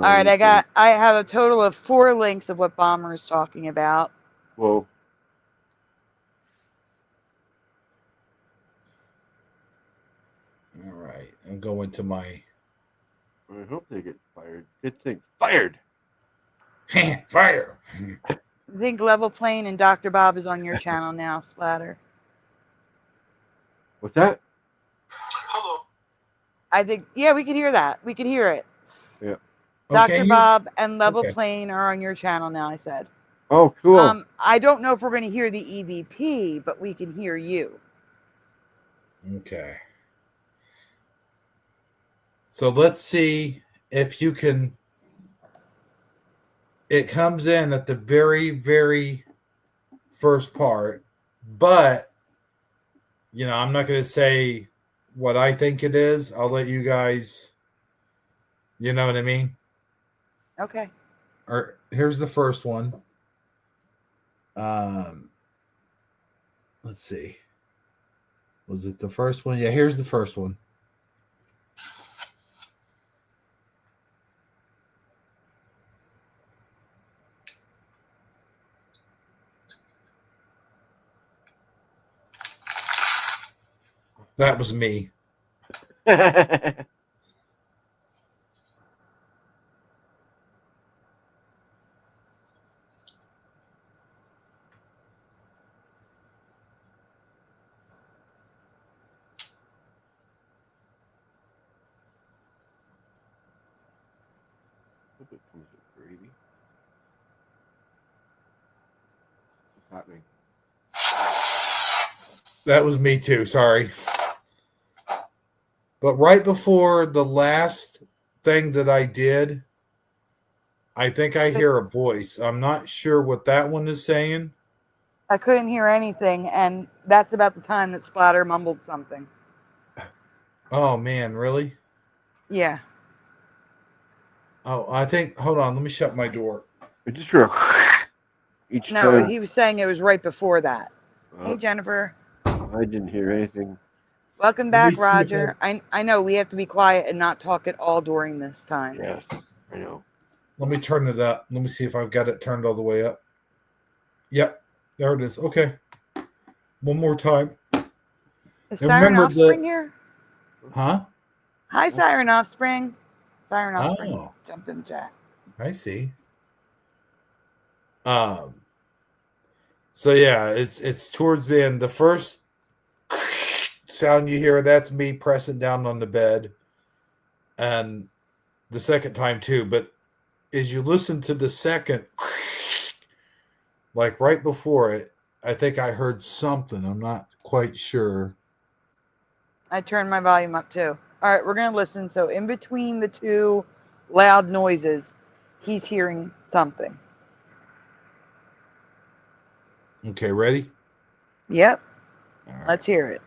right, I have a total of 4 links of what Bomber is talking about. Whoa. All right, I'm going to my. I hope they get fired. Good thing. Fired. Fire. I think Level Plane and Dr. Bob is on your channel now, Splatter. What's that? I think, yeah, we can hear that. We can hear it. Yeah. Dr. Bob and Level Plane are on your channel now, I said. Oh, cool. I don't know if we're going to hear the EVP, but we can hear you. Okay. So let's see if you can. It comes in at the very, very first part, but, you know, I'm not going to say what I think it is. I'll let you guys, you know what I mean? Okay. Or here's the first one. Let's see. Was it the first one? Yeah, here's the first one. That was me. Hope it comes with gravy. What's happening? That was me too. Sorry. But right before the last thing that I did, I think I hear a voice. I'm not sure what that one is saying. I couldn't hear anything, and that's about the time that Splatter mumbled something. Oh, man, really? Yeah. Oh, I think, hold on, let me shut my door. I just heard each No, time. he was saying it was right before that. Oh. Hey, Jennifer. I didn't hear anything. Welcome Let me back, see if Roger. I know we have to be quiet and not talk at all during this time. Yes, I know. Let me turn it up. Let me see if I've got it turned all the way up. Yep, there it is. Okay. One more time. Is And Siren remember Offspring here? Huh? Hi, Siren Offspring. Siren Offspring Oh. jumped in the chat. I see. So yeah, it's towards the end. The first sound you hear, that's me pressing down on the bed, and the second time too. But as you listen to the second, like right before it, I think I heard something. I'm not quite sure. I turned my volume up too. All right, we're gonna listen. So in between the two loud noises, he's hearing something. Okay, ready? Yep. Let's hear it.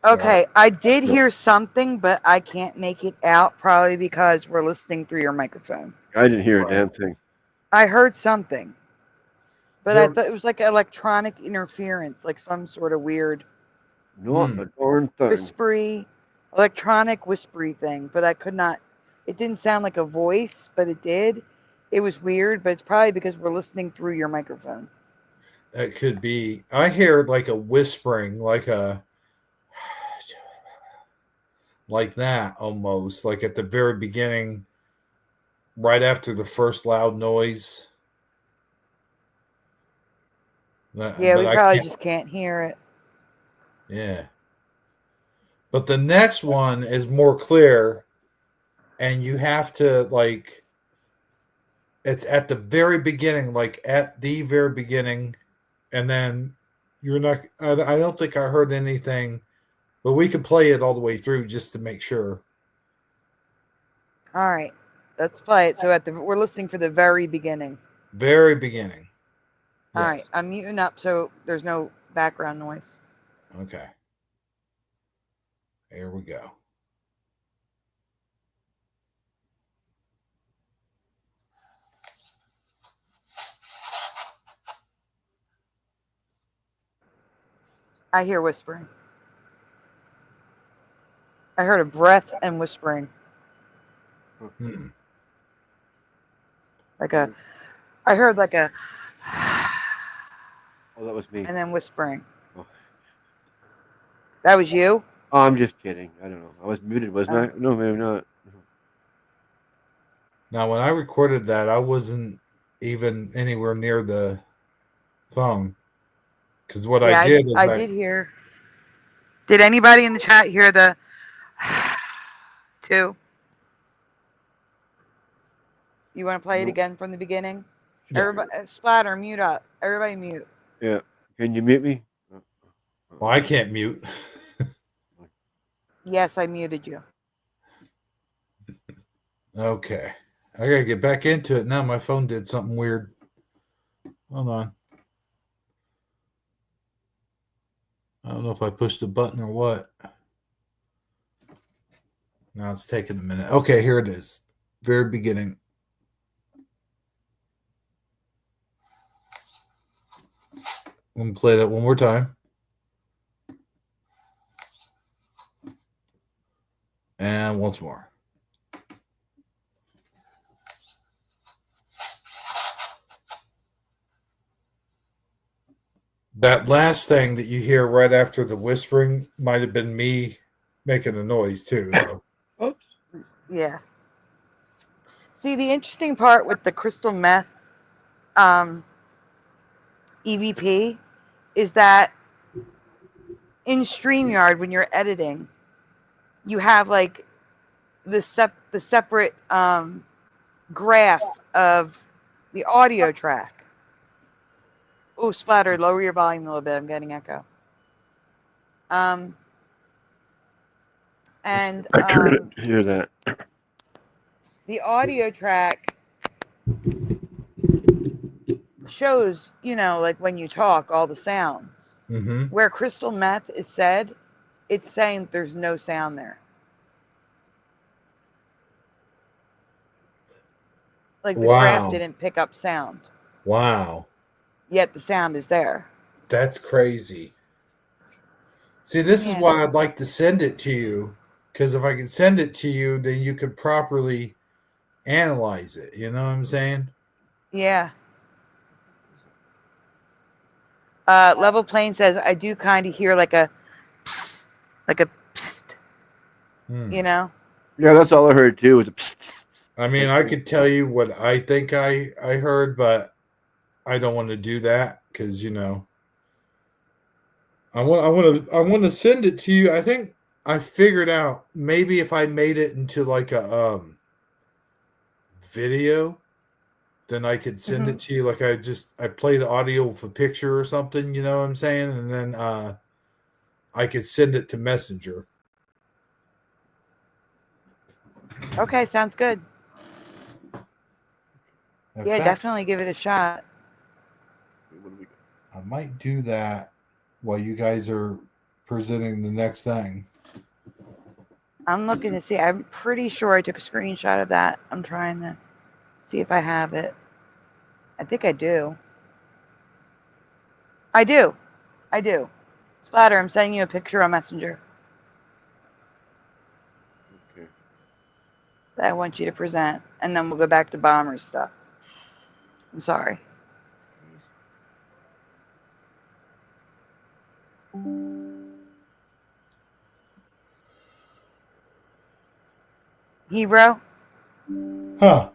Okay, I did hear something, but I can't make it out, probably because we're listening through your microphone. I didn't hear a damn thing. I heard something, but I There- thought it was like electronic interference, like some sort of weird Not a darn thing. whispery, electronic whispery thing. But I could not. It didn't sound like a voice, but it did. It was weird, but it's probably because we're listening through your microphone. It could be. I hear like a whispering, like that almost, like at the very beginning, right after the first loud noise. Yeah, But we I probably can't- just can't hear it. Yeah. But the next one is more clear, and you have to like, it's at the very beginning, like at the very beginning, and then you're not, I don't think I heard anything, but we can play it all the way through just to make sure. All right, let's play it. So we're listening for the very beginning. Very beginning. All right, I'm muting up so there's no background noise. Okay. Here we go. I hear whispering. I heard a breath and whispering. Like a, I heard like a, Oh, that was me. and then whispering. Oh. That was you? Oh, I'm just kidding. I don't know. I was muted, wasn't I? No, maybe not. Now, when I recorded that, I wasn't even anywhere near the phone. Because what I did is I did hear. Did anybody in the chat hear the two? You want to play it again from the beginning? Yeah. Everybody, Splatter, mute up. Everybody mute. Yeah. Can you mute me? Well, I can't mute. Yes, I muted you. Okay. I got to get back into it now. My phone did something weird. Hold on. I don't know if I pushed a button or what. Now it's taking a minute. Okay, here it is. Very beginning. I'm going to play that one more time. And once more. That last thing that you hear right after the whispering might have been me making a noise too, though. Oops. Yeah. See, the interesting part with the crystal meth EVP is that in StreamYard, when you're editing, you have like the separate graph of the audio track. Oh, Splatter, lower your volume a little bit. I'm getting echo. And I couldn't hear that. the audio track shows, you know, like when you talk, all the sounds. Mm-hmm. Where crystal meth is said, it's saying there's no sound there. Like the graph Wow. didn't pick up sound, Wow. yet the sound is there. That's crazy. See, this is Yeah. why I'd like to send it to you, because if I can send it to you, then you could properly analyze it. You know what I'm saying? Yeah. Level Plane says, I do kind of hear like a psst, you know? Yeah, that's all I heard too. Was a psst, psst. I mean, I could tell you what I think I heard, but I don't want to do that because, you know, I want to send it to you. I think I figured out maybe if I made it into like a video, then I could send it to you. Like I played audio with a picture or something, you know what I'm saying? And then I could send it to Messenger. Okay, sounds good. In Yeah, fact, definitely give it a shot. I might do that while you guys are presenting the next thing. I'm looking to see. I'm pretty sure I took a screenshot of that. I'm trying to see if I have it. I think I do. I do. Splatter, I'm sending you a picture on Messenger. Okay. That I want you to present, and then we'll go back to Bomber's stuff. I'm sorry. Hero, Huh.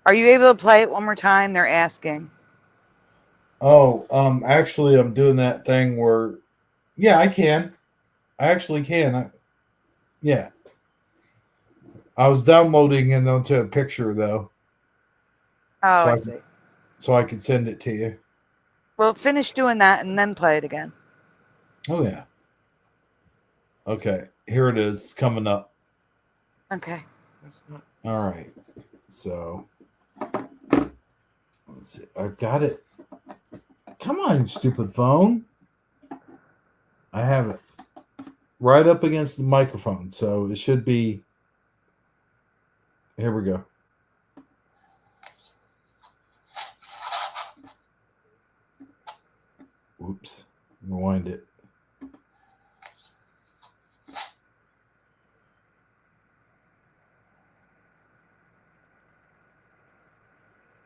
are you able to play it one more time? They're asking. Oh, actually, I'm doing that thing where, yeah, I can. I actually can. Yeah. I was downloading it onto a picture though. Oh, So I see. So I could send it to you. Well, finish doing that and then play it again. Oh yeah. Okay, here it is. It's coming up. Okay. All right. So let's see. I've got it. Come on, stupid phone. I have it right up against the microphone, so it should be. Here we go. Oops. Rewind it.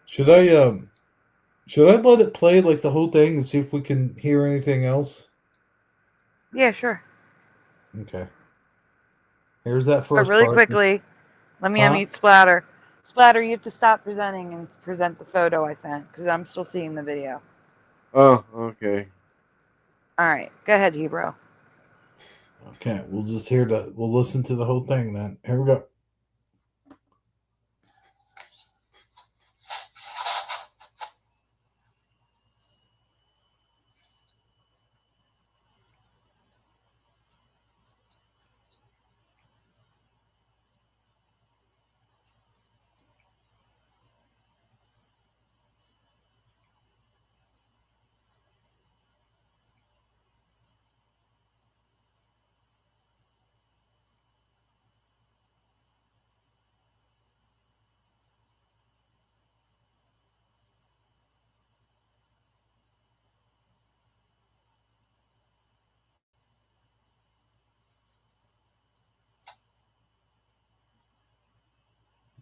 Should I let it play like the whole thing and see if we can hear anything else? Yeah, sure. Okay. Here's that But first really part. quickly, let me Huh? unmute Splatter. Splatter, you have to stop presenting and present the photo I sent because I'm still seeing the video. Oh, okay. All right, go ahead, Hebrew. Okay, we'll listen to the whole thing then. Here we go.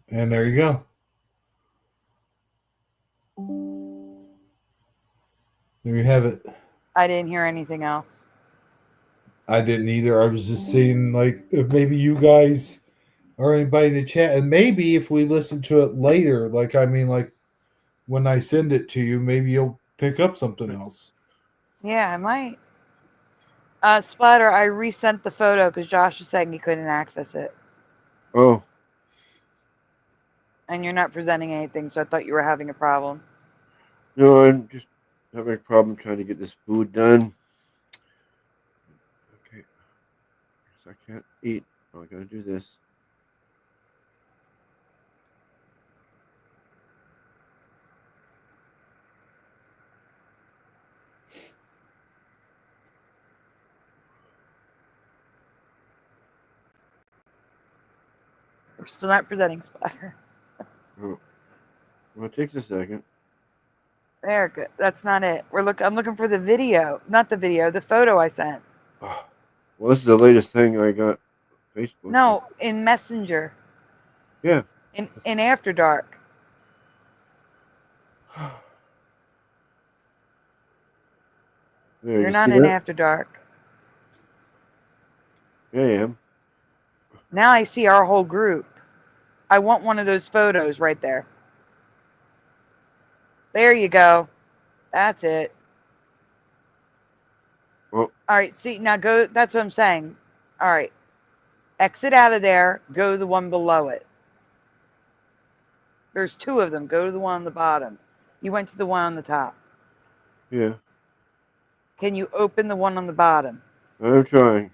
And there you go. There you have it. I didn't hear anything else. I didn't either. I was just seeing like if maybe you guys or anybody in the chat, and maybe if we listen to it later, like when I send it to you, maybe you'll pick up something else. Yeah, I might. Splatter, I resent the photo because Josh was saying he couldn't access it. Oh. And you're not presenting anything, so I thought you were having a problem. No, I'm just having a problem trying to get this food done. Okay. So I can't eat. Oh, I gotta do this. We're still not presenting Spire. Oh. Well, it takes a second. There, good. That's not it. I'm looking for the video, not the video, the photo I sent. Well, this is the latest thing I got. Facebook. No, in Messenger. Yeah. In After Dark. There, You're you not see in that? After Dark. Yeah, I am. Now I see our whole group. I want one of those photos right there. There you go. That's it. Well, all right, see, now go, that's what I'm saying. All right. Exit out of there, go to the one below it. There's two of them. Go to the one on the bottom. You went to the one on the top. yeah. Can you open the one on the bottom? I'm trying.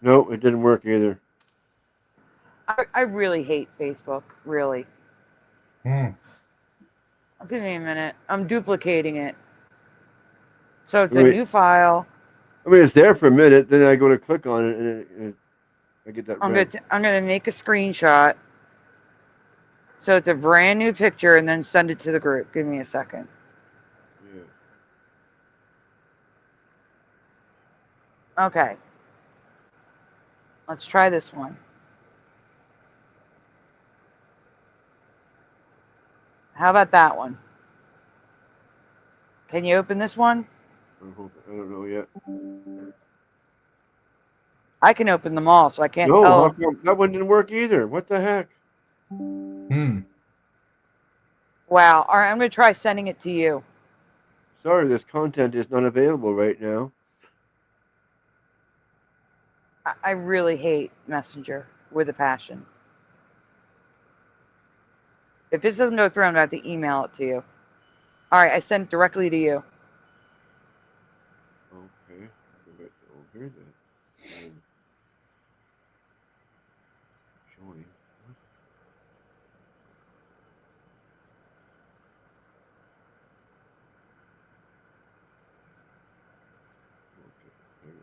No, it didn't work either. I really hate Facebook, really. Hmm. Give me a minute. I'm duplicating it. So it's a Wait. new file. I mean, it's there for a minute. Then I go to click on it, and I get that I'm red. gonna make a screenshot. So it's a brand new picture, and then send it to the group. Give me a second. Yeah. Okay. Let's try this one. How about that one? Can you open this one? I don't know yet. I can open them all, so I can't. No, Oh, how come that one didn't work either? What the heck? wow. All right, I'm going to try sending it to you. Sorry, this content is not available right now. I really hate Messenger with a passion. If this doesn't go through, I'm going to have to email it to you. All right, I sent it directly to you. Okay. Go back over here then. Join. Okay.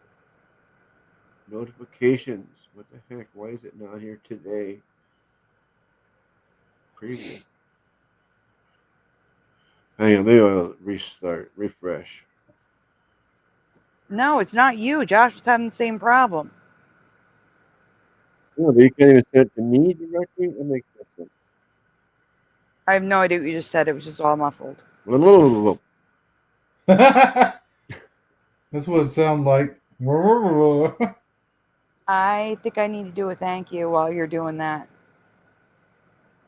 Notifications. What the heck? Why is it not here today? Preview. Hang on, maybe I'll refresh. No, it's not you. Josh was having the same problem. No, but you can't even send it to me directly? That makes no sense. I have no idea what you just said. It was just all muffled. That's what it sounds like. I think I need to do a thank you while you're doing that.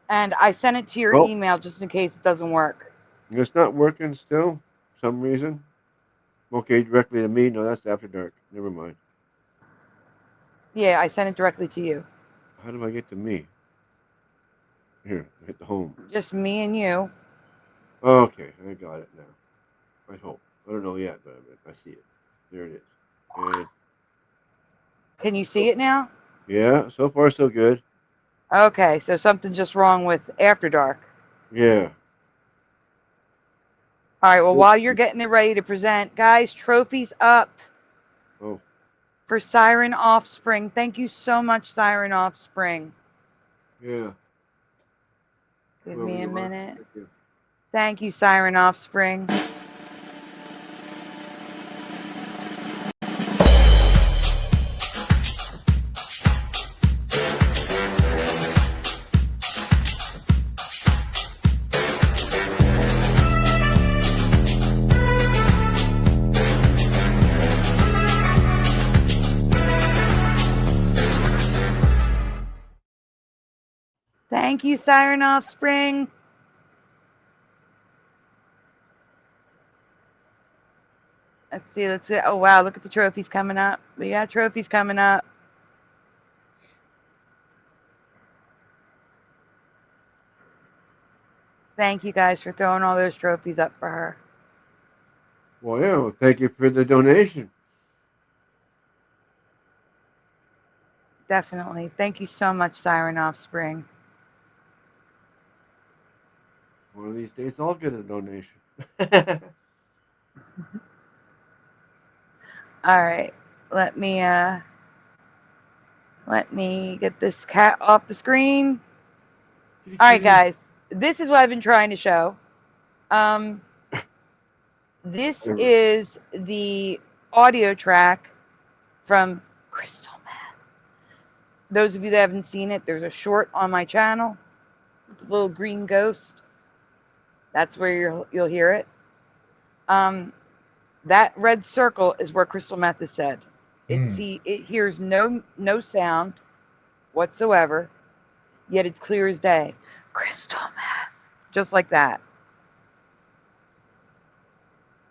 And I sent it to your Oh. email just in case it doesn't work. It's not working still, for some reason. Okay, directly to me. No, that's After Dark. Never mind. Yeah, I sent it directly to you. How do I get to me? Here, hit the home. Just me and you. Okay, I got it now. I hope. I don't know yet, but I see it. There it is. And Can you see it now? yeah, so far so good. Okay, so something's just wrong with After Dark. Yeah. All right, well, while you're getting it ready to present, guys, trophies up Oh. for Siren Offspring. Thank you so much, Siren Offspring. Yeah. Give Whoever me a you are. minute. Thank you. Thank you, Siren Offspring. Thank you, Siren Offspring. Let's see. Oh, wow, look at the trophies coming up. We got trophies coming up. Thank you guys for throwing all those trophies up for her. Well, yeah. Well, thank you for the donation. Definitely. Thank you so much, Siren Offspring. One of these days, I'll get a donation. All right. let me get this cat off the screen. All right, guys. This is what I've been trying to show. This is the audio track from Crystal Meth. Those of you that haven't seen it, there's a short on my channel. It's a little green ghost. That's where you'll hear it. That red circle is where crystal meth is said. It hears no sound whatsoever, yet it's clear as day. Crystal meth, just like that.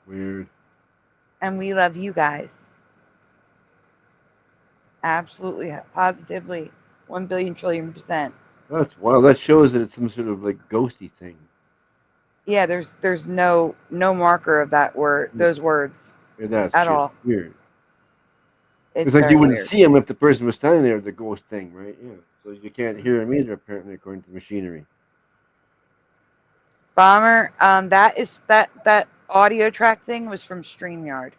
Weird. And we love you guys. Absolutely, positively, 1 billion trillion %. That's wild. That shows that it's some sort of like ghosty thing. Yeah, there's no marker of that word, those words, Yeah, that's at just all. weird. It's It's like very you wouldn't weird. see him if the person was standing there, the ghost thing, right? Yeah. So you can't hear him either, apparently, according to the machinery. Bomber, that audio track thing was from StreamYard.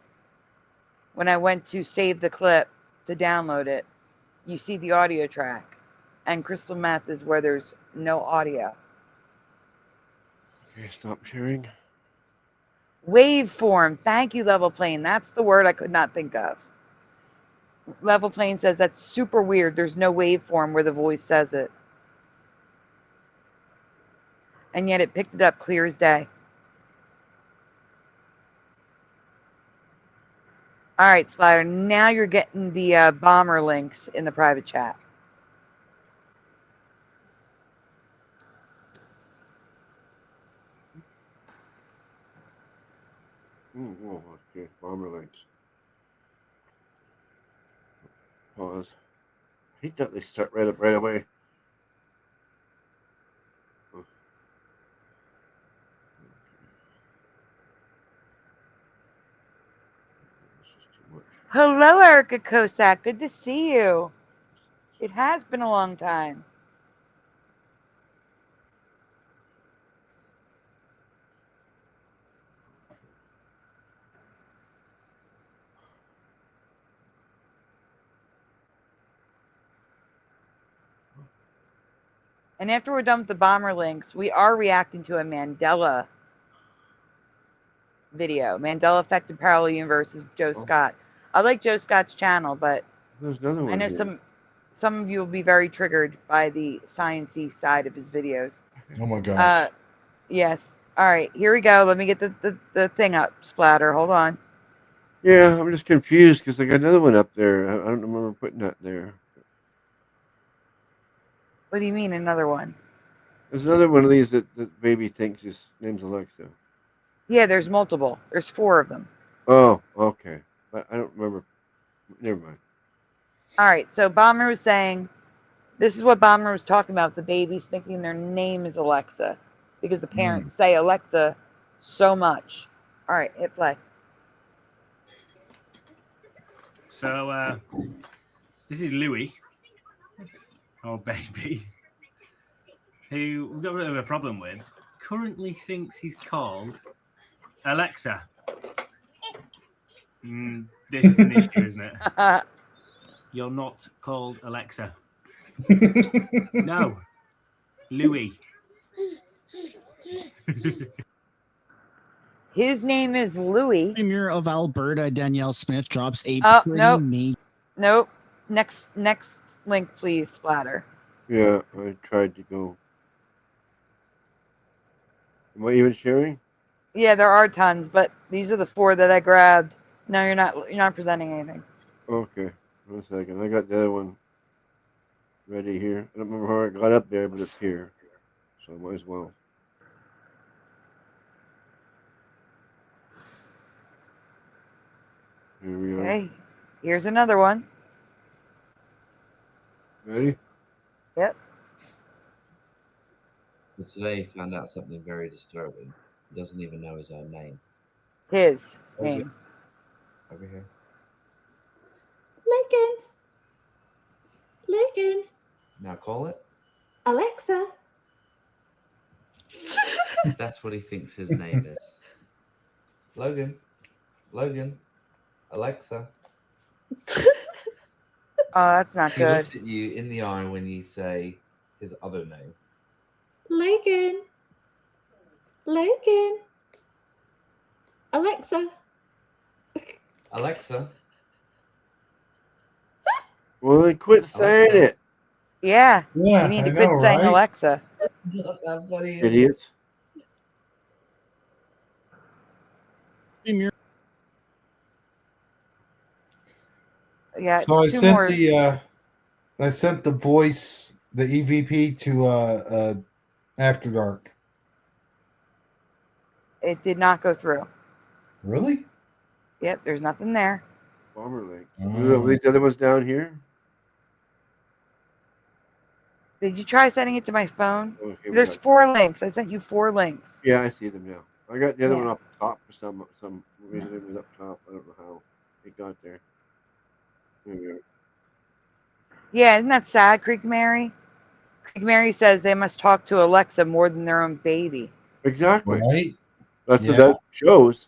When I went to save the clip to download it, you see the audio track, and crystal meth is where there's no audio. Okay, stop sharing. Waveform. Thank you, Level Plane. That's the word I could not think of. Level Plane says that's super weird. There's no waveform where the voice says it. And yet it picked it up clear as day. All right, Splatter. Now you're getting the bomber links in the private chat. Oh, okay. Bomber links. Pause. I hate that they start right away. Oh. Hello, Erica Kosak. Good to see you. It has been a long time. And after we're done with the bomber links, we are reacting to a Mandela video. Mandela Effect in Parallel Universe is Joe Scott. I like Joe Scott's channel, but There's another one I know here. some of you will be very triggered by the sciencey side of his videos. Oh my gosh. Yes. All right, here we go. Let me get the thing up, Splatter. Hold on. Yeah, I'm just confused because I got another one up there. I don't remember putting that there. What do you mean, another one? There's another one of these that baby thinks his name's Alexa. Yeah, there's multiple. There's 4 of them. Oh, okay. But I don't remember. Never mind. All right, so Bomber was saying, this is what Bomber was talking about, the babies thinking their name is Alexa because the parents say Alexa so much. All right, hit play. So, this is Louis, or baby, who we've got a bit of a problem with, currently thinks he's called Alexa. This is an issue, isn't it? You're not called Alexa. No. Louis. His name is Louis. Premier of Alberta, Danielle Smith, drops a Nope. major. Nope. Next link, please, Splatter. Yeah, I tried to go. Am I even sharing? Yeah, there are tons, but these are the 4 that I grabbed. No, you're not presenting anything. Okay, 1 second. I got the other one ready here. I don't remember how it got up there, but it's here. So I might as well. Here we are. Okay, here's another one. Ready? Yep. So today he found out something very disturbing. He doesn't even know his own name. His Over name. here. Over here. Lincoln. Now call it. Alexa. That's what he thinks his name is. Logan. Alexa. Oh, that's not He good. looks at you in the eye when you say his other name. Logan. Logan. Alexa. Alexa. Well, then quit saying Alexa. it, Yeah. Yeah, You need to I quit know, saying right? Alexa. Not that funny. idiots. Yeah. So I Two sent more. the voice, the EVP to After Dark. It did not go through. Really? Yep. There's nothing there. Bomber links. Oh. Are these other ones down here? Did you try sending it to my phone? Okay, There's 4 links. I sent you 4 links. Yeah, I see them now. I got the other Yeah. one up top for some reason. It was up top. I don't know how it got there. There we go. Yeah, isn't that sad, Creek Mary? Creek Mary says they must talk to Alexa more than their own baby. Exactly. Right? That's Yeah. what that shows.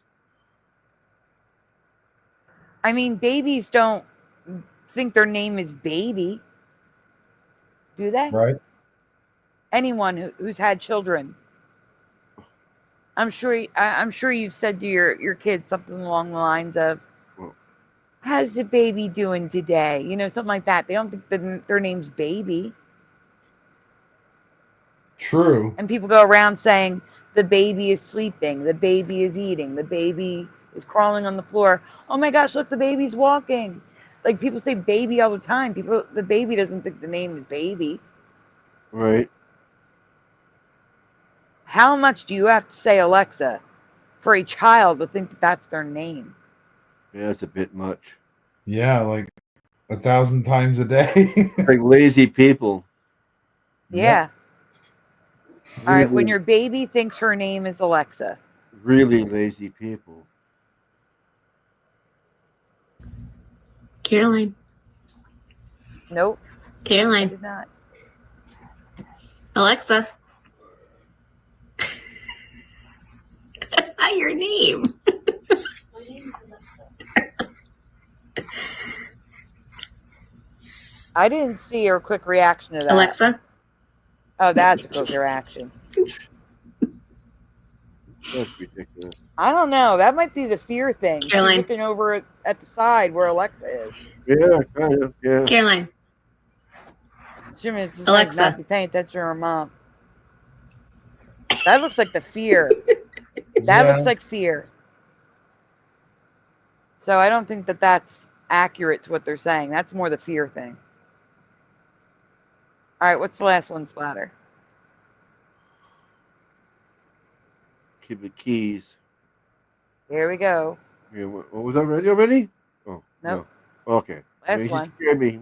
I mean, babies don't think their name is baby, do they? Right. Anyone who's had children, I'm sure you've said to your kids something along the lines of, "How's the baby doing today?" You know, something like that. They don't think their name's baby. True. And people go around saying the baby is sleeping, the baby is eating, the baby is crawling on the floor. Oh my gosh, look, the baby's walking. Like people say baby all the time. The baby doesn't think the name is baby. Right. How much do you have to say Alexa for a child to think that that's their name? Yeah, that's a bit much. Yeah, like 1,000 times a day. Like lazy people. Yeah. All right, when Really- your baby thinks her name is Alexa. Really lazy people. Caroline. Nope, I Caroline. did not. Alexa. Not your name. I didn't see her quick reaction to that. Alexa. Oh, that's a quick reaction. That's ridiculous. I don't know. That might be the fear thing. She's Caroline. looking over at the side where Alexa is. Yeah, kind of. Yeah. Caroline. She just might Alexa. not be paying attention to her mom. That looks like the fear. That Yeah. looks like fear. So I don't think that that's accurate to what they're saying. That's more the fear thing. All right, what's the last one, Splatter? Keep the keys. Here we go. Yeah, what was that ready already? Oh, Nope. no. Okay. Last Yeah, you one. scared me.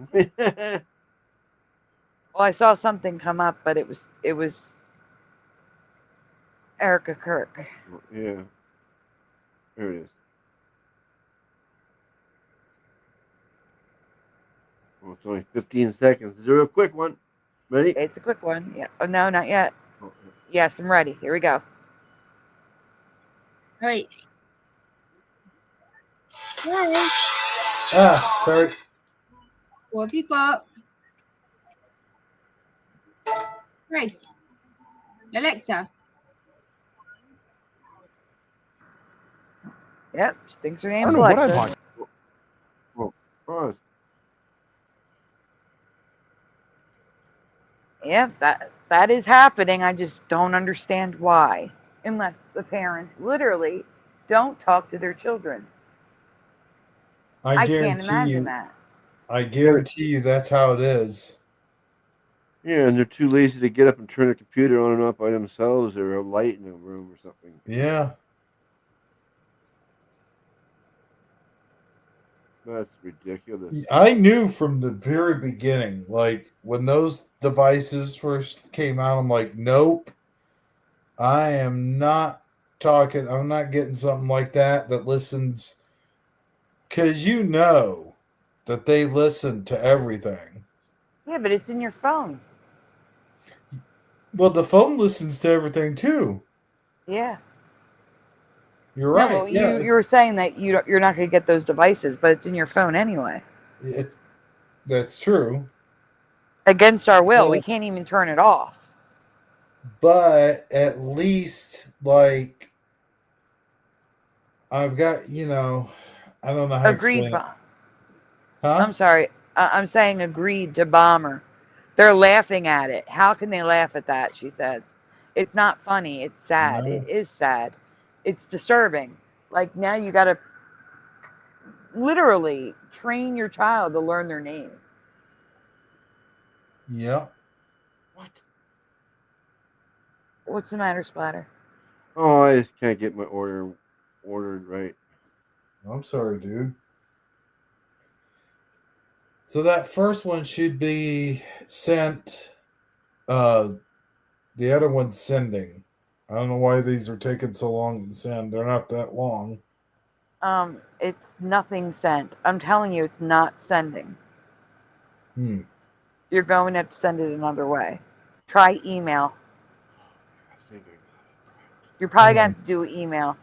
Well, I saw something come up, but it was Erica Kirk. Yeah. There it is. Oh, it's only 15 seconds. This is a real quick one. Ready? It's a quick one. Yeah. Oh no, not yet. Oh, Yes, I'm ready. Here we go. Right. Ah, sorry. What have you got? Grace. Alexa. Yep, she thinks her I name's don't know what I Alexa. bought. Oh, pause. Yeah, that is happening. I just don't understand why. Unless the parents literally don't talk to their children. I can't guarantee imagine you. that. I guarantee you that's how it is. Yeah, and they're too lazy to get up and turn the computer on and off by themselves or a light in the room or something. Yeah. That's ridiculous. I knew from the very beginning, like when those devices first came out, I'm like, nope, I am not talking. I'm not getting something like that listens, because you know that they listen to everything. Yeah, but it's in your phone. Well, the phone listens to everything too. Yeah. You're No, right. well, Yeah, you were saying that you're not going to get those devices, but it's in your phone anyway. that's true. Against our will, we But, can't even turn it off. but at least like I've got, I don't know how to Agreed, explain it. Huh? I'm sorry. I'm saying agreed to Bomber. They're laughing at it. How can they laugh at that? She says. It's not funny. It's sad. No. It is sad. It's disturbing. Like now you got to literally train your child to learn their name. Yeah. What's the matter, Splatter? Oh, I just can't get my ordered right. I'm sorry, dude. So that first one should be sent. The other one's sending. I don't know why these are taking so long to send. They're not that long. It's nothing sent. I'm telling you, it's not sending. You're going to have to send it another way. Try email. You're probably going to have to do email.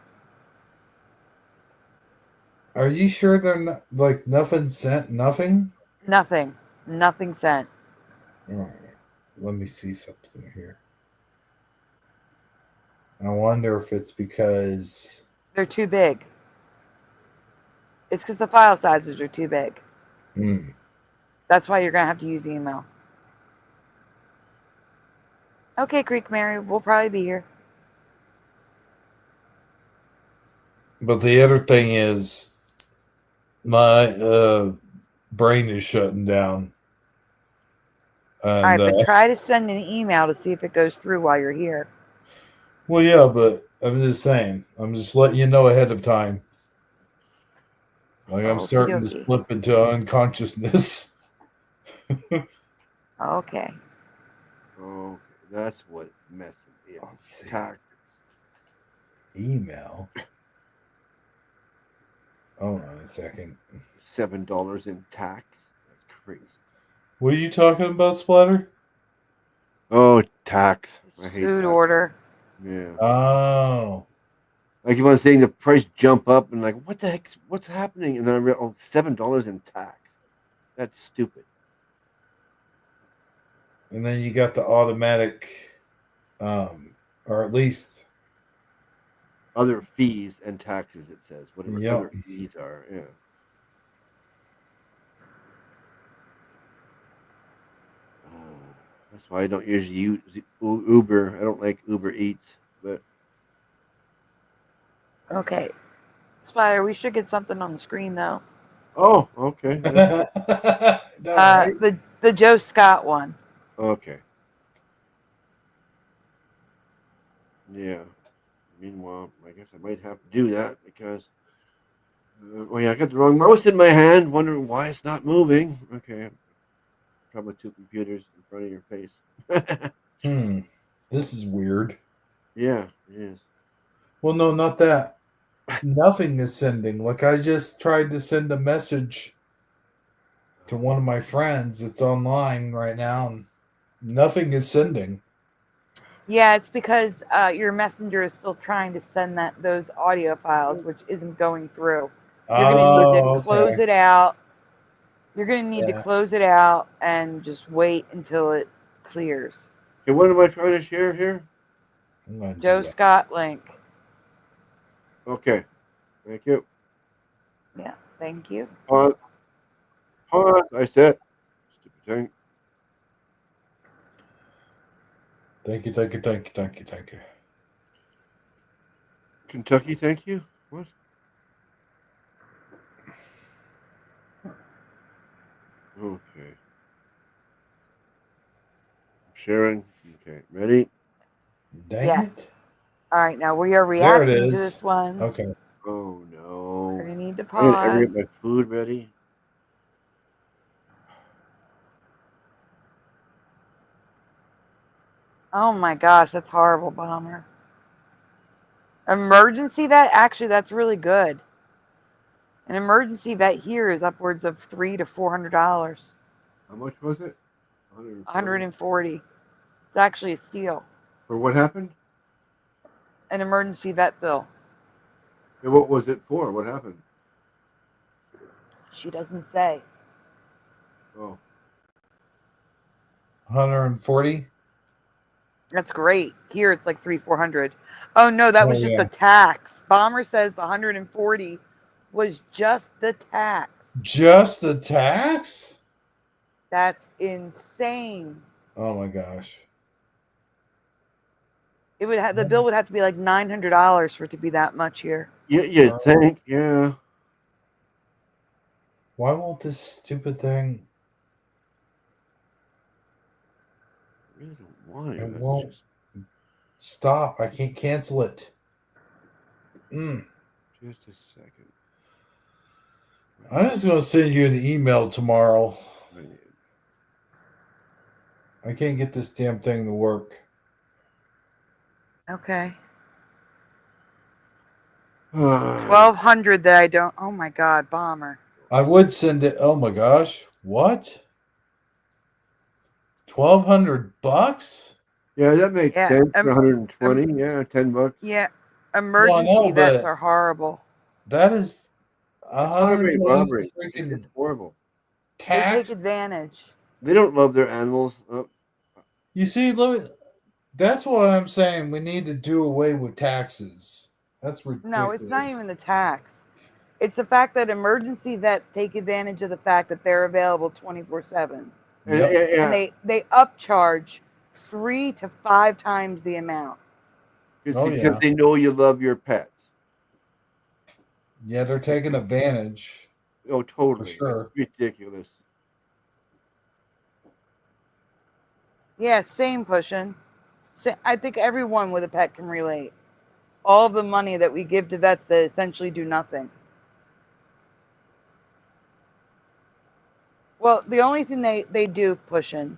Are you sure they're not like nothing sent? Nothing? Nothing. Nothing sent. All right. Let me see something here. I wonder if it's because they're too big. It's because the file sizes are too big. That's why you're going to have to use email. Okay, Creek Mary, we'll probably be here. But the other thing is my brain is shutting down. And, all right, but try to send an email to see if it goes through while you're here. Well, yeah, but I'm just saying. I'm just letting you know ahead of time. Like I'm starting to slip into unconsciousness. Okay. Oh, that's what messing is. Let's see. Taxes. Email. Hold on a second. $7 in tax. That's crazy. What are you talking about, Splatter? Oh, tax. I hate Food tax. order. Yeah. Oh. Like you want to say the price jump up and like, what the heck's what's happening? And then I realized, $7 in tax. That's stupid. And then you got the automatic, or at least other fees and taxes. It says whatever Yep. other fees are. Yeah. That's why I don't usually use Uber. I don't like Uber Eats, but Okay. Spire, we should get something on the screen though. oh, okay. The Joe Scott one. Okay. Yeah. Meanwhile, I guess I might have to do that because oh yeah, I got the wrong mouse in my hand, wondering why it's not moving. Okay. Probably two computers in front of your face. This is weird. Yeah, it is. Well, no, not that. Nothing is sending. Like I just tried to send a message to one of my friends. It's online right now, and nothing is sending. Yeah, it's because your messenger is still trying to send those audio files, which isn't going through. You're going to need to close it out. You're going to need to close it out and just wait until it clears. Okay, what am I trying to share here? Joe Scott link. Okay. Thank you. Yeah, thank you. Pause. I said. Stupid thing. Thank you. Kentucky, thank you. What? Okay. Sharon. Okay. Ready? Dang it. All right, now we are There it reacting to is. this one. Okay. Oh no. We're going to need to I gotta pause. get my food ready. Oh my gosh, that's horrible, Bomber. Emergency vet? Actually, that's really good. An emergency vet here is upwards of $300 to $400. How much was it? 140. It's actually a steal. For what happened? An emergency vet bill. And what was it for? What happened? She doesn't say. Oh. 140. That's great. Here it's like 300-400. Oh no, that was Oh, just yeah. the tax. Bomber says the 140 was just the tax. Just the tax? That's insane. Oh my gosh. It would have the bill would have to be like $900 for it to be that much here. Yeah, you think? Yeah. Why won't this stupid thing? I really don't want It won't stop. I can't cancel it. Just a second. I'm just going to send you an email tomorrow. I can't get this damn thing to work. Okay. 1,200 that I don't. Oh my God, Bomber. I would send it. Oh my gosh. What? $1,200? Yeah, that makes Yeah, sense for 120. Yeah, $10. Yeah, emergency vets but are horrible. That is Highway 120 robbery. freaking It's horrible. They tax. take advantage. They don't love their animals. You see, that's what I'm saying. We need to do away with taxes. That's ridiculous. No, it's not even the tax. It's the fact that emergency vets take advantage of the fact that they're available 24/7. Yeah. And they upcharge 3 to 5 times the amount. Because they know you love your pets. Yeah, they're taking advantage. Oh, totally. For sure. Ridiculous. Yeah, same pushing. I think everyone with a pet can relate. All the money that we give to vets that essentially do nothing. Well, the only thing they do pushing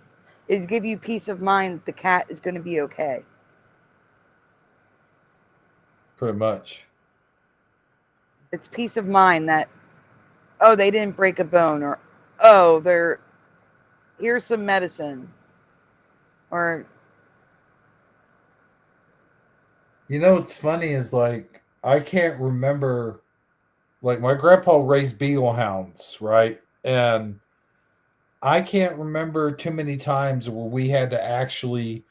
is give you peace of mind that the cat is going to be okay. Pretty much. It's peace of mind that, oh, they didn't break a bone, or, oh, here's some medicine, or. You know what's funny is like I can't remember. Like my grandpa raised beagle hounds, right? And I can't remember too many times where we had to actually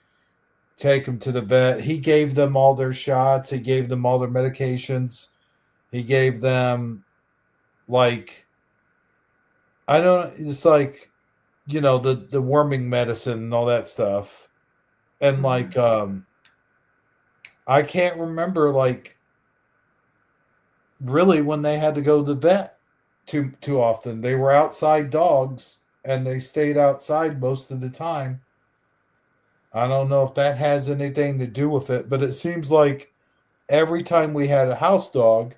take them to the vet. He gave them all their shots. He gave them all their medications. He gave them it's like, you know, the worming medicine and all that stuff. And I can't remember really when they had to go to the vet too often. They were outside dogs and they stayed outside most of the time. I don't know if that has anything to do with it, but it seems like every time we had a house dog,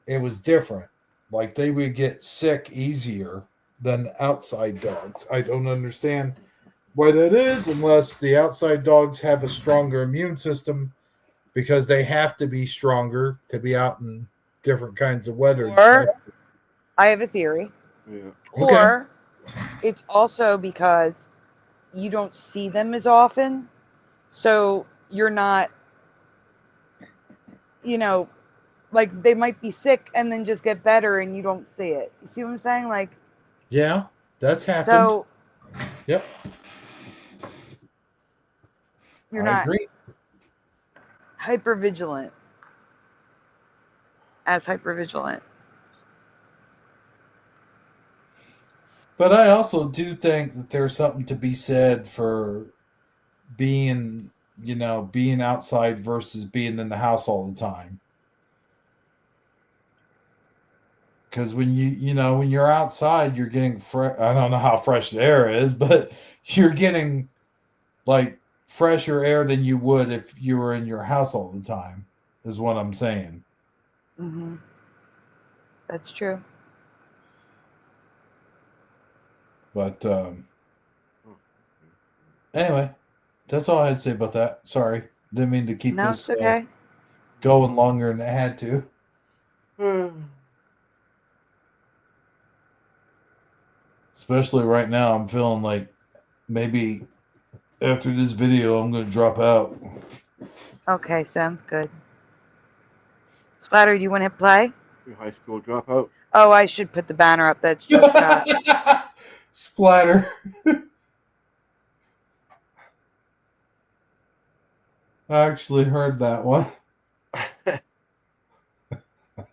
it was different. Like they would get sick easier than outside dogs. I don't understand why that is, unless the outside dogs have a stronger immune system because they have to be stronger to be out in different kinds of weather and Or, stuff. I have a theory. Yeah. Or it's also because you don't see them as often. So you're not, you know, like they might be sick and then just get better and you don't see it. You see what I'm saying? Like, Yeah, that's happened. so Yep. you're I not agree. hypervigilant. As hypervigilant. But I also do think that there's something to be said for being outside versus being in the house all the time. Because when when you're outside, you're getting fresh. I don't know how fresh the air is, but you're getting like fresher air than you would if you were in your house all the time, is what I'm saying. Mm-hmm. That's true. But anyway, that's all I had to say about that. Sorry, didn't mean to keep No, this it's okay. going longer than it had to. Especially right now, I'm feeling like maybe after this video, I'm going to drop out. Okay, sounds good. Splatter, do you want to hit play? You high school dropout. Oh, I should put the banner up that's just got. Splatter. I actually heard that one.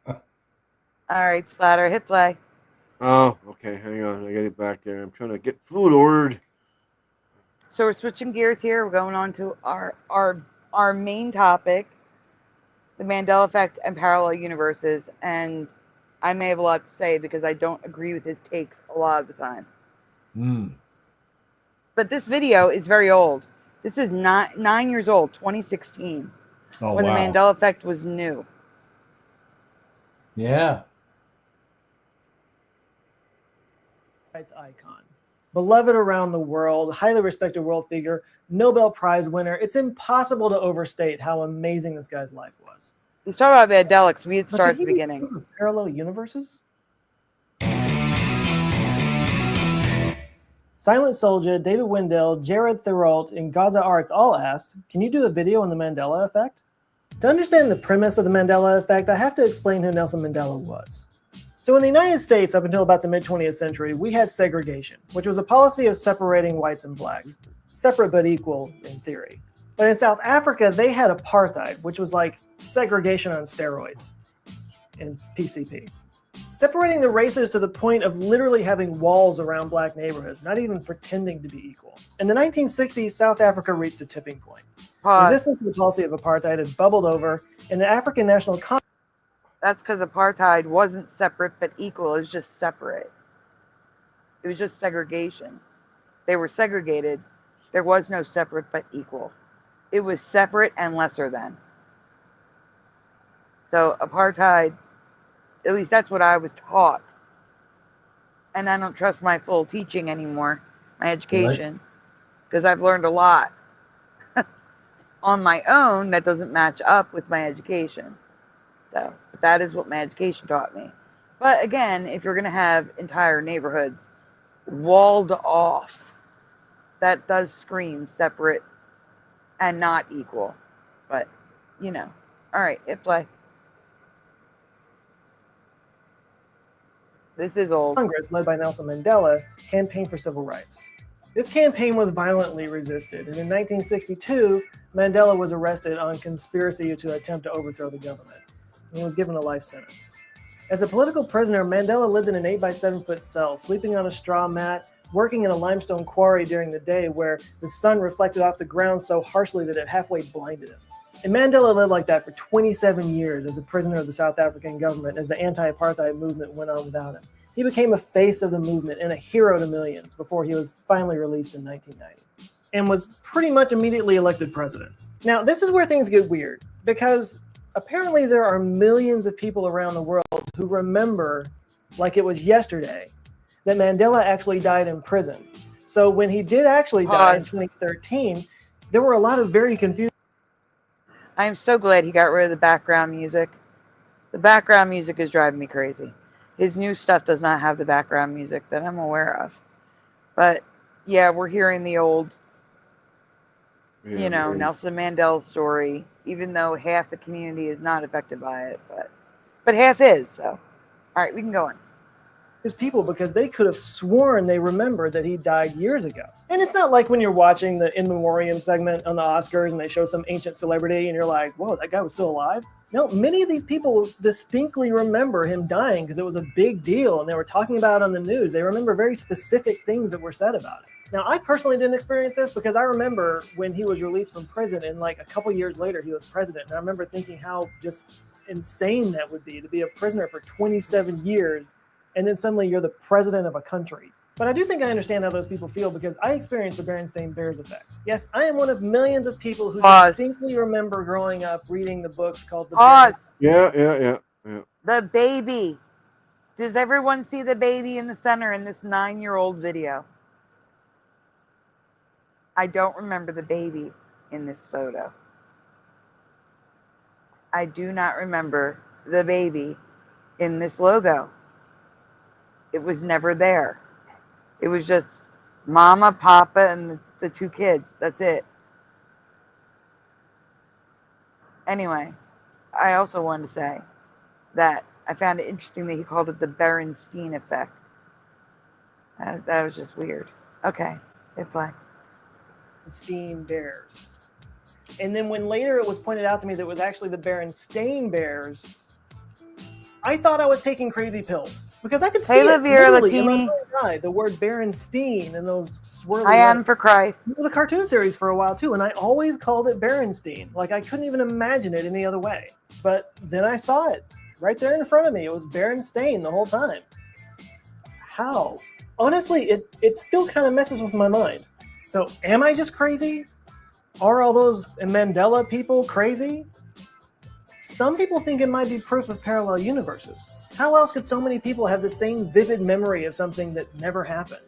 All right, Splatter, hit play. Oh, okay. Hang on. I got it back there. I'm trying to get food ordered. So we're switching gears here. We're going on to our main topic, the Mandela effect and parallel universes. And I may have a lot to say because I don't agree with his takes a lot of the time. But this video is very old. This is 9 years old, 2016, when the Mandela effect was new. Yeah. Rights icon. Beloved around the world, highly respected world figure, Nobel Prize winner. It's impossible to overstate how amazing this guy's life was. Let's talk about Mandela. We had But started did at the he beginning. prove parallel universes? Silent Soldier, David Wendell, Jared Thirault, and Gaza Arts all asked, can you do a video on the Mandela effect? To understand the premise of the Mandela effect, I have to explain who Nelson Mandela was. So in the United States, up until about the mid-20th century, we had segregation, which was a policy of separating whites and blacks, separate but equal in theory. But in South Africa, they had apartheid, which was like segregation on steroids in PCP. Separating the races to the point of literally having walls around black neighborhoods, not even pretending to be equal. In the 1960s, South Africa reached a tipping point. Resistance to the policy of apartheid had bubbled over, and the African National Congress. That's because apartheid wasn't separate but equal. It was just separate. It was just segregation. They were segregated. There was no separate but equal. It was separate and lesser than. So apartheid, at least that's what I was taught. And I don't trust my full teaching anymore, my education, because I've learned a lot on my own that doesn't match up with my education. So that is what my education taught me. But again, if you're going to have entire neighborhoods walled off, that does scream separate and not equal. But, you know. All right, hit play. This is old. Congress, led by Nelson Mandela, campaigned for civil rights. This campaign was violently resisted, and in 1962, Mandela was arrested on conspiracy to attempt to overthrow the government. He was given a life sentence. As a political prisoner, Mandela lived in an 8 by 7 foot cell, sleeping on a straw mat, working in a limestone quarry during the day where the sun reflected off the ground so harshly that it halfway blinded him. And Mandela lived like that for 27 years as a prisoner of the South African government as the anti-apartheid movement went on without him. He became a face of the movement and a hero to millions before he was finally released in 1990 and was pretty much immediately elected president. Now, this is where things get weird because apparently there are millions of people around the world who remember, like it was yesterday, that Mandela actually died in prison. So when he did actually die in 2013, there were a lot of very confused. I'm so glad he got rid of the background music. The background music is driving me crazy. His new stuff does not have the background music that I'm aware of. But yeah, we're hearing the old, Nelson Mandela story, even though half the community is not affected by it, but half is. So, all right, we can go on. There's people because they could have sworn they remembered that he died years ago. And it's not like when you're watching the In Memoriam segment on the Oscars and they show some ancient celebrity and you're like, whoa, that guy was still alive? No, many of these people distinctly remember him dying because it was a big deal and they were talking about it on the news. They remember very specific things that were said about it. Now, I personally didn't experience this because I remember when he was released from prison and like a couple years later he was president. And I remember thinking how just insane that would be to be a prisoner for 27 years and then suddenly you're the president of a country. But I do think I understand how those people feel because I experienced the Berenstain Bears effect. Yes, I am one of millions of people who distinctly remember growing up reading the books called The Yeah. The baby. Does everyone see the baby in the center in this 9-year-old video? I don't remember the baby in this photo. I do not remember the baby in this logo. It was never there. It was just Mama, Papa, and the 2 kids. That's it. Anyway, I also wanted to say, that I found it interesting that he called it the Berenstein effect. That was just weird. Okay, hit play. Berenstain Bears. And then when later it was pointed out to me that it was actually the Berenstain Bears, I thought I was taking crazy pills because I could see Hey, it Laviera literally in my Lapini. mind's eye, the word Berenstein and those swirly I am letters. for Christ. It was a cartoon series for a while too, and I always called it Berenstein. Like I couldn't even imagine it any other way. But then I saw it right there in front of me. It was Berenstain the whole time. How? Honestly, it still kind of messes with my mind. So am I just crazy? Are all those Mandela people crazy? Some people think it might be proof of parallel universes. How else could so many people have the same vivid memory of something that never happened?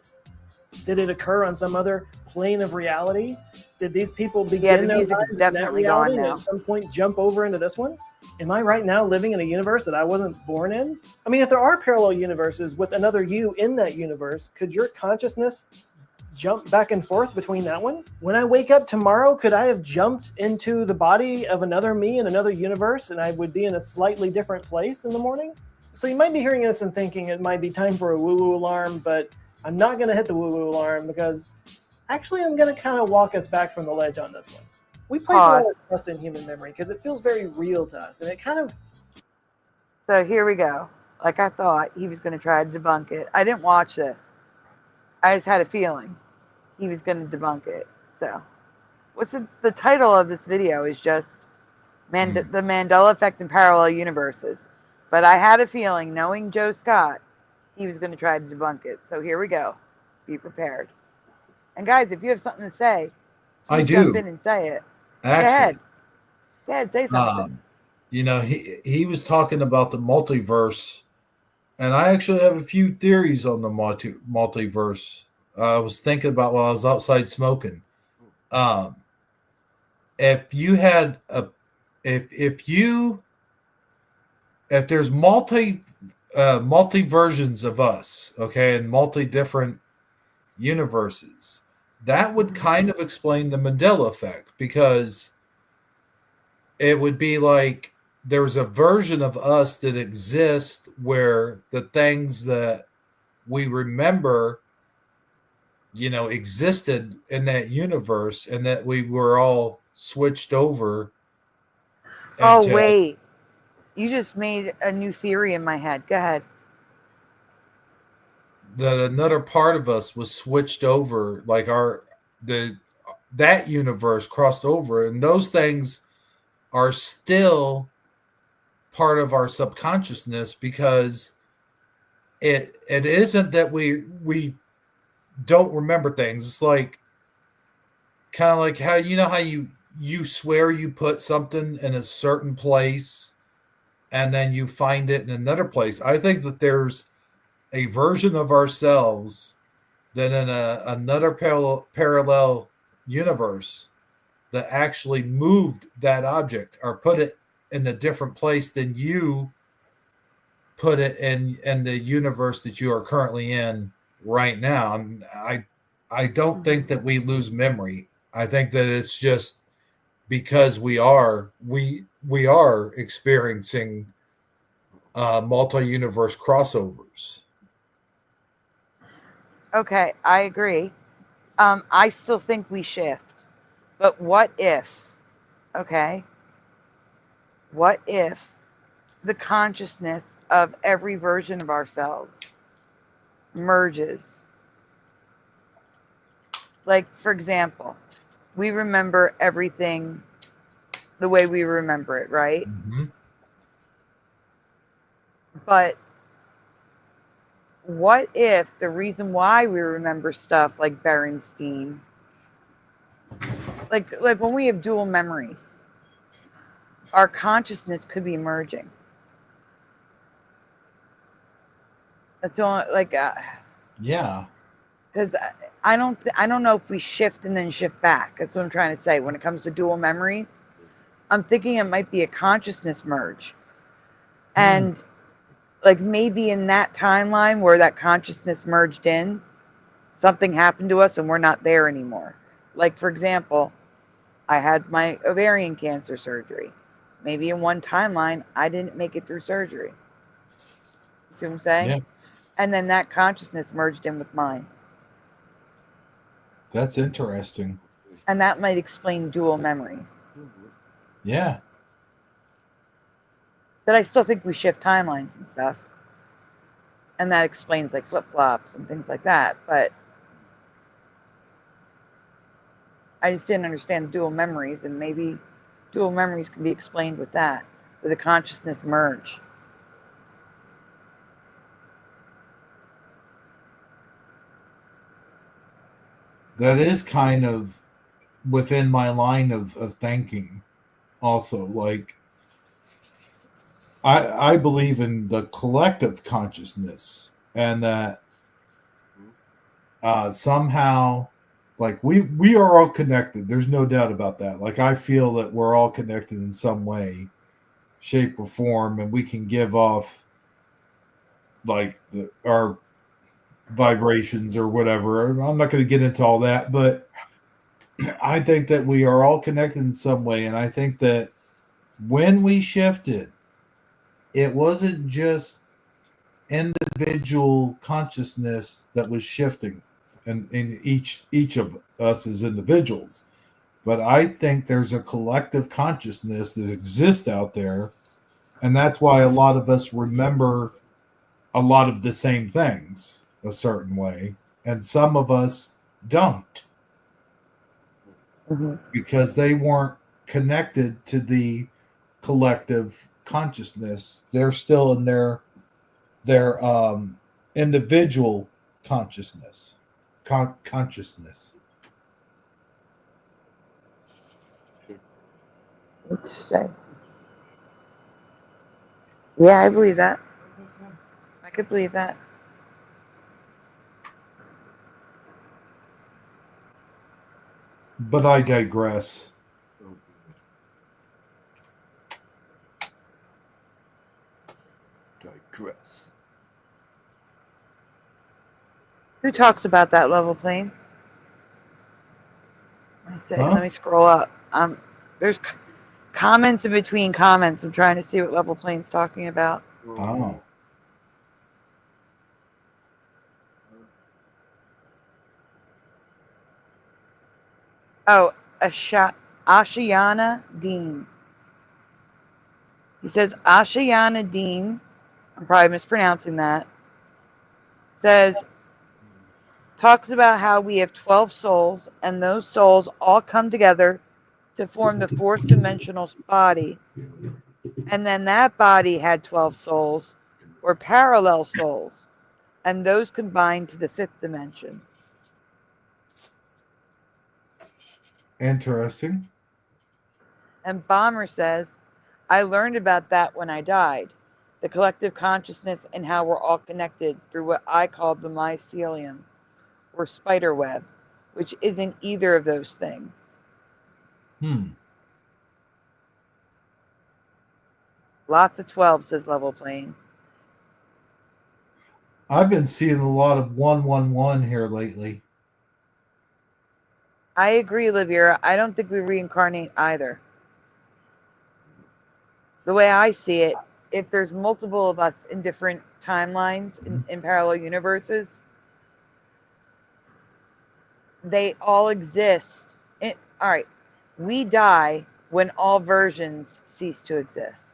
Did it occur on some other plane of reality? Did these people begin the their music is lives in that definitely gone reality and now. at some point jump over into this one? Am I right now living in a universe that I wasn't born in? I mean, if there are parallel universes with another you in that universe, could your consciousness jump back and forth between that one? When I wake up tomorrow, could I have jumped into the body of another me in another universe and I would be in a slightly different place in the morning? So you might be hearing this and thinking it might be time for a woo-woo alarm, but I'm not going to hit the woo-woo alarm because actually I'm going to kind of walk us back from the ledge on this one. We place a lot of trust in human memory because it feels very real to us, and it kind of... So here we go. Like I thought he was going to try to debunk it. I didn't watch this. I just had a feeling he was going to debunk it. So what's the title of this video is just the Mandela Effect in Parallel Universes. But I had a feeling, knowing Joe Scott, he was going to try to debunk it. So here we go. Be prepared. And guys, if you have something to say, I please do. jump in and say it. Actually, Go ahead, say something. you know, he was talking about the multiverse, and I actually have a few theories on the multiverse. I was thinking about while I was outside smoking. If you had if there's multi versions of us, okay, and multi different universes, that would kind of explain the Mandela effect, because it would be like there's a version of us that exists where the things that we remember, you know, existed in that universe, and that we were all switched over. Oh, wait. You just made a new theory in my head. Go ahead. That another part of us was switched over, like that universe crossed over, and those things are still part of our subconsciousness, because it isn't that we don't remember things. It's like kind of like how you swear you put something in a certain place and then you find it in another place. I think that there's a version of ourselves that in another parallel universe that actually moved that object or put it in a different place than you put it in the universe that you are currently in right now. I don't think that we lose memory. I think that it's just because we are experiencing multi-universe crossovers. Okay, I agree. I still think we shift. But what if, okay, what if the consciousness of every version of ourselves merges? Like, for example, we remember everything the way we remember it, right? Mm-hmm. But what if the reason why we remember stuff like Berenstein, like when we have dual memories, our consciousness could be merging. That's all. Like, yeah. Because I don't know if we shift and then shift back. That's what I'm trying to say. When it comes to dual memories, I'm thinking it might be a consciousness merge, and like maybe in that timeline where that consciousness merged in, something happened to us and we're not there anymore. Like, for example, I had my ovarian cancer surgery. Maybe in one timeline, I didn't make it through surgery. See what I'm saying? Yeah. And then that consciousness merged in with mine. That's interesting. And that might explain dual memories. Yeah. But I still think we shift timelines and stuff. And that explains like flip-flops and things like that. But I just didn't understand dual memories, and maybe dual memories can be explained with that, with a consciousness merge. That is kind of within my line of thinking also. Like, I believe in the collective consciousness, and that somehow, like, we are all connected. There's no doubt about that. Like, I feel that we're all connected in some way, shape, or form, and we can give off like our vibrations or whatever. I'm not going to get into all that, but I think that we are all connected in some way. And I think that when we shifted, it wasn't just individual consciousness that was shifting in each of us as individuals, but I think there's a collective consciousness that exists out there, and that's why a lot of us remember a lot of the same things a certain way, and some of us don't, because they weren't connected to the collective consciousness. They're still in their individual consciousness. Consciousness. Interesting. Yeah, I believe that. I could believe that. But I digress. Who talks about that level plane? Let me scroll up. There's comments in between comments. I'm trying to see what level plane's talking about. Oh. Oh, Ashayana Dean. He says Ashayana Dean, I'm probably mispronouncing that, talks about how we have 12 souls, and those souls all come together to form the fourth dimensional body. And then that body had 12 souls, or parallel souls, and those combined to the fifth dimension. Interesting. And Bomber says, I learned about that when I died. The collective consciousness and how we're all connected through what I call the mycelium, or spider web, which isn't either of those things. Lots of 12, says Level Plane. I've been seeing a lot of 111 here lately. I agree, Liviera. I don't think we reincarnate either. The way I see it, if there's multiple of us in different timelines, in parallel universes, they all exist. All right, we die when all versions cease to exist.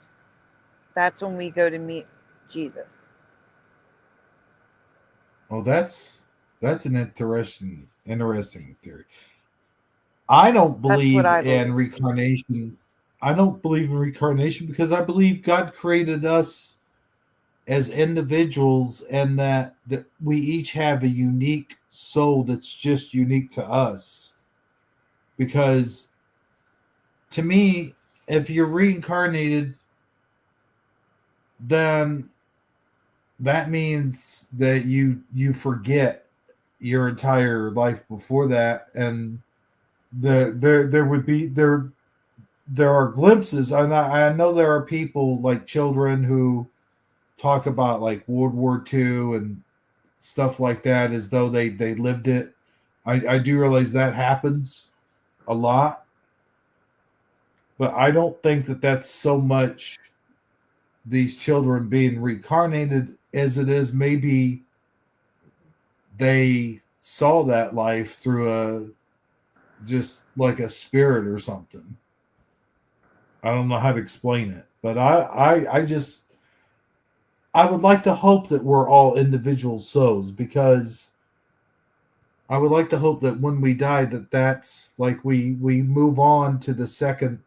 That's when we go to meet Jesus. Oh, that's an interesting theory. I don't believe in reincarnation. I don't believe in reincarnation because I believe God created us as individuals, and that we each have a unique soul that's just unique to us. Because to me, if you're reincarnated, then that means that you forget your entire life before that, and there are glimpses. I know there are people like children who talk about like World War II and stuff like that as though they lived it. I do realize that happens a lot, but I don't think that that's so much these children being reincarnated as it is maybe they saw that life through just like a spirit or something. I don't know how to explain it, but I would like to hope that we're all individual souls, because I would like to hope that when we die, that's like we move on to the second,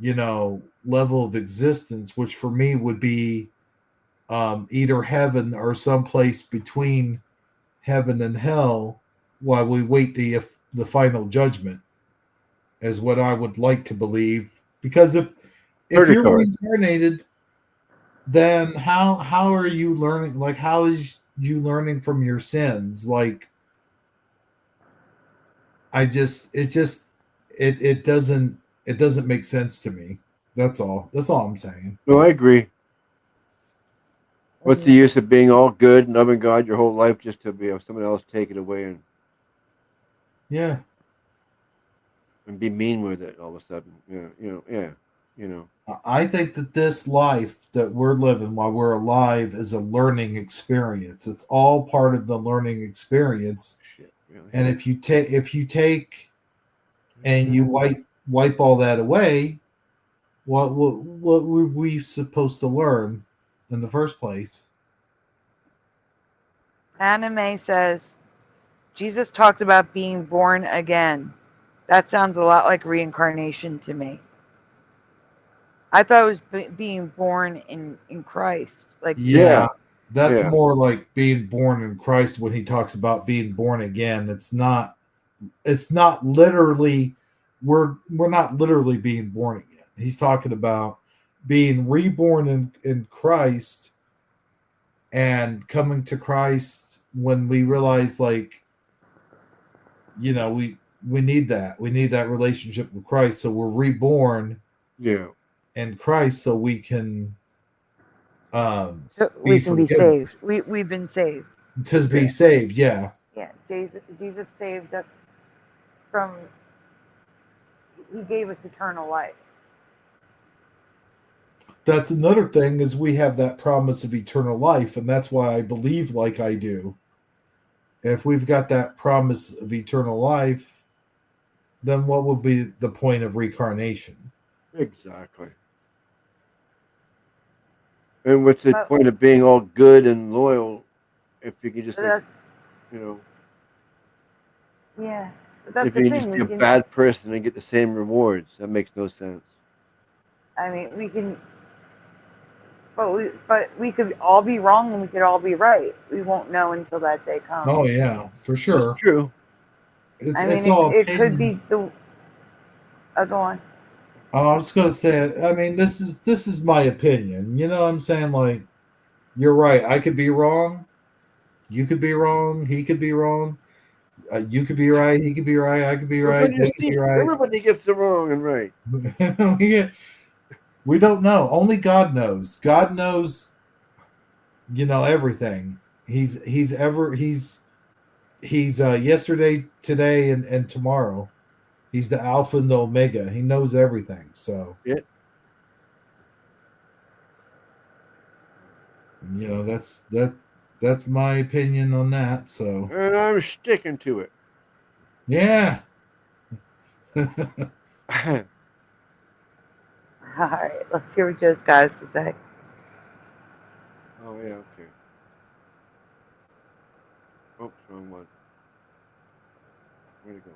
level of existence, which for me would be either heaven or someplace between heaven and hell, while we wait the final judgment, is what I would like to believe. Because if you're reincarnated, then how are you learning? Like, how is you learning from your sins? Like, it doesn't make sense to me. That's all I'm saying. No, I agree. What's the use of being all good and loving God your whole life just to have someone else take it away and be mean with it all of a sudden? I think that this life that we're living while we're alive is a learning experience. It's all part of the learning experience. Really? And if you take and you wipe all that away, what were we supposed to learn in the first place? Anime says Jesus talked about being born again. That sounds a lot like reincarnation to me. I thought it was being born in Christ. Like, that's more like being born in Christ. When he talks about being born again, it's not literally, we're not literally being born again. He's talking about being reborn in Christ, and coming to Christ when we realize, like, we need that. We need that relationship with Christ. So we're reborn in Christ so we can be saved. We've been saved. To be saved, yeah. Yeah, Jesus saved us from, he gave us eternal life. That's another thing, is we have that promise of eternal life, and that's why I believe like I do. If we've got that promise of eternal life, then what would be the point of reincarnation? Exactly. And what's the point of being all good and loyal if you can just, Yeah, that's if the you thing. can just be a bad person and get the same rewards? That makes no sense. I mean, we can, but we could all be wrong and we could all be right. We won't know until that day comes. Oh yeah, for sure. That's true. It could be the. Go on. I was going to say, I mean, this is my opinion. You know what I'm saying? Like, you're right. I could be wrong. You could be wrong. He could be wrong. You could be right. He could be right. I could be right. They could be right. Everybody gets it wrong and right. We don't know. Only God knows. God knows, everything. He's yesterday, today, and tomorrow. He's the Alpha and the Omega. He knows everything. So that's my opinion on that. So, and I'm sticking to it. Yeah. All right, let's hear what Joe's got us to say. Oh yeah, okay. Oops, wrong one. Where'd it go?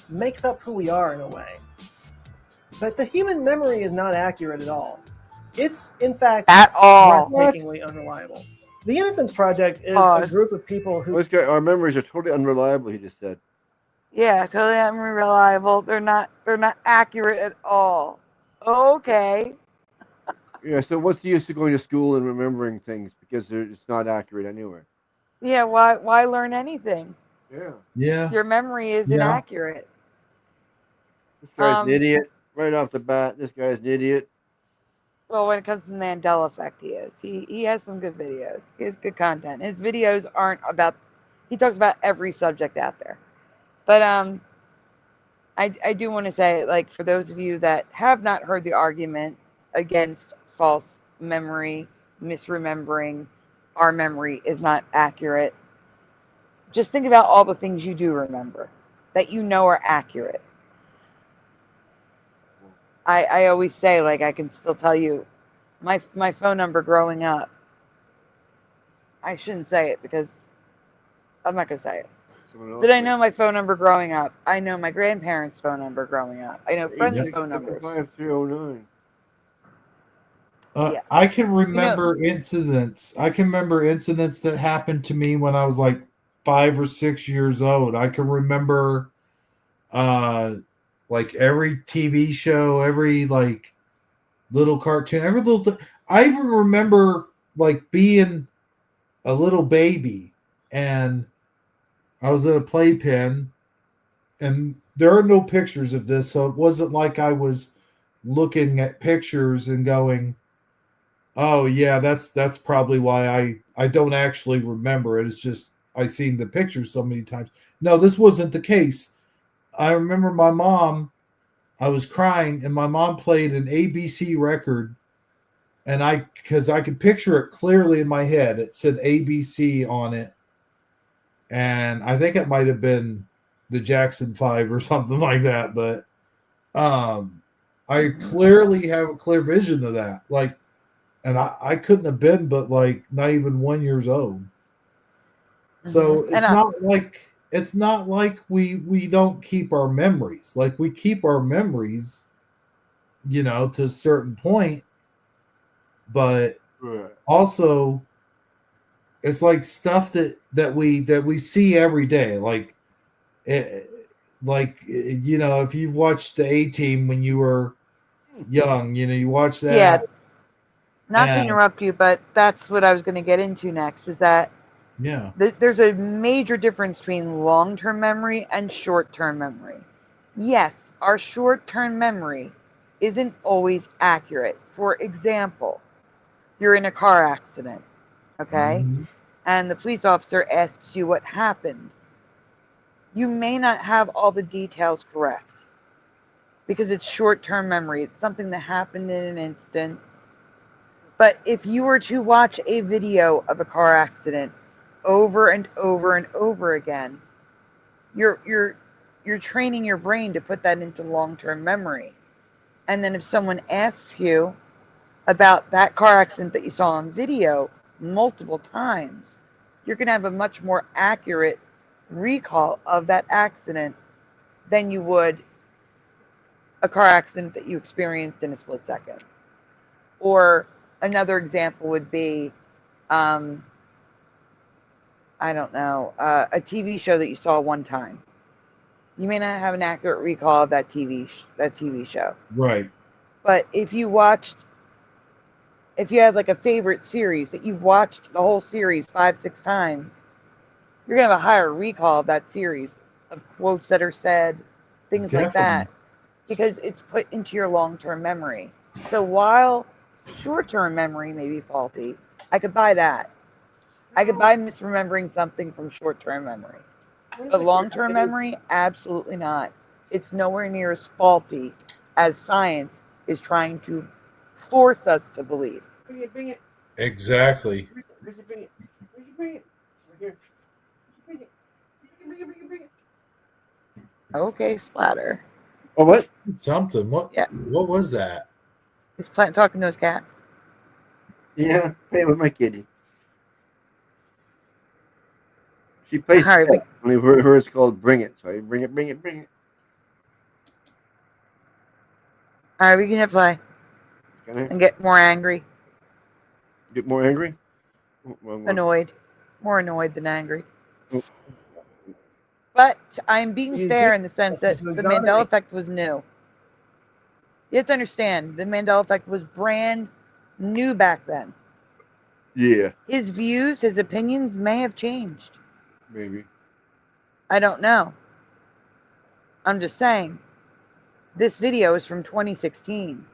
Makes up who we are in a way. But the human memory is not accurate at all. It's, in fact, at all breathtakingly unreliable. The Innocence Project is a group of people who... Our memories are totally unreliable, he just said. Yeah, totally unreliable. They're not accurate at all. Okay. Yeah, so what's the use of going to school and remembering things because it's not accurate anyway? Yeah, why learn anything? Yeah. Your memory is inaccurate. This guy's an idiot right off the bat. This guy's an idiot. Well, when it comes to the Mandela effect, he is. He has some good videos. He has good content. His videos aren't about. He talks about every subject out there. But I do want to say, like, for those of you that have not heard the argument, against false memory, misremembering. Our memory is not accurate. Just think about all the things you do remember that you know are accurate. I always say, like, I can still tell you my phone number growing up. I shouldn't say it because I'm not going to say it. But I know my phone number growing up. I know my grandparents' phone number growing up. I know friends' phone numbers. 5309. I can remember incidents. I can remember incidents that happened to me when I was like 5 or 6 years old. I can remember like every TV show, every like little cartoon, every little thing. I even remember like being a little baby and I was in a playpen, and there are no pictures of this, so it wasn't like I was looking at pictures and going, oh yeah, that's probably why I don't actually remember it. It's just I seen the pictures so many times. No, this wasn't the case. I remember my mom, I was crying, and my mom played an ABC record, and because I could picture it clearly in my head. It said ABC on it. And I think it might have been the Jackson 5 or something like that, but I clearly have a clear vision of that. Like, and I couldn't have been but like not even 1 year old. So it's not like we don't keep our memories. Like, we keep our memories, you know, to a certain point, but also it's like stuff that we see every day. Like you know, if you've watched the A-Team when you were young, you know, you watch that. Yeah. Not to interrupt you, but that's what I was going to get into next, is that yeah, there's a major difference between long-term memory and short-term memory. Yes, our short-term memory isn't always accurate. For example, you're in a car accident, okay? Mm-hmm. And the police officer asks you what happened. You may not have all the details correct because it's short-term memory. It's something that happened in an instant. But if you were to watch a video of a car accident over and over and over again, you're training your brain to put that into long-term memory. And then if someone asks you about that car accident that you saw on video multiple times, you're going to have a much more accurate recall of that accident than you would a car accident that you experienced in a split second. Or another example would be, I don't know, a TV show that you saw one time. You may not have an accurate recall of that TV show. Right. But if you had like a favorite series that you've watched the whole series 5-6 times, you're going to have a higher recall of that series, of quotes that are said, things like that, because it's put into your long-term memory. So while short-term memory may be faulty, I could buy that. I could buy misremembering something from short-term memory. But long-term memory, absolutely not. It's nowhere near as faulty as science is trying to force us to believe. Bring it. Exactly. Bring it. Right here. Bring it. Okay, Splatter. Oh, what? Something. What? Yeah. What was that? He's talking to his cats. Yeah, playing with my kitty. She plays All right, only hers called Bring It. So I bring it. All right, we can hit play. Can I? And get more angry. Get more angry? Annoyed. More annoyed than angry. But I'm being fair in the sense that the Mandela Effect was new. You have to understand, the Mandela Effect was brand new back then. Yeah. His views, his opinions may have changed. Maybe. I don't know. I'm just saying. This video is from 2016,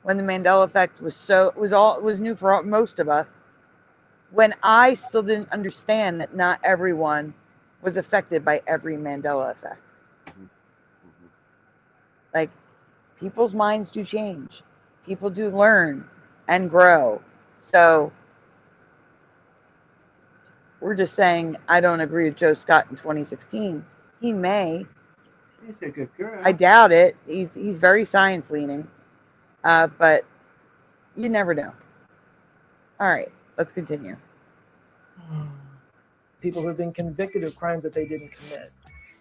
when the Mandela Effect was new for most of us. When I still didn't understand that not everyone was affected by every Mandela Effect. Like, people's minds do change. People do learn and grow. So we're just saying, I don't agree with Joe Scott in 2016. He may. He's a good girl. I doubt it. He's very science leaning. But you never know. All right, let's continue. People who have been convicted of crimes that they didn't commit.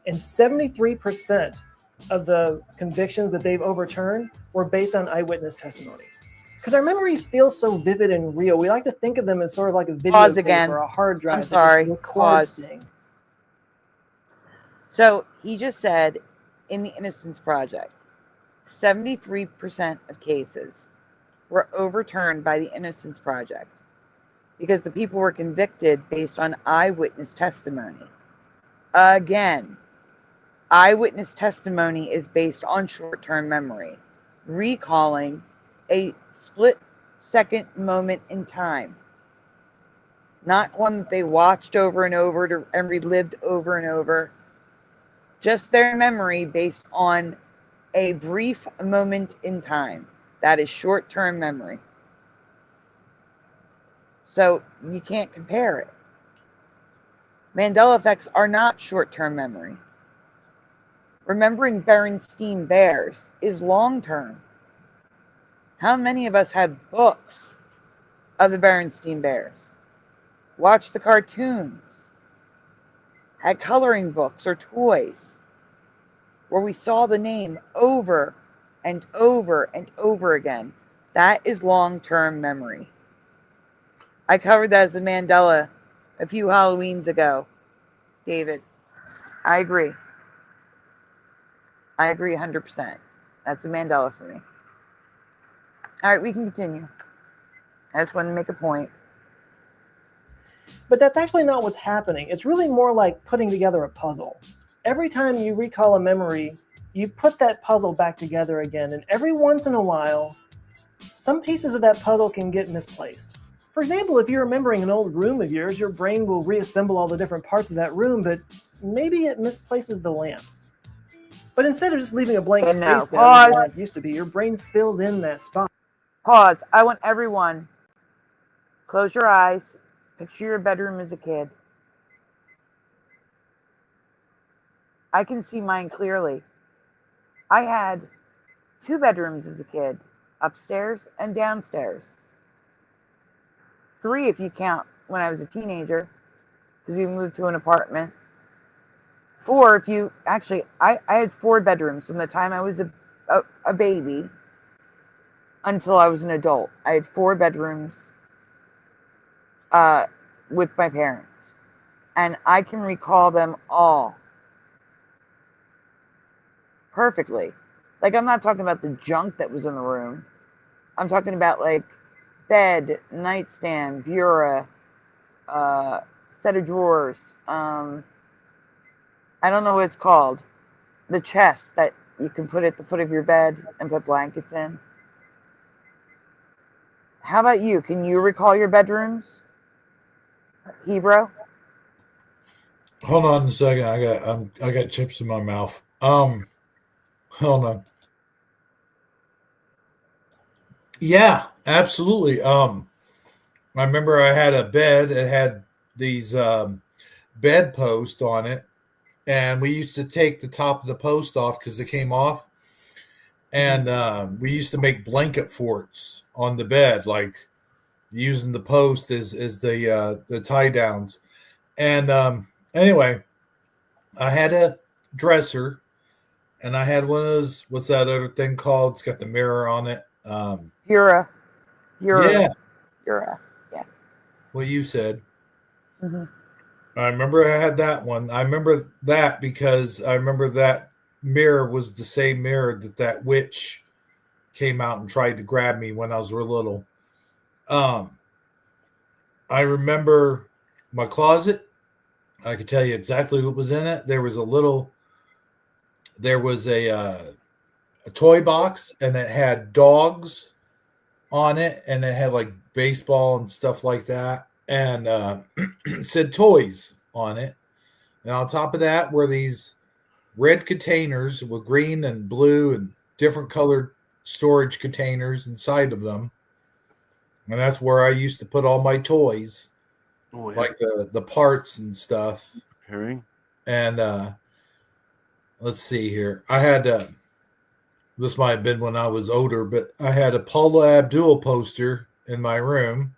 And 73% of the convictions that they've overturned were based on eyewitness testimony. Because our memories feel so vivid and real. We like to think of them as sort of like a Pause videotape again. or a hard drive. I'm that just sorry. records Pause. things. So he just said in the Innocence Project, 73% of cases were overturned by the Innocence Project because the people were convicted based on eyewitness testimony. Again, eyewitness testimony is based on short-term memory, recalling a split-second moment in time, not one that they watched over and over and relived over and over. Just their memory based on a brief moment in time. That is short-term memory. So you can't compare it. Mandela effects are not short-term memory. Remembering Berenstain Bears is long-term. How many of us have books of the Berenstain Bears? Watched the cartoons? Had coloring books or toys where we saw the name over and over and over again? That is long-term memory. I covered that as a Mandela a few Halloweens ago, David. I agree. I agree 100%. That's a Mandela for me. All right, we can continue. I just wanted to make a point. But that's actually not what's happening. It's really more like putting together a puzzle. Every time you recall a memory, you put that puzzle back together again. And every once in a while, some pieces of that puzzle can get misplaced. For example, if you're remembering an old room of yours, your brain will reassemble all the different parts of that room, but maybe it misplaces the lamp. But instead of just leaving a blank space there where the lamp used to be, your brain fills in that spot. Pause. I want everyone, close your eyes, picture your bedroom as a kid. I can see mine clearly. I had 2 bedrooms as a kid, upstairs and downstairs. 3 if you count when I was a teenager, because we moved to an apartment. 4 if you, actually, I had 4 bedrooms from the time I was a baby until I was an adult. I had 4 bedrooms with my parents. And I can recall them all perfectly. Like, I'm not talking about the junk that was in the room. I'm talking about, like, bed, nightstand, bureau, set of drawers. I don't know what it's called. The chest that you can put at the foot of your bed and put blankets in. How about you? Can you recall your bedrooms, Hebrew? Hold on a second. I got chips in my mouth. Hold on. Yeah, absolutely. I remember I had a bed. It had these bed posts on it, and we used to take the top of the post off because it came off, and we used to make blanket forts on the bed, like using the post as the tie downs. And anyway, I had a dresser, and I had one of those. What's that other thing called? It's got the mirror on it. Bureau. Yeah. Bureau. Yeah. What you said. Mm-hmm. I remember I had that one. I remember that because I remember that mirror was the same mirror that witch came out and tried to grab me when I was real little. I remember my closet. I could tell you exactly what was in it. There was a toy box, and it had dogs on it, and it had like baseball and stuff like that, and it said toys on it. And on top of that were these red containers with green and blue and different colored storage containers inside of them. And that's where I used to put all my toys, like the parts and stuff. Preparing. And let's see here. I had this might have been when I was older, but I had a Paula Abdul poster in my room.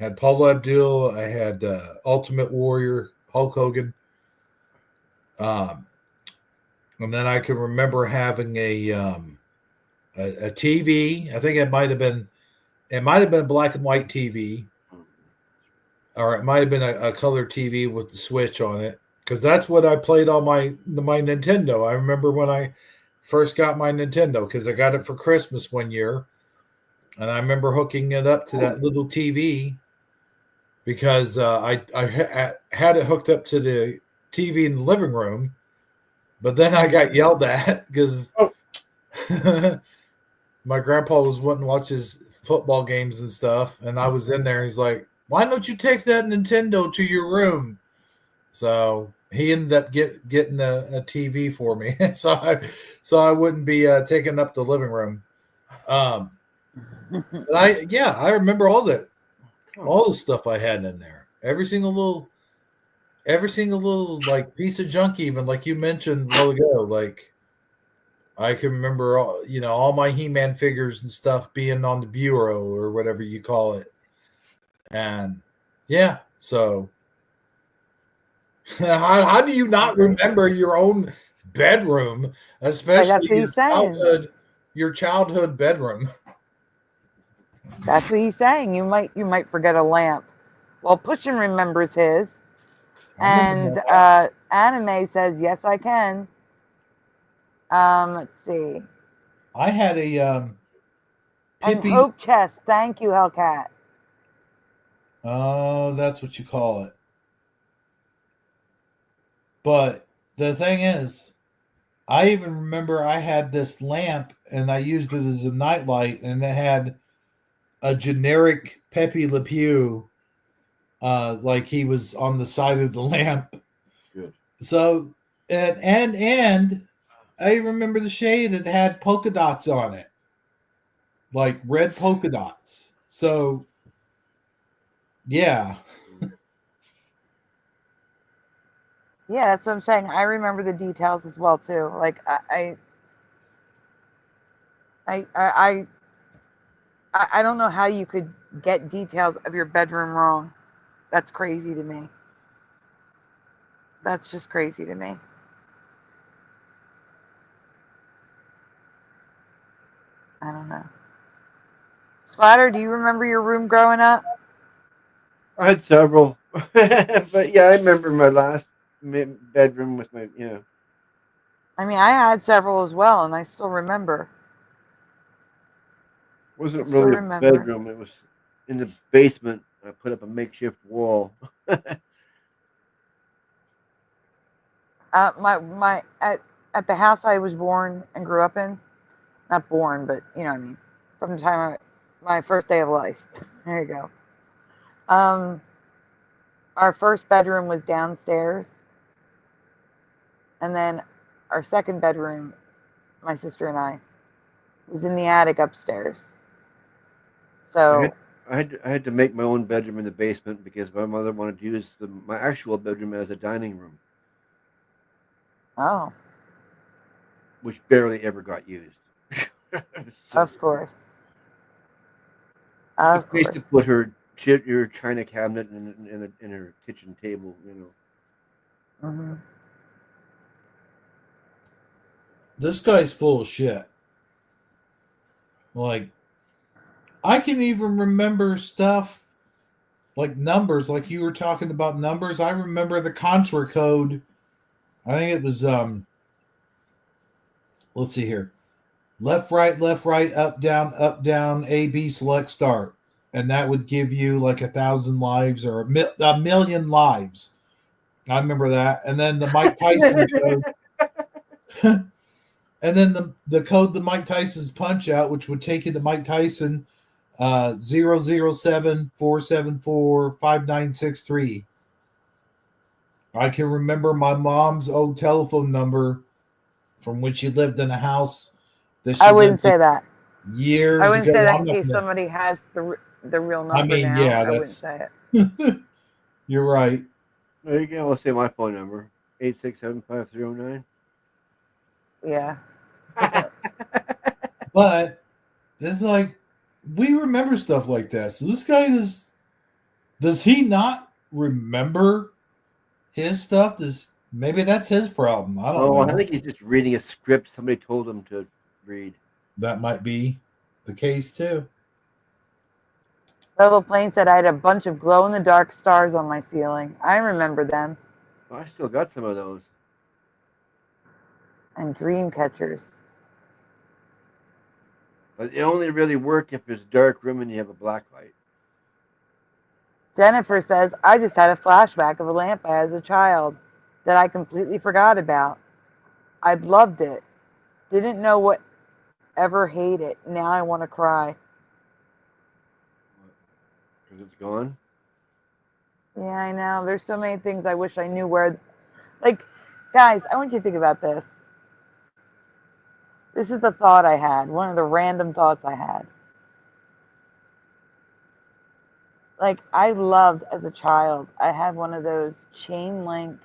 I had Paula Abdul. I had Ultimate Warrior, Hulk Hogan. And then I can remember having a TV. I think it might have been a black and white TV, or it might have been a color TV with the switch on it, because that's what I played on my Nintendo. I remember when I first got my Nintendo, because I got it for Christmas one year, and I remember hooking it up to that little TV because I had it hooked up to the TV in the living room, but then I got yelled at because my grandpa was wanting to watch his football games and stuff, and I was in there. He's like, "Why don't you take that Nintendo to your room?" So he ended up getting a TV for me, so I wouldn't be taking up the living room. But I remember all the stuff I had in there. Every single little like piece of junk, even like you mentioned a while ago. Like I can remember all my He-Man figures and stuff being on the bureau or whatever you call it. And yeah, so how do you not remember your own bedroom, especially your childhood bedroom? That's what he's saying. You might forget a lamp. Well, Pushin remembers his, and Anime says yes, I can. Let's see. I had a and Hope Chest. Thank you, Hellcat. Oh, that's what you call it. But the thing is, I even remember I had this lamp and I used it as a nightlight, and it had a generic Pepe Le Pew, like he was on the side of the lamp. Good. So, and I remember the shade that had polka dots on it, like red polka dots. So, yeah. Yeah, that's what I'm saying. I remember the details as well too. Like I don't know how you could get details of your bedroom wrong. That's crazy to me. That's just crazy to me. I don't know. Splatter, do you remember your room growing up? I had several, but yeah, I remember my last bedroom with my, I mean, I had several as well, and I still remember. It wasn't really a bedroom. It was in the basement. I put up a makeshift wall. At the house I was born and grew up in, not born, but you know what I mean, from the time my first day of life. There you go. Our first bedroom was downstairs, and then our second bedroom, my sister and I, was in the attic upstairs. So I had to make my own bedroom in the basement because my mother wanted to use my actual bedroom as a dining room. Oh. Which barely ever got used. Of course. A place to put her china cabinet in her kitchen table, Mm-hmm. This guy's full of shit. Like, I can even remember stuff like numbers, like you were talking about numbers. I remember the Contra code. I think it was, let's see here. Left, right, up, down, A, B, select, start. And that would give you like 1,000 lives or a million lives. I remember that. And then the Mike Tyson code. And then the code, the Mike Tyson's punch out, which would take you to Mike Tyson 007-474-5963. I can remember my mom's old telephone number from when she lived in a house. I wouldn't say that. years I wouldn't ago. say that I'm in not case gonna- somebody has the real number I mean, now. yeah, I wouldn't that's say it. you're right. There you go. Let's say my phone number 8675309. Yeah. But it's like we remember stuff like that. So this guy does he not remember his stuff? Maybe that's his problem. I don't Oh, know. I think he's just reading a script somebody told him to read. That might be the case too. Little Plane said I had a bunch of glow-in-the-dark stars on my ceiling. I remember them. I still got some of those. And dream catchers. But they only really work if it's dark room and you have a black light. Jennifer says, I just had a flashback of a lamp I had as a child that I completely forgot about. I loved it. Didn't know what ever hate it. Now I want to cry. Because it's gone. Yeah, I know. There's so many things I wish I knew where. Like, guys, I want you to think about this. This is the thought I had. One of the random thoughts I had. Like, I loved as a child, I had one of those chain link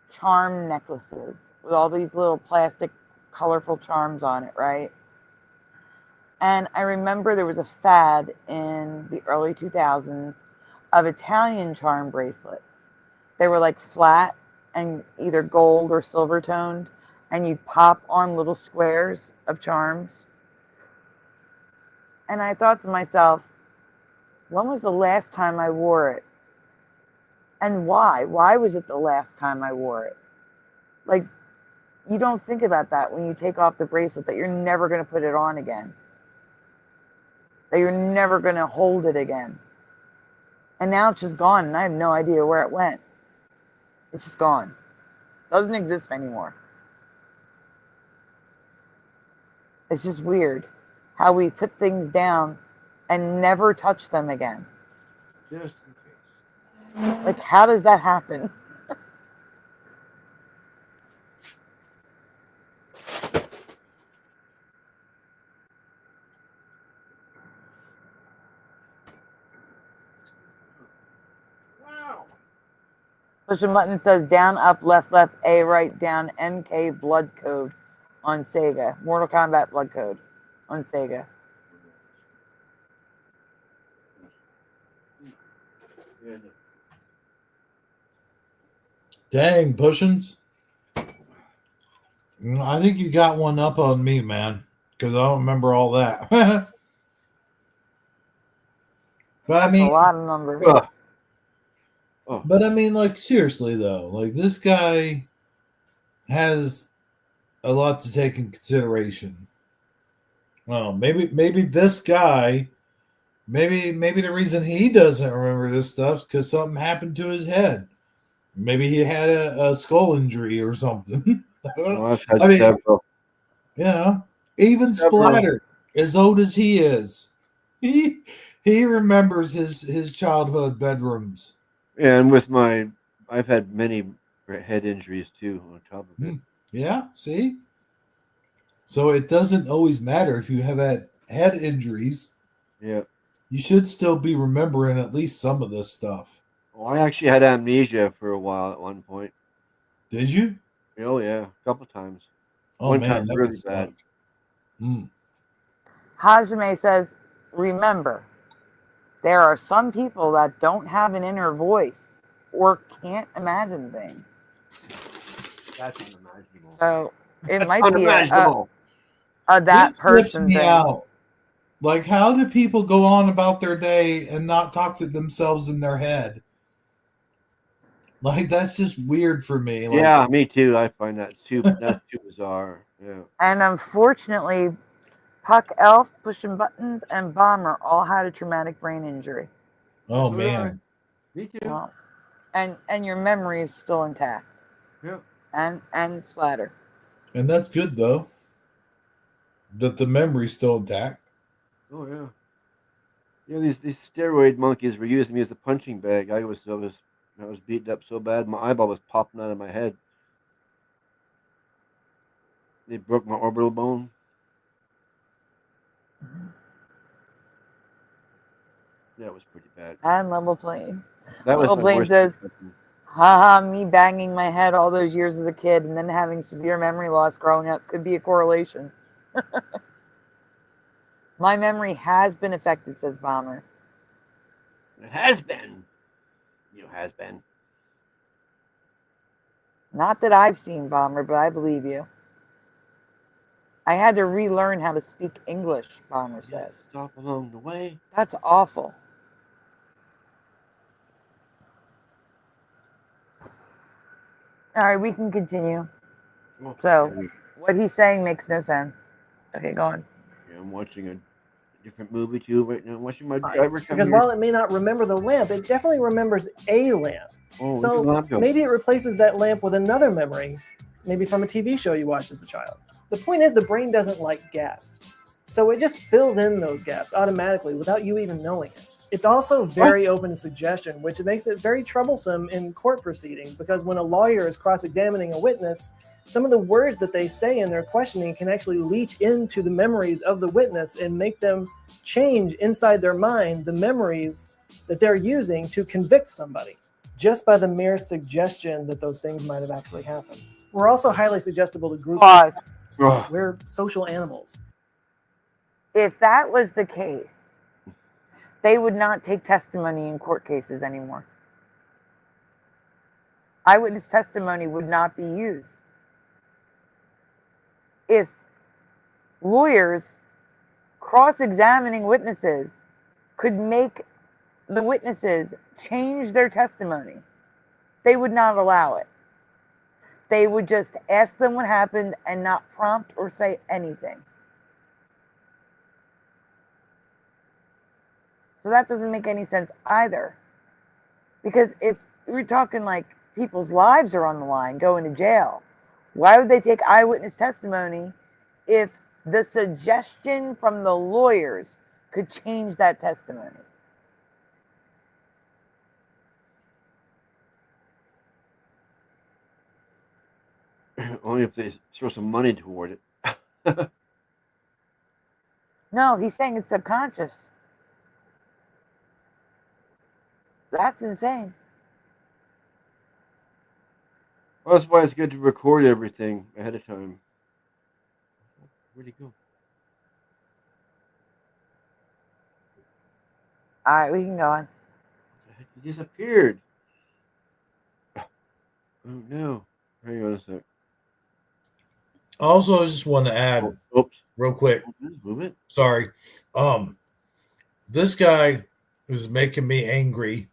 charm necklaces with all these little plastic colorful charms on it, right? And I remember there was a fad in the early 2000s of Italian charm bracelets. They were like flat and either gold or silver toned, and you'd pop on little squares of charms. And I thought to myself, when was the last time I wore it? And why? Why was it the last time I wore it? Like, you don't think about that when you take off the bracelet, that you're never going to put it on again. That you're never going to hold it again. And now it's just gone, and I have no idea where it went. It's just gone. Doesn't exist anymore. It's just weird how we put things down and never touch them again. Just in case. Like, how does that happen? Wow. Pushing button says down, up, left, left, A, right, down, MK Blood Code on Sega. Mortal Kombat Blood Code on Sega. Dang, Bushins. I think you got one up on me, man, because I don't remember all that. But I mean, a lot of numbers. But I mean, like, seriously though, like, this guy has a lot to take in consideration. Well, maybe this guy, maybe the reason he doesn't remember this stuff is because something happened to his head. Maybe he had a skull injury or something. Well, I've had I mean, several. yeah, even Splatter, as old as he is, he remembers his childhood bedrooms. And with I've had many head injuries too on top of it. Yeah, see? So it doesn't always matter if you have had head injuries. Yeah. You should still be remembering at least some of this stuff. Well, I actually had amnesia for a while at one point. Did you? Oh yeah, a couple times. Oh, one man, time that really would bad. Hajime says, remember, there are some people that don't have an inner voice or can't imagine things. That's unimaginable. So it That's might be unimaginable. that This trips person me thing. out. Like, how do people go on about their day and not talk to themselves in their head? Like, that's just weird for me. Like, Yeah, me too. I find that's too bizarre. Yeah. And unfortunately, Puck Elf, Pushing Buttons, and Bomber all had a traumatic brain injury. oh man. Me too. Well, and your memory is still intact. Yeah. And Splatter. And that's good though. That the memory's still intact. Oh yeah. Yeah, these steroid monkeys were using me as a punching bag. I was beaten up so bad my eyeball was popping out of my head. They broke my orbital bone. That was pretty bad. And level plane. That was Level my plane worst. says, haha, me banging my head all those years as a kid and then having severe memory loss growing up could be a correlation. My memory has been affected, says Bomber. It has been. You has been. Not that I've seen, Bomber, but I believe you. I had to relearn how to speak English, Bomber says. Stop along the way. That's awful. All right, we can continue. Oh, So, yeah, what he's saying makes no sense. Okay, go on. I'm watching a different movie too right now. I'm watching my driver come Because here. while it may not remember the lamp, it definitely remembers a lamp. Oh, So look at the lamp go. maybe it replaces that lamp with another memory, maybe from a TV show you watched as a child. The point is the brain doesn't like gaps. So it just fills in those gaps automatically without you even knowing it. It's also very open to suggestion, which makes it very troublesome in court proceedings because when a lawyer is cross-examining a witness, some of the words that they say in their questioning can actually leach into the memories of the witness and make them change inside their mind the memories that they're using to convict somebody just by the mere suggestion that those things might have actually happened. We're also highly suggestible to groups. Pause. We're social animals. If that was the case, they would not take testimony in court cases anymore. Eyewitness testimony would not be used. If lawyers cross-examining witnesses could make the witnesses change their testimony, they would not allow it. They would just ask them what happened and not prompt or say anything. So that doesn't make any sense either. Because if we're talking like people's lives are on the line, going to jail, why would they take eyewitness testimony if the suggestion from the lawyers could change that testimony? Only if they throw some money toward it. No, he's saying it's subconscious. That's insane. Well, that's why it's good to record everything ahead of time. Where'd he go? All right, we can go on. He disappeared. Oh no! Hang on a sec. Also, I just want to add, real quick. Move it. Sorry. This guy is making me angry.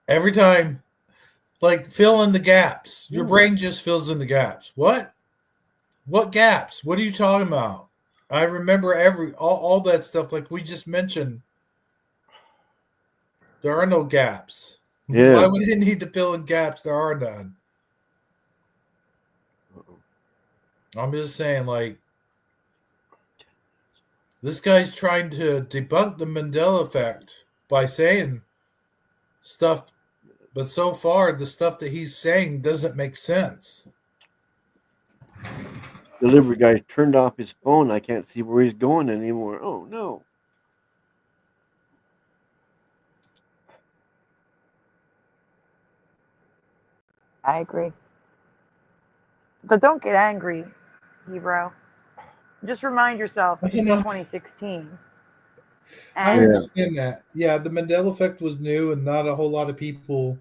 Every time, like, fill in the gaps. Your brain just fills in the gaps. What? What gaps? What are you talking about? I remember all that stuff like we just mentioned. There are no gaps. Yeah. Why would you need to fill in gaps? There are none. I'm just saying, like, this guy's trying to debunk the Mandela effect by saying stuff, but so far the stuff that he's saying doesn't make sense. Delivery guy turned off his phone. I can't see where he's going anymore. Oh no. I agree. But don't get angry, Hebrew. Just remind yourself it's 2016. I And understand that. Yeah, the Mandela effect was new and not a whole lot of people.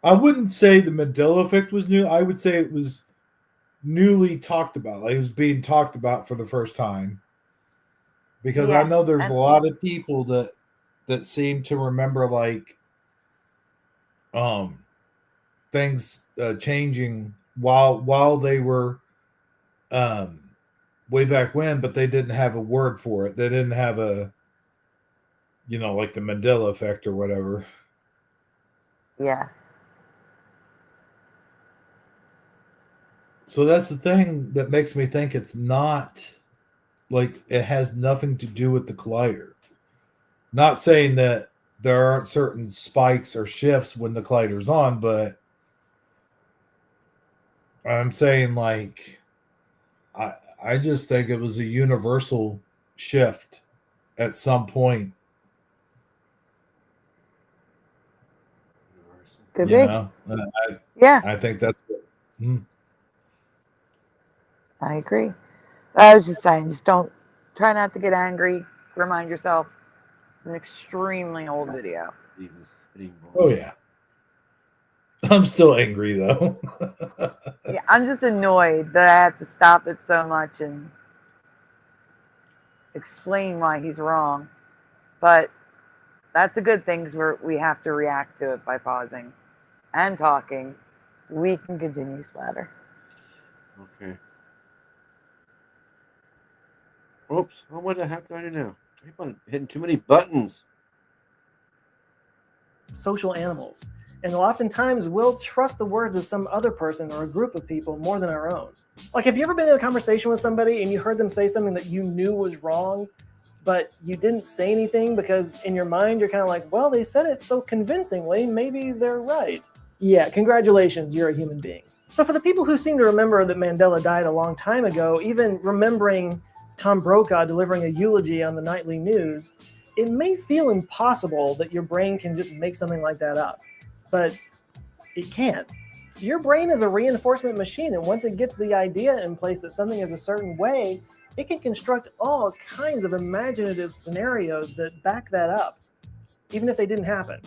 I wouldn't say the Mandela effect was new. I would say it was newly talked about. Like it was being talked about for the first time. Because I know there's a lot of people that seem to remember like things changing while they were way back when, but they didn't have a word for it. They didn't have a, like the Mandela effect or whatever. yeah. So that's the thing that makes me think it's not like it has nothing to do with the collider. Not saying that there aren't certain spikes or shifts when the collider's on, but I'm saying like I just think it was a universal shift at some point. Could You be. know, Yeah. I think that's I agree. I was just saying, just don't try not to get angry. Remind yourself it's an extremely old video. Oh yeah. I'm still angry though. Yeah, I'm just annoyed that I have to stop it so much and explain why he's wrong. But that's a good thing because we have to react to it by pausing and talking. We can continue, Splatter. Okay. Oops. Oh, what the heck do I do now? I keep on hitting too many buttons. Social animals, and oftentimes we'll trust the words of some other person or a group of people more than our own. Like, have you ever been in a conversation with somebody and you heard them say something that you knew was wrong, but you didn't say anything because in your mind you're kind of like, well, they said it so convincingly, maybe they're right. Yeah, congratulations, you're a human being. So for the people who seem to remember that Mandela died a long time ago, even remembering Tom Brokaw delivering a eulogy on the nightly news, it may feel impossible that your brain can just make something like that up, but it can't. Your brain is a reinforcement machine, and once it gets the idea in place that something is a certain way, it can construct all kinds of imaginative scenarios that back that up, even if they didn't happen.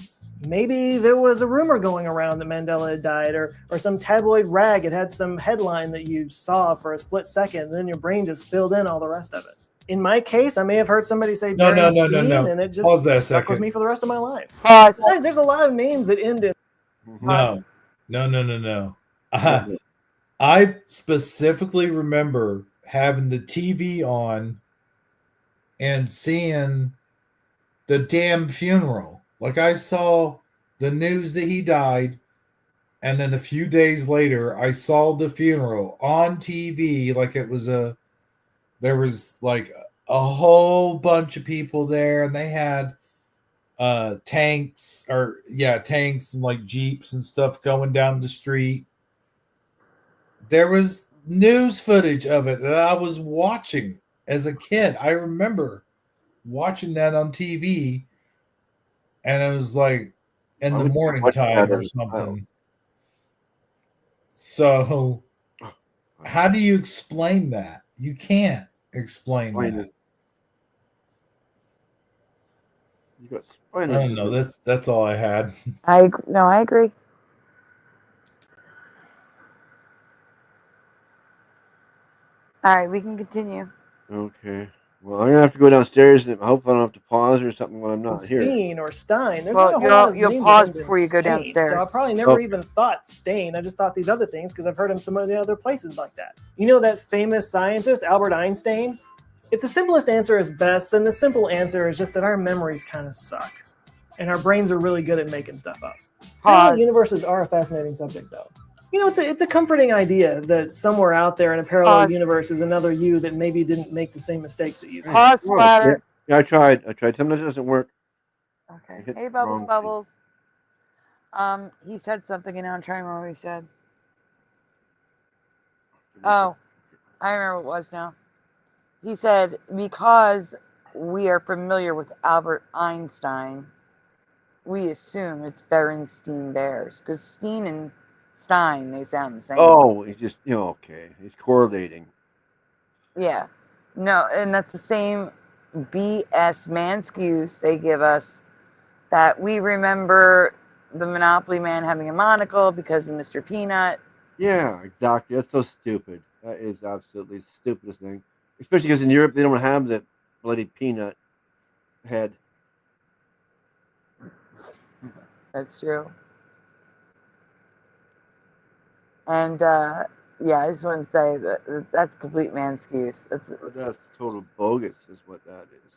Maybe there was a rumor going around that Mandela had died, or some tabloid rag had some headline that you saw for a split second, and then your brain just filled in all the rest of it. In my case, I may have heard somebody say No, Bernstein, and it just Pause that a stuck with second. me for the rest of my life. Pause. Besides, there's a lot of names that end in No. I specifically remember having the TV on and seeing the damn funeral. Like, I saw the news that he died, and then a few days later, I saw the funeral on TV. Like, there was like a whole bunch of people there, and they had tanks and like Jeeps and stuff going down the street. There was news footage of it that I was watching as a kid. I remember watching that on TV, and it was like in the morning time or something. So how do you explain that? You can't explain that. I don't know. That's all I had. I agree. All right, we can continue. Okay. Well, I'm gonna have to go downstairs, and I hope I don't have to pause or something when I'm not here. Steen or Stein. There's Well, not a whole lot of you'll names pause that end in before you go Stain, downstairs. So I probably never Okay. even thought Stain. I just thought these other things because I've heard him some of the other places like that. You know that famous scientist, Albert Einstein? If the simplest answer is best, then the simple answer is just that our memories kind of suck. And our brains are really good at making stuff up. Parallel universes are a fascinating subject, though. You know, it's a comforting idea that somewhere out there in a parallel universe is another you that maybe didn't make the same mistakes that you did. Pause, Splatter. Yeah, I tried. Sometimes it doesn't work. Okay. hit Hey, the Bubbles, wrong Bubbles. He said something, and now I'm trying to remember what he said. Oh, I remember what it was now. He said, because we are familiar with Albert Einstein, we assume it's Berenstein Bears. Because Steen and Stein, they sound the same. Oh, he's just okay. He's correlating. Yeah. No, and that's the same BS manscuse they give us, that we remember the Monopoly Man having a monocle because of Mr. Peanut. Yeah, exactly. That's so stupid. That is absolutely the stupidest thing. Especially because in Europe they don't have that bloody peanut head. That's true. And yeah, I just want to say that that's complete manscuse. That's total bogus, is what that is.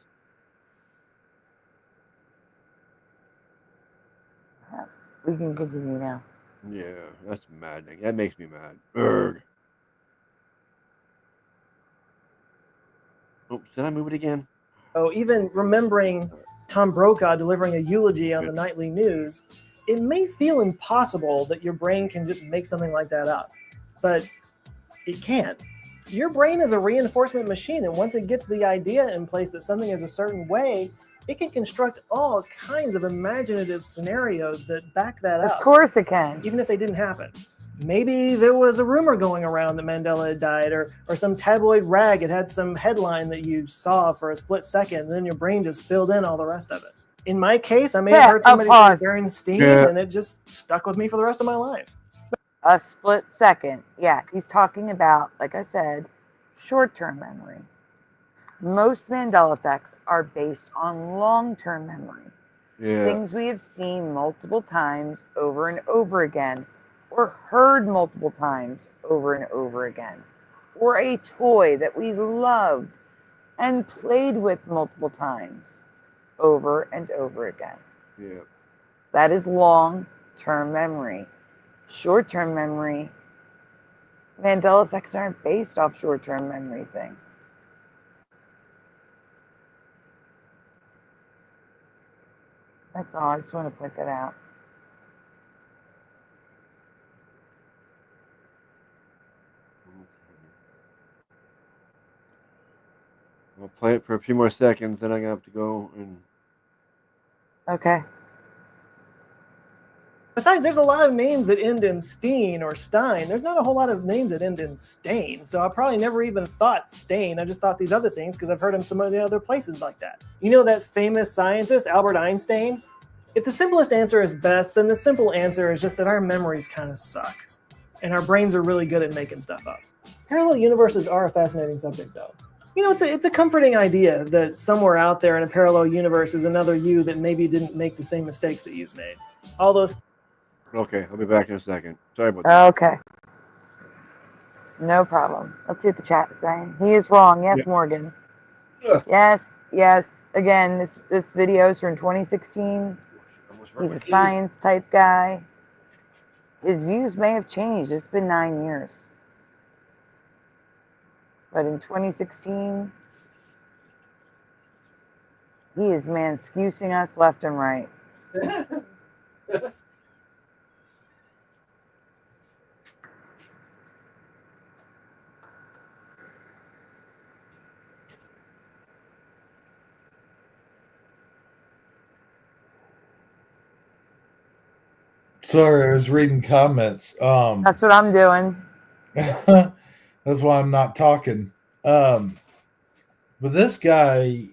We can continue now. Yeah, that's maddening. That makes me mad. Urgh. Oh, did I move it again? So even remembering Tom Brokaw delivering a eulogy on the nightly news, it may feel impossible that your brain can just make something like that up, but it can't. Your brain is a reinforcement machine, and once it gets the idea in place that something is a certain way, it can construct all kinds of imaginative scenarios that back that up. Of course it can. Even if they didn't happen. Maybe there was a rumor going around that Mandela had died, or some tabloid rag. It had some headline that you saw for a split second, and then your brain just filled in all the rest of it. In my case, I may have heard somebody say Bernstein, and it just stuck with me for the rest of my life. A split second. Yeah, he's talking about, like I said, short-term memory. Most Mandela effects are based on long-term memory. Yeah. Things we have seen multiple times over and over again, or heard multiple times over and over again, or a toy that we loved and played with multiple times over and over again. Yeah. That is long-term memory. Short-term memory, Mandela effects aren't based off short-term memory things. That's all. I just want to point that out. I'll play it for a few more seconds, then I'm gonna have to go and. Okay. Besides, there's a lot of names that end in Steen or Stein. There's not a whole lot of names that end in Stain. So I probably never even thought Stain. I just thought these other things because I've heard them some of the other places like that. You know that famous scientist, Albert Einstein? If the simplest answer is best, then the simple answer is just that our memories kind of suck. And our brains are really good at making stuff up. Parallel universes are a fascinating subject, though. You know, it's a comforting idea that somewhere out there in a parallel universe is another you that maybe didn't make the same mistakes that you've made. All those. Okay, I'll be back in a second. Sorry about that. Okay. No problem. Let's see what the chat is saying. He is wrong. Yes, Yeah. Morgan. Yes. Again, this video is from 2016. He's a science type guy. His views may have changed. It's been 9 years. But in 2016, he is man-scusing us left and right. Sorry, I was reading comments. That's what I'm doing. That's why I'm not talking. But this guy,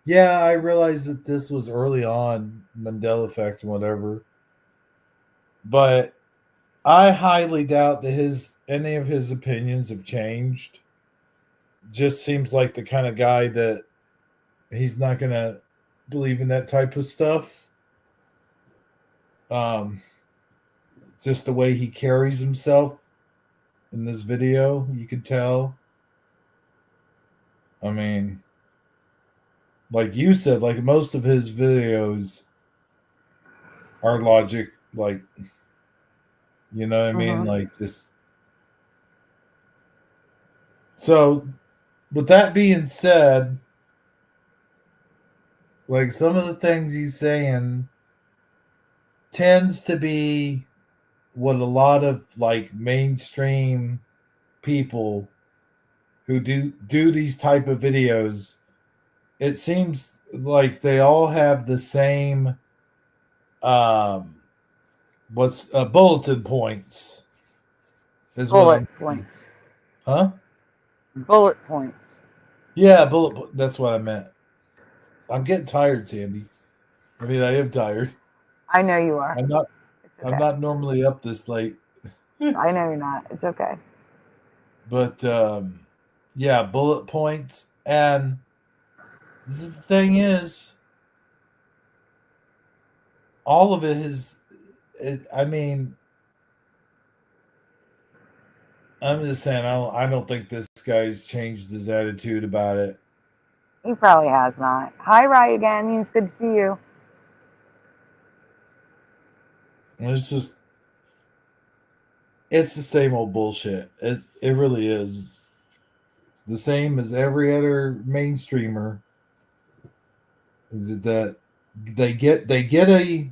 yeah, I realized that this was early on, Mandela effect and whatever. But I highly doubt that any of his opinions have changed. Just seems like the kind of guy that he's not going to believe in that type of stuff. Just the way he carries himself in this video, you could tell. I mean, like you said, like most of his videos are logic, like, you know what I mean? Like this. So, with that being said, like some of the things he's saying tends to be what a lot of like mainstream people who do these type of videos, it seems like they all have the same bulletin points is bullet points. Huh? Bullet points. Yeah, that's what I meant. I'm getting tired, Sandy. I mean, I am tired. I know you are. I'm not. Okay. I'm not normally up this late. I know you're not. It's okay. But yeah, bullet points, and the thing is, all of it is. I mean, I'm just saying. I don't think this guy's changed his attitude about it. He probably has not. Hi, Rye again. It's good to see you. It's the same old bullshit. It really is the same as every other mainstreamer. Is it that they get a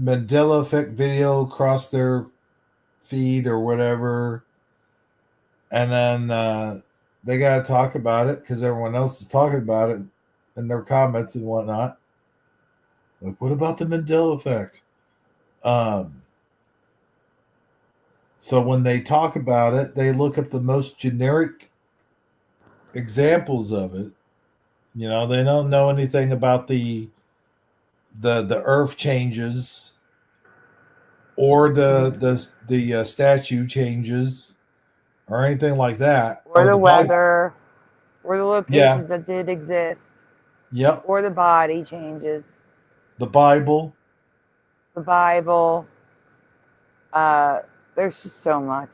Mandela effect video across their feed or whatever, And then they got to talk about it because everyone else is talking about it in their comments and whatnot. Like, what about the Mandela effect? So when they talk about it, they look up the most generic examples of it. You know, they don't know anything about the earth changes or the statue changes or anything like that. Or the Bible. weather, or the locations that did exist. Yep. Or the body changes. The Bible. The Bible. There's just so much.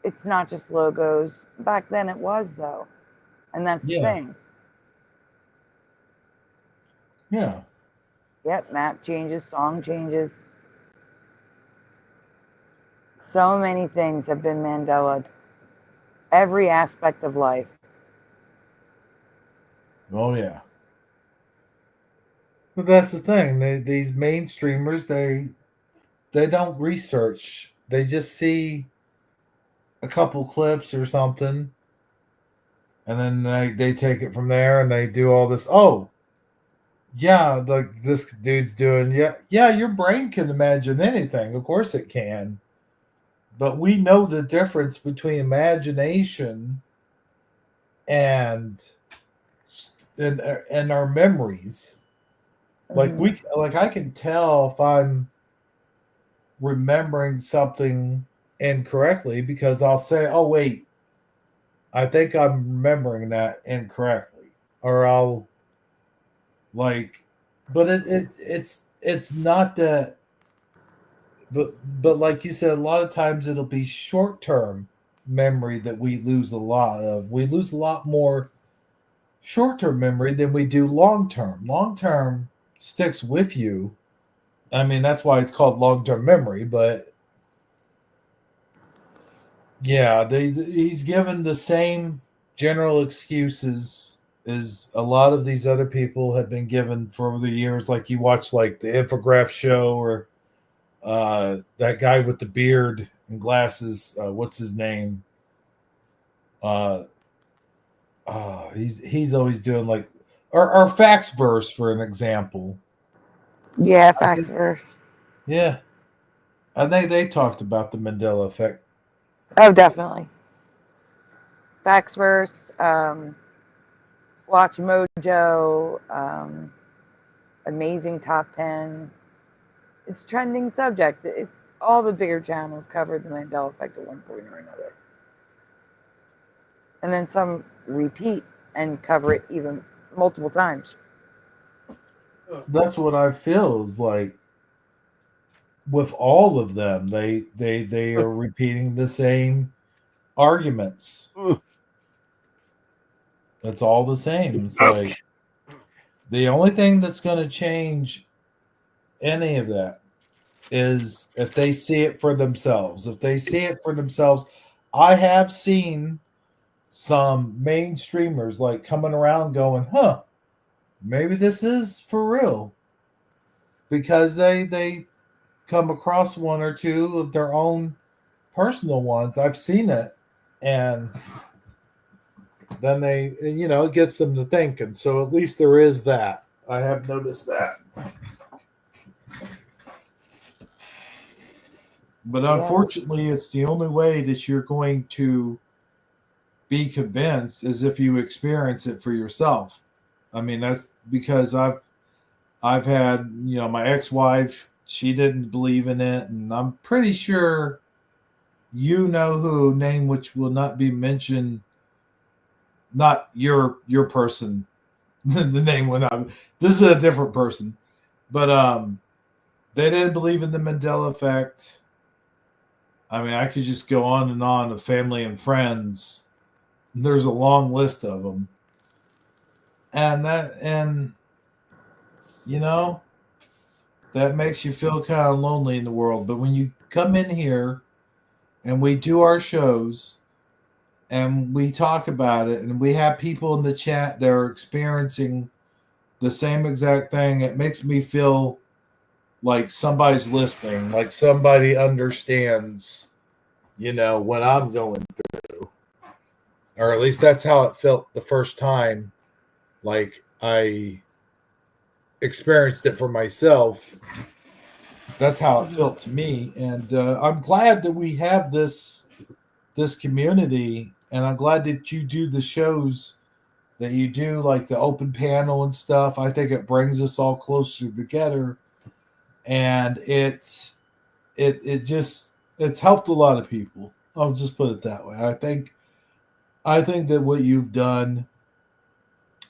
It's not just logos. Back then it was, though. And that's the thing. Yeah. Yep, map changes, song changes. So many things have been Mandela'd. Every aspect of life. Oh, yeah. But that's the thing. These mainstreamers, they don't research. They just see a couple clips or something, and then they take it from there and they do all this. Oh, yeah, like this dude's doing. Yeah, your brain can imagine anything. Of course it can. But we know the difference between imagination and our memories. Like I can tell if I'm remembering something incorrectly because I'll say, "Oh wait, I think I'm remembering that incorrectly," or I'll but it's not that. But like you said, a lot of times it'll be short-term memory that we lose a lot of. We lose a lot more short-term memory than we do long-term. Long-term sticks with you. I mean, that's why it's called long-term memory, but yeah, he's given the same general excuses as a lot of these other people have been given for over the years. Like you watch like the Infograph show or that guy with the beard and glasses, what's his name? He's always doing like or Facts Verse for an example. Yeah, Facts Verse. Yeah. I think they talked about the Mandela effect. Oh, definitely. Facts Verse, Watch Mojo, Amazing Top 10. It's a trending subject. All the bigger channels covered the Mandela effect at one point or another. And then some repeat and cover it even multiple times. That's what I feel is like with all of them, they are repeating the same arguments. It's all the same. It's like the only thing that's going to change any of that is if they see it for themselves. If they see it for themselves, I have seen some mainstreamers like coming around going, huh, maybe this is for real. Because they come across one or two of their own personal ones. I've seen it. And then it gets them to thinking. So at least there is that. I have noticed that. But unfortunately, it's the only way that you're going to be convinced is if you experience it for yourself. I mean, that's because I've had, my ex-wife, she didn't believe in it. And I'm pretty sure who, name which will not be mentioned, not your person, the name will not. This is a different person. But they didn't believe in the Mandela effect. I mean, I could just go on and on of family and friends. There's a long list of them. And that makes you feel kind of lonely in the world. But when you come in here and we do our shows and we talk about it and we have people in the chat that are experiencing the same exact thing, it makes me feel like somebody's listening, like somebody understands, when I'm going through, or at least that's how it felt the first time. Like I experienced it for myself. That's how it felt to me, and I'm glad that we have this community, and I'm glad that you do the shows that you do, like the open panel and stuff. I think it brings us all closer together, and it's helped a lot of people. I'll just put it that way. I think that what you've done,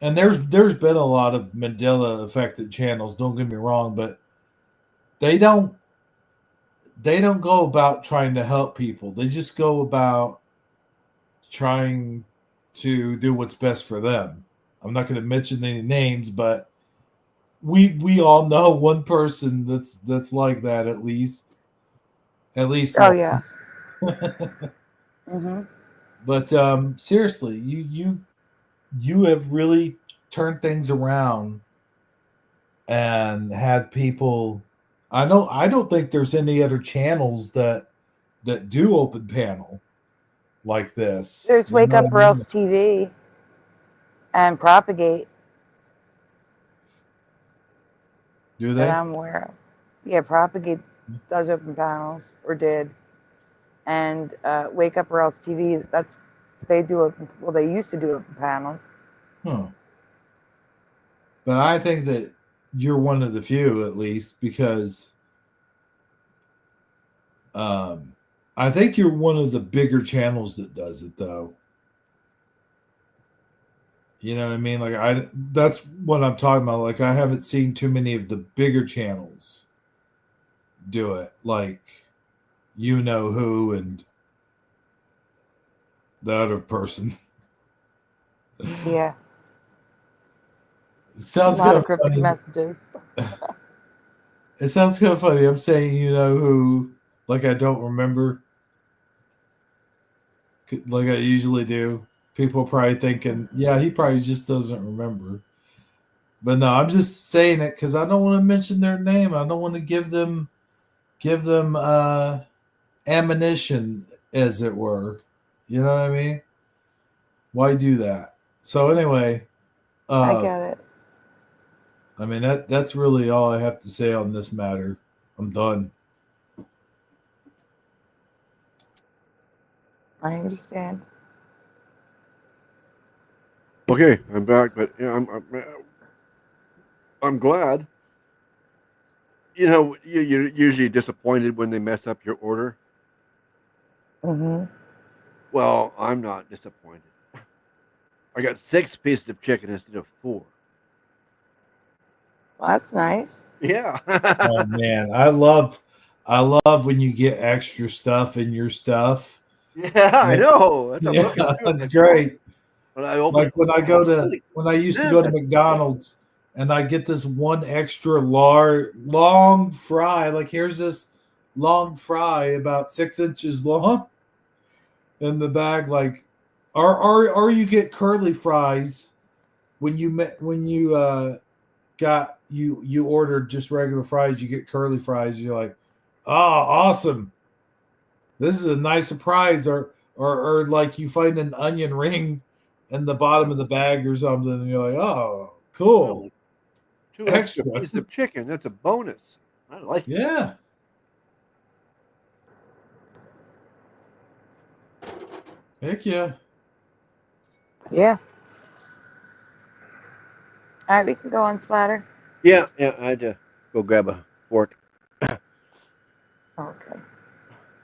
and there's been a lot of Mandela affected channels, don't get me wrong, but they don't go about trying to help people. They just go about trying to do what's best for them. I'm not going to mention any names, but we all know one person that's like that, at least. Oh one. yeah. Mm-hmm. But seriously, you have really turned things around and had people. I don't think there's any other channels that do open panel like this. There's You Wake know Up what or I Else mean? TV and Propagate Do that they? I'm aware of. Yeah, Propagate does open panels or did, and Wake Up or Else TV. They used to do open panels. Huh. But I think that you're one of the few, at least, because I think you're one of the bigger channels that does it, though. You know what I mean? Like that's what I'm talking about. Like I haven't seen too many of the bigger channels do it, like You Know Who and the other person. Yeah. It sounds a lot kind of of cryptic funny. messages. It sounds kind of funny. I'm saying You Know Who, like I don't remember, like I usually do. People probably thinking, yeah, he probably just doesn't remember. But no, I'm just saying it because I don't want to mention their name. I don't want to give them ammunition, as it were. You know what I mean? Why do that? So anyway, I get it. I mean that's really all I have to say on this matter. I'm done. I understand. Okay, I'm back, but yeah, I'm glad. You're usually disappointed when they mess up your order. Mm-hmm. Well, I'm not disappointed. I got 6 pieces of chicken instead of 4. Well, that's nice. Yeah. Oh man, I love when you get extra stuff in your stuff. Yeah, I know. That's what I'm looking through. That's great. When I open Like when I used to go to McDonald's and I get this one extra long fry. Like here's this long fry about 6 inches long in the bag. Like, or you get curly fries when you ordered just regular fries. You get curly fries. You're like, oh, awesome! This is a nice surprise. Or like you find an onion ring in the bottom of the bag or something, and you're like, oh, cool. 2 extra pieces of chicken. That's a bonus. I like it. Yeah. Heck yeah. Yeah. All right, we can go on Splatter. Yeah, I had to go grab a fork. Okay.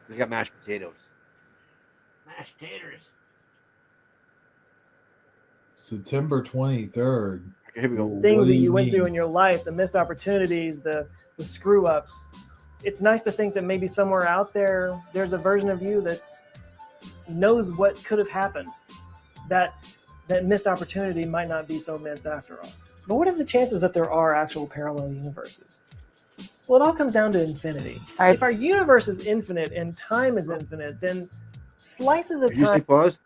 We got mashed potatoes. Mashed taters. September 23rd. Okay, here we go. Things that you went through in your life, the missed opportunities, the screw ups. It's nice to think that maybe somewhere out there, there's a version of you that knows what could have happened. That missed opportunity might not be so missed after all. But what are the chances that there are actual parallel universes? Well, it all comes down to infinity. If our universe is infinite and time is infinite, then slices of Did you say time pause?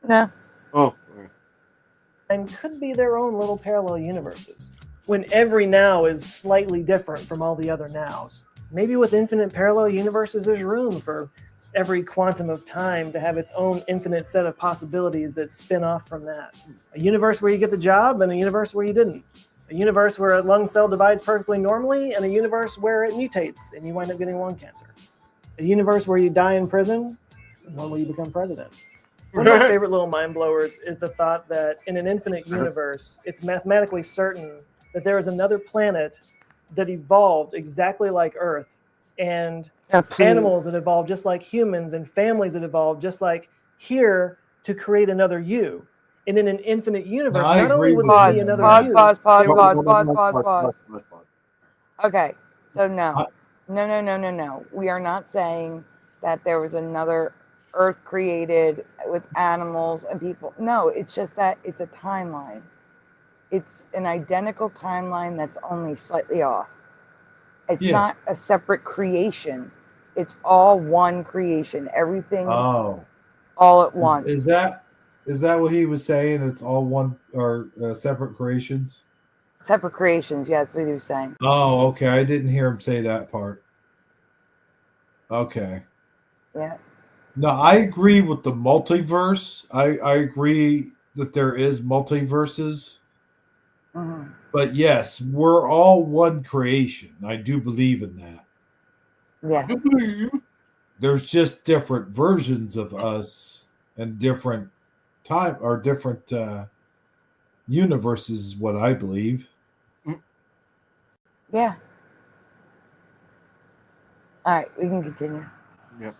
No. Oh. Could be their own little parallel universes. When every now is slightly different from all the other nows. Maybe with infinite parallel universes, there's room for every quantum of time to have its own infinite set of possibilities that spin off from that. A universe where you get the job and a universe where you didn't. A universe where a lung cell divides perfectly normally and a universe where it mutates and you wind up getting lung cancer. A universe where you die in prison and one where you become president. One of my favorite little mind blowers is the thought that in an infinite universe, it's mathematically certain that there is another planet that evolved exactly like Earth, and animals that evolved just like humans, and families that evolved just like here to create another you. And in an infinite universe, not only would there be another you. Pause. Okay, so no. We are not saying that there was another Earth created with animals and people. No, it's just that it's a timeline. It's an identical timeline that's only slightly off. It's not a separate creation. It's all one creation. Everything all at once. Is that what he was saying? It's all one or separate creations? Separate creations, yeah, that's what he was saying. Oh, okay. I didn't hear him say that part. Okay. Yeah. No, I agree with the multiverse. I agree that there is multiverses. Mm-hmm. But yes, we're all one creation. I do believe in that. Yeah. There's just different versions of us and different time or different universes is what I believe. Yeah. All right, we can continue. Yep.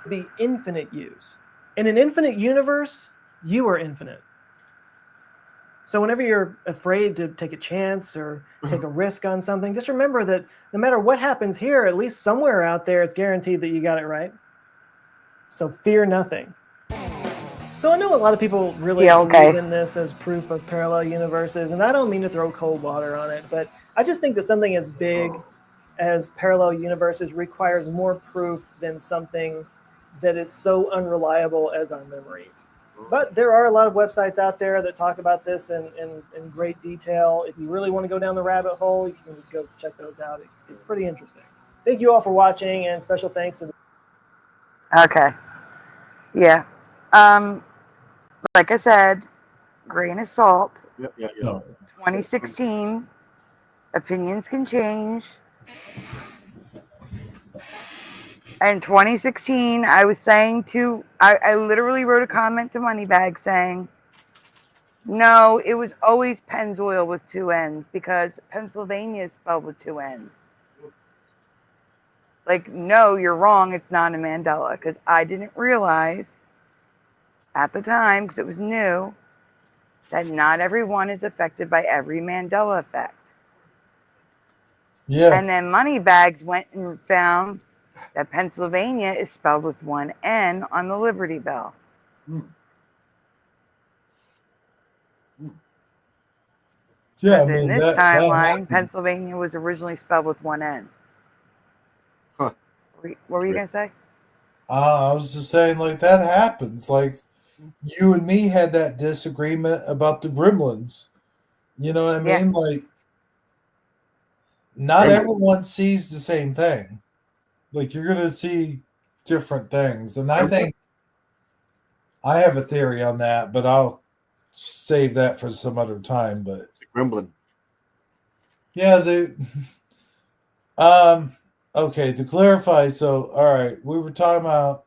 Be infinite yous. In an infinite universe, you are infinite. So whenever you're afraid to take a chance or take a risk on something, just remember that no matter what happens here, at least somewhere out there, it's guaranteed that you got it right. So fear nothing. So I know a lot of people really believe in this as proof of parallel universes, and I don't mean to throw cold water on it, but I just think that something as big as parallel universes requires more proof than something that is so unreliable as our memories. But there are a lot of websites out there that talk about this in great detail. If you really want to go down the rabbit hole, you can just go check those out. It's pretty interesting. Thank you all for watching, and special thanks to Okay. Yeah. Like I said, grain of salt. Yep. 2016, opinions can change. In 2016, I was saying I literally wrote a comment to Moneybag saying, no, it was always Pennzoil with two N's because Pennsylvania is spelled with two N's. Like, no, you're wrong. It's not a Mandela because I didn't realize at the time, because it was new, that not everyone is affected by every Mandela effect. Yeah. And then Moneybags went and found that Pennsylvania is spelled with one N on the Liberty Bell. Yeah, in this timeline, Pennsylvania was originally spelled with one N. Huh. What were you going to say? I was just saying, like, that happens. Like, you and me had that disagreement about the Gremlins. You know what I mean? Like, not everyone sees the same thing. Like, you're going to see different things. And I think I have a theory on that, but I'll save that for some other time. But Gremlin. Yeah, okay, to clarify, so all right, we were talking about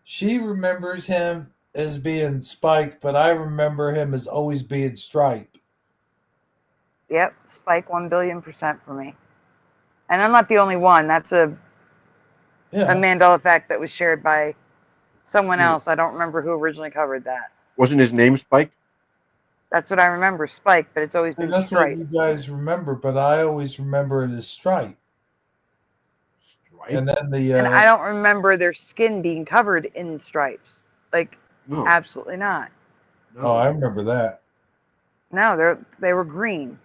she remembers him as being Spike, but I remember him as always being Stripe. Yep, Spike 1,000,000,000% for me. And I'm not the only one. That's a Mandela effect that was shared by someone else. I don't remember who originally covered that. Wasn't his name Spike? That's what I remember, Spike, but it's always been That's Stripe. what you guys remember, but I always remember it as Stripe. And then and I don't remember their skin being covered in stripes. Like, absolutely not. Oh, I remember that. No, they were green.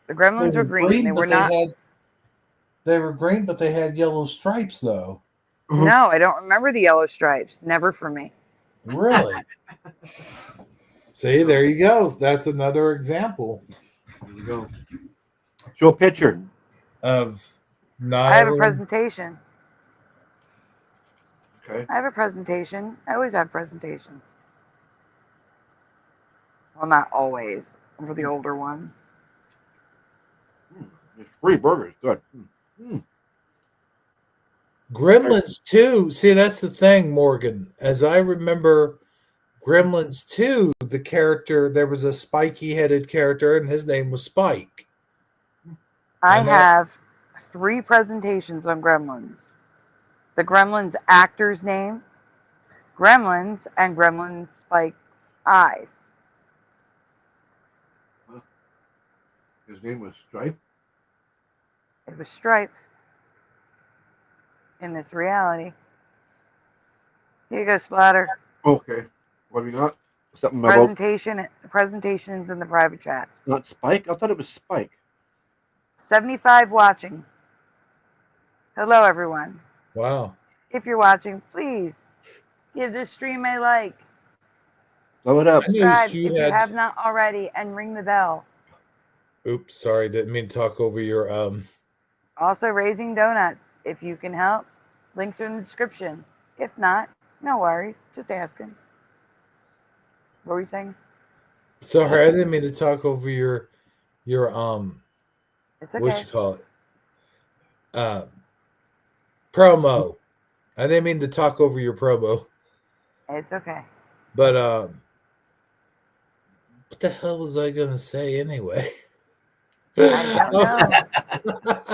The Gremlins were green. They were not. They were green, but they had yellow stripes, though. No, I don't remember the yellow stripes. Never for me. Really? See, there you go. That's another example. There you go. Show a picture of. I have a presentation. Okay. I have a presentation. I always have presentations. Well, not always. For the older ones. It's free burgers. Good. Gremlins 2. See, that's the thing, Morgan. As I remember Gremlins 2, the character, there was a spiky-headed character, and his name was Spike. I And have 3 presentations on Gremlins. The Gremlins actor's name, Gremlins, and Gremlins Spike's eyes. His name was Stripe. It was Stripe in this reality. Here you go, Splatter. Okay. What have you got? Something about Presentations in the private chat. not Spike? I thought it was Spike. 75 watching. Hello, everyone. Wow. If you're watching, please give this stream a like. Blow it up. Subscribe if you have not already, and ring the bell. Oops, sorry, didn't mean to talk over your Also, Raising Donuts. If you can help, links are in the description. If not, no worries. Just asking. What were you saying? Sorry, I didn't mean to talk over your It's okay. what you call it? Promo. I didn't mean to talk over your promo. It's okay. But what the hell was I gonna say anyway? I don't know.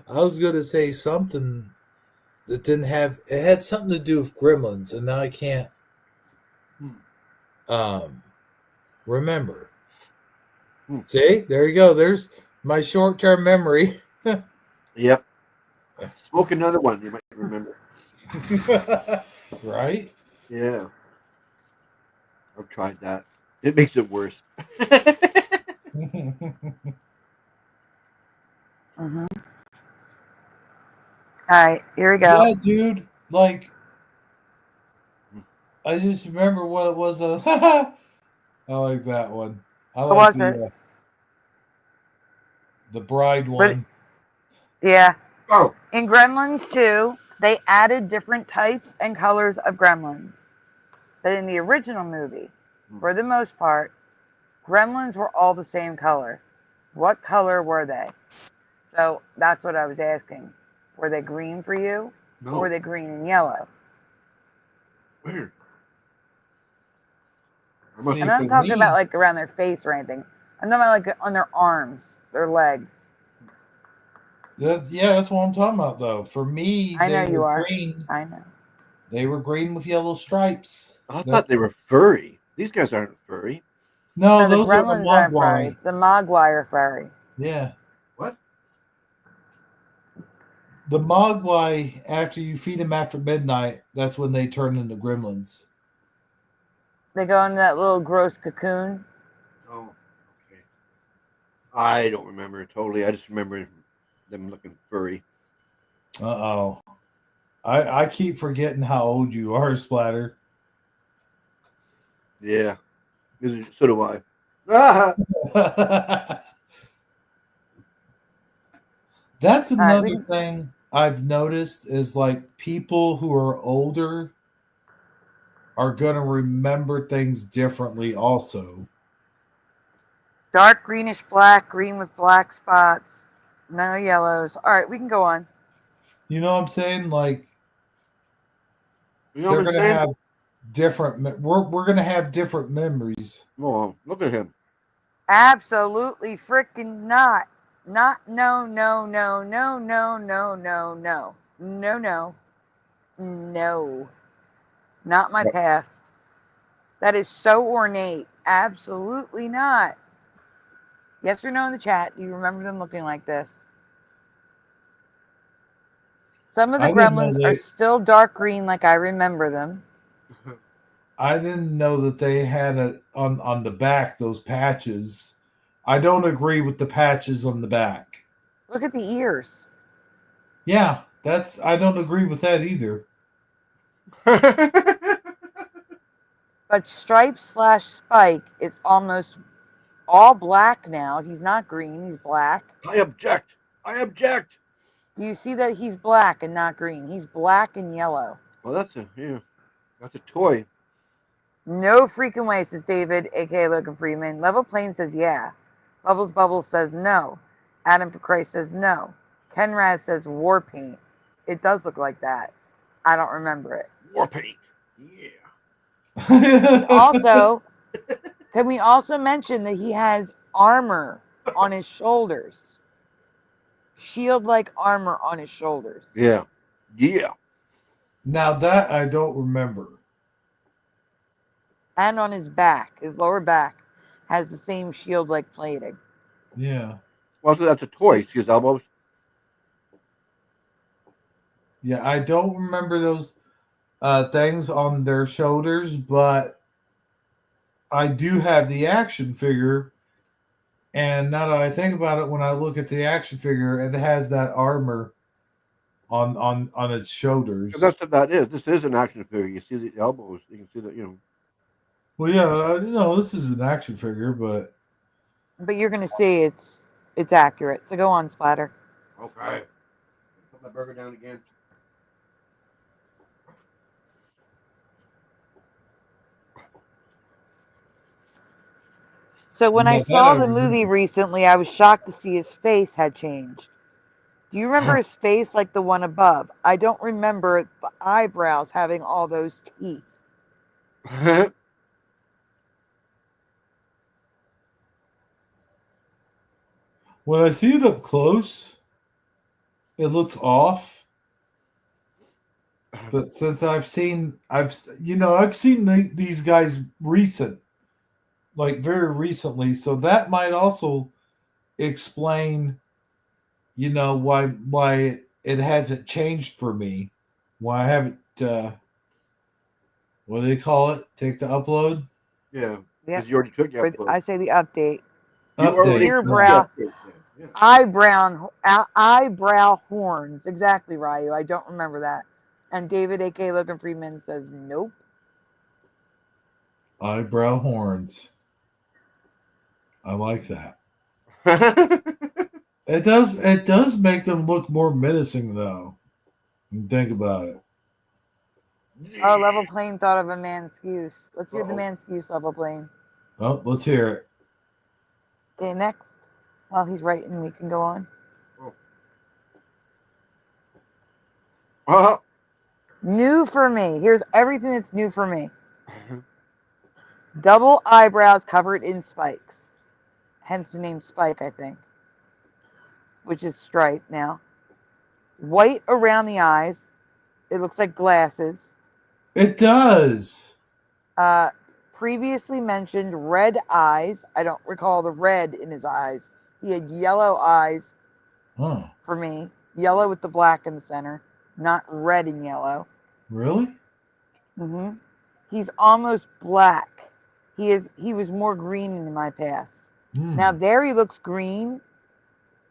I was gonna say something that didn't have it had something to do with Gremlins, and now I can't remember. See, there you go. There's my short-term memory. Yep. Smoke another one, you might remember. Right? Yeah. I've tried that. It makes it worse. Mm-hmm. All right, here we go. Yeah, dude. Like, I just remember what it was. I like that one. I What like was the bride one. Yeah. Oh. In Gremlins 2, they added different types and colors of gremlins. But in the original movie, for the most part, gremlins were all the same color. What color were they? So that's what I was asking. Were they green for you? No. Or were they green and yellow? Weird. I'm not talking about like around their face or anything. I'm talking about like on their arms, their legs. That's what I'm talking about, though. For me, I know they you were are. green. I know. They were green with yellow stripes. I thought they were furry. These guys aren't furry. No, the those are the gremlins aren't furry. Mogwai. The Mogwai are furry. Yeah. What? The Mogwai, after you feed them after midnight, that's when they turn into gremlins. They go into that little gross cocoon. Oh, okay. I don't remember it totally. I just remember them looking furry. Uh-oh. I keep forgetting how old you are, Splatter. Yeah. So do I. Ah! That's another thing I've noticed is like people who are older are going to remember things differently also. Dark greenish black, green with black spots, no yellows. All right, we can go on. You know what I'm saying? Like, You know they're what I'm going to saying? have different, we're going to have different memories. Oh, look at him. Absolutely freaking not. Not no. Not my past. That is so ornate. Absolutely not. Yes or no in the chat. Do you remember them looking like this? Some of the I didn't know gremlins are still dark green like I remember them. I didn't know that they had it on the back, those patches. I don't agree with the patches on the back. Look at the ears. Yeah, I don't agree with that either. But Stripe / Spike is almost all black now. He's not green, he's black. I object. I object. Do you see that he's black and not green? He's black and yellow. Well, that's a toy. No freaking way, says David, aka Logan Freeman. Level Plane says yeah. Bubbles says no. Adam for Christ says no. Ken Raz says war paint. It does look like that. I don't remember it. War paint. Yeah. Also, can we also mention that he has armor on his shoulders? Shield-like armor on his shoulders. Yeah. Yeah. Now that I don't remember. And on his back, his lower back, has the same shield-like plating. Yeah. Well, so that's a toy. See his elbows? Yeah, I don't remember those things on their shoulders, but I do have the action figure. And now that I think about it, when I look at the action figure, it has that armor on its shoulders. That's what that is. This is an action figure. You see the elbows. You can see that, Well, yeah, this is an action figure, but you're gonna see it's accurate. So go on, Splatter. Okay. Put my burger down again. So when I But saw that I the movie recently, I was shocked to see his face had changed. Do you remember his face like the one above? I don't remember the eyebrows having all those teeth. when I see it up close, it looks off. But since I've seen these guys very recently, so that might also explain, why it hasn't changed for me. Why I haven't, what do they call it? Take the upload? Yeah. Yeah. Because you already took the upload. I say the update. You already took the Earbrow, update, yeah. eyebrow horns. Exactly, Ryu. I don't remember that. And David, a.k.a. Logan Freeman, says nope. Eyebrow horns. I like that. It does make them look more menacing, though. Think about it. Oh, Level Plane thought of a Manskuse. Let's hear the Manskuse, Level Plane. Oh, let's hear it. Okay, next. While he's writing, we can go on. New for me. Here's everything that's new for me. Double eyebrows covered in spikes. Hence the name Spike, I think. Which is striped now. White around the eyes. It looks like glasses. It does. Previously mentioned red eyes. I don't recall the red in his eyes. He had yellow eyes for me. Yellow with the black in the center. Not red and yellow. Really? Mm-hmm. He's almost black. He was more green in my past. Now there he looks green,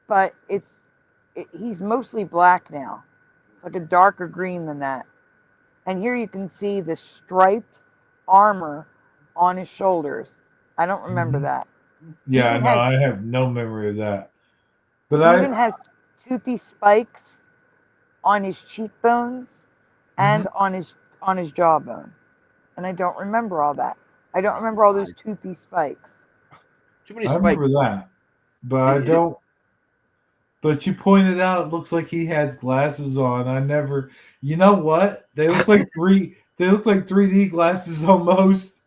but he's mostly black now. It's like a darker green than that. And here you can see the striped armor on his shoulders. I don't remember that. Yeah, no, I have no memory of that. But He even has toothy spikes on his cheekbones and on his jawbone. And I don't remember all that. I don't remember all those toothy spikes. Too many I remember that, but I don't. But you pointed out it looks like he has glasses on. I never. You know what? They look like They look like 3D glasses almost.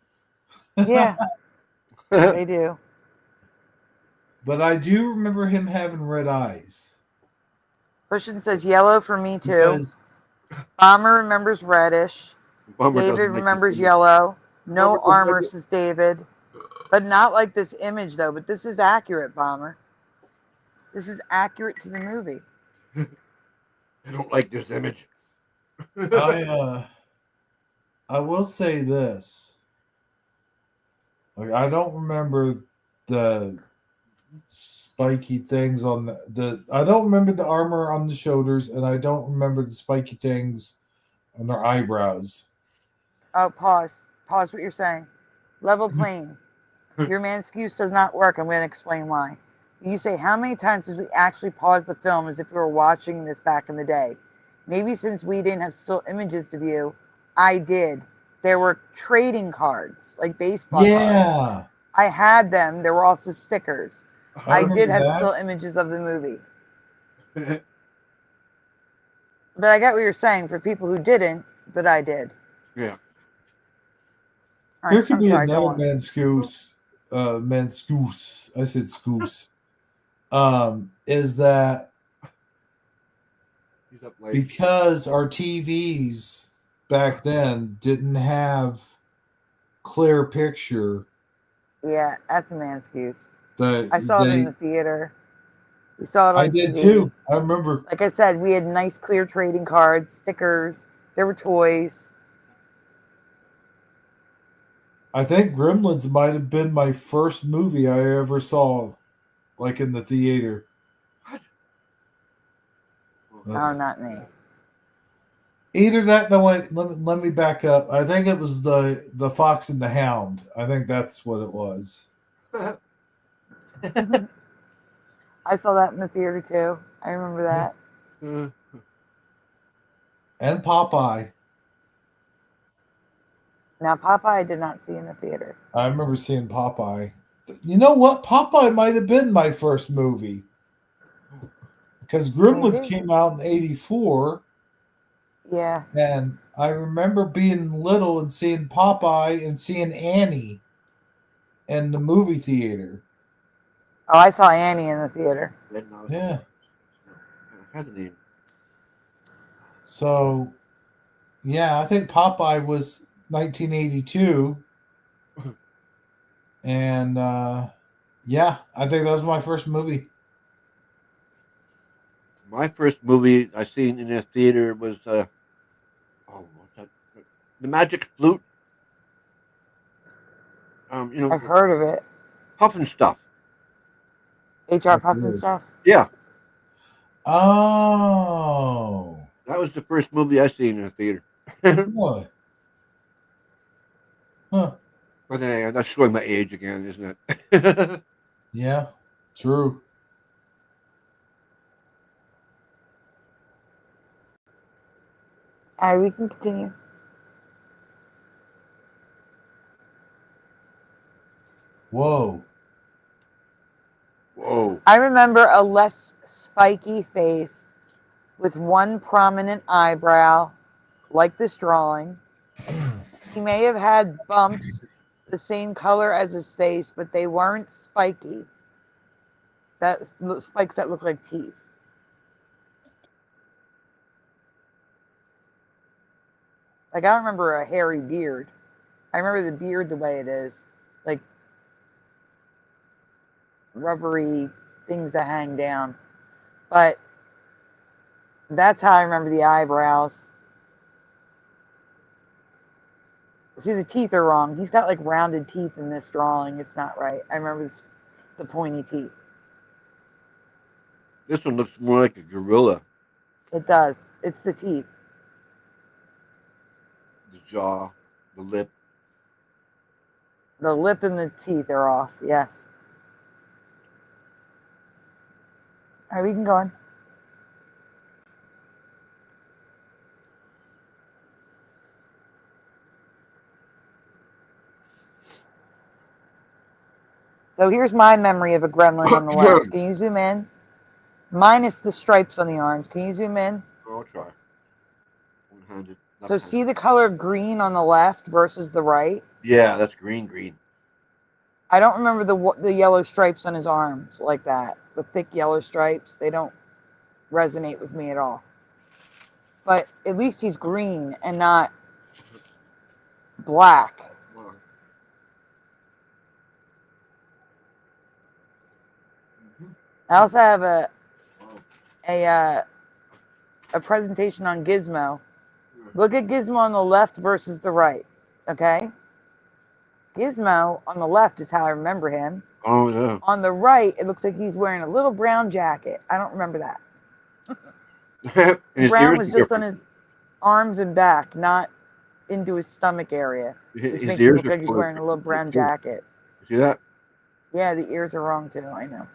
Yeah, they do. But I do remember him having red eyes. Christian says yellow for me too. Because- Bomber remembers reddish. Bomber David doesn't make remembers me- yellow. No Bomber doesn't armor, make- says David. But not like this image though. But this is accurate, Bomber. This is accurate to the movie. I don't like this image. I will say this. Like, I don't remember the spiky things on the I don't remember the armor on the shoulders, and I don't remember the spiky things on their eyebrows. Oh, pause. Pause what you're saying. Level plane. Your Manskuse does not work. I'm going to explain why. You say, how many times did we actually pause the film as if we were watching this back in the day? maybe since we didn't have still images to view, I did. There were trading cards, like baseball cards. Yeah. I had them. There were also stickers. I did remember have that. still images of the movie. But I get what you're saying for people who didn't, but I did. Yeah. All Here right, could I'm be sorry, go another on. man's goose. I said scoose. Is that He's up late. because our TVs back then didn't have clear picture Yeah, that's a man's excuse. that I saw it in the theater. We saw it on I did TV. too. I remember. Like I said, we had nice clear trading cards, stickers. There were toys. I think Gremlins might have been my first movie I ever saw, like in the theater. Oh, not me. Either that. No, wait. Let me back up. I think it was the Fox and the Hound. I think that's what it was. I saw that in the theater too. I remember that. And Popeye. Now, Popeye I did not see in the theater. I remember seeing Popeye. You know what? Popeye might have been my first movie. Because Gremlins Maybe. came out in '84. Yeah. And I remember being little and seeing Popeye and seeing Annie in the movie theater. Oh, I saw Annie in the theater. Yeah. I had the name. So, yeah, I think Popeye was 1982. And, yeah, I think that was my first movie. My first movie I seen in a theater was what's that? The Magic Flute. I've heard of it. Puff and Stuff. HR Puff and Stuff. Yeah, Oh. that was the first movie I seen in a theater. What? Huh. But that's showing my age again, isn't it? Yeah, true. All right, we can continue. Whoa. Whoa. I remember a less spiky face with one prominent eyebrow, like this drawing. He may have had bumps the same color as his face, but they weren't spiky. Spikes that look like teeth. Like, I don't remember a hairy beard. I remember the beard the way it is. Like, rubbery things that hang down. But that's how I remember the eyebrows. See, the teeth are wrong. He's got, like, rounded teeth in this drawing. It's not right. I remember the pointy teeth. This one looks more like a gorilla. It does. It's the teeth. The jaw, the lip. The lip and the teeth are off, yes. All right, we can go on. So here's my memory of a gremlin on the left. Can you zoom in? Minus the stripes on the arms. Can you zoom in? I'll try. One-handed. So see the color green on the left versus the right? Yeah, that's green. I don't remember the yellow stripes on his arms like that. The thick yellow stripes, they don't resonate with me at all. But at least he's green and not black. I also have a presentation on Gizmo. Look at Gizmo on the left versus the right, okay? Gizmo on the left is how I remember him. Oh, yeah. On the right, it looks like he's wearing a little brown jacket. I don't remember that. Brown was just on his arms and back, not into his stomach area, which makes it look like he's wearing a little brown jacket. See that? Yeah, the ears are wrong too, I know.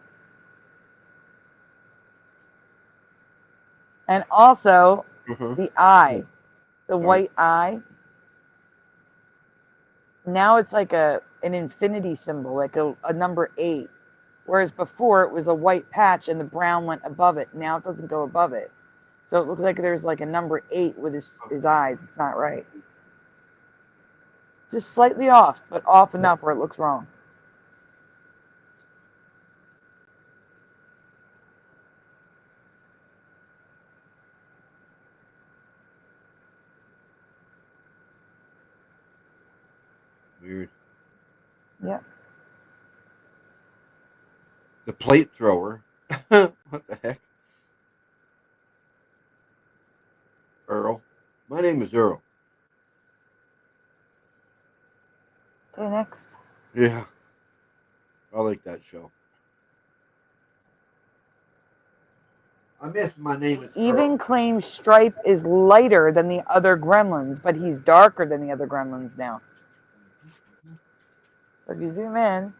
And also, the eye, the white eye. Now it's like an infinity symbol, like a number 8. Whereas before it was a white patch and the brown went above it. Now it doesn't go above it. So it looks like there's like a number 8 with his eyes. It's not right. Just slightly off, but off enough where it looks wrong. Weird. Yep. The plate thrower. What the heck? Earl. My name is Earl. Okay, next. Yeah. I like that show. I missed my name. Is Even Earl. claims Stripe is lighter than the other gremlins, but he's darker than the other gremlins now. So if you zoom in,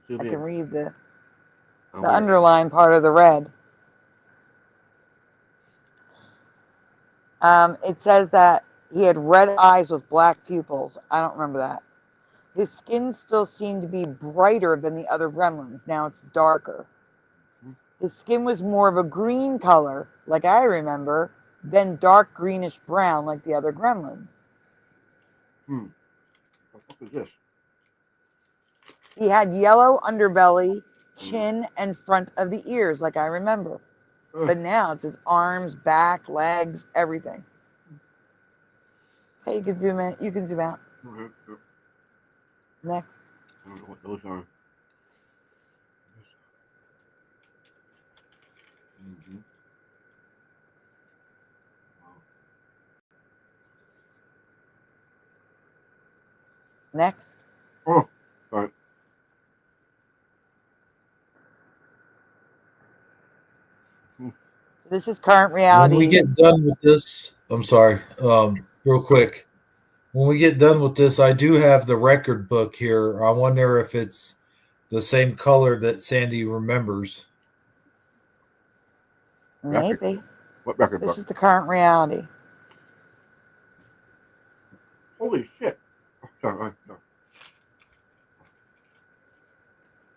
Zoom I in. can read the where? underlined part of the red. It says that he had red eyes with black pupils. I don't remember that. His skin still seemed to be brighter than the other gremlins. Now it's darker. His skin was more of a green color, like I remember, than dark greenish brown like the other gremlins. What the fuck is this? He had yellow underbelly, chin, and front of the ears, like I remember. But now it's his arms, back, legs, everything. Okay, you can zoom in. You can zoom out. Next. I don't know what those are. Next. Oh, sorry. So this is current When reality. we get done with this, I'm sorry, real quick. When we get done with this, I do have the record book here. I wonder if it's the same color that Sandy remembers. Maybe. What record This book? is the current reality. Holy shit. Oh, sorry.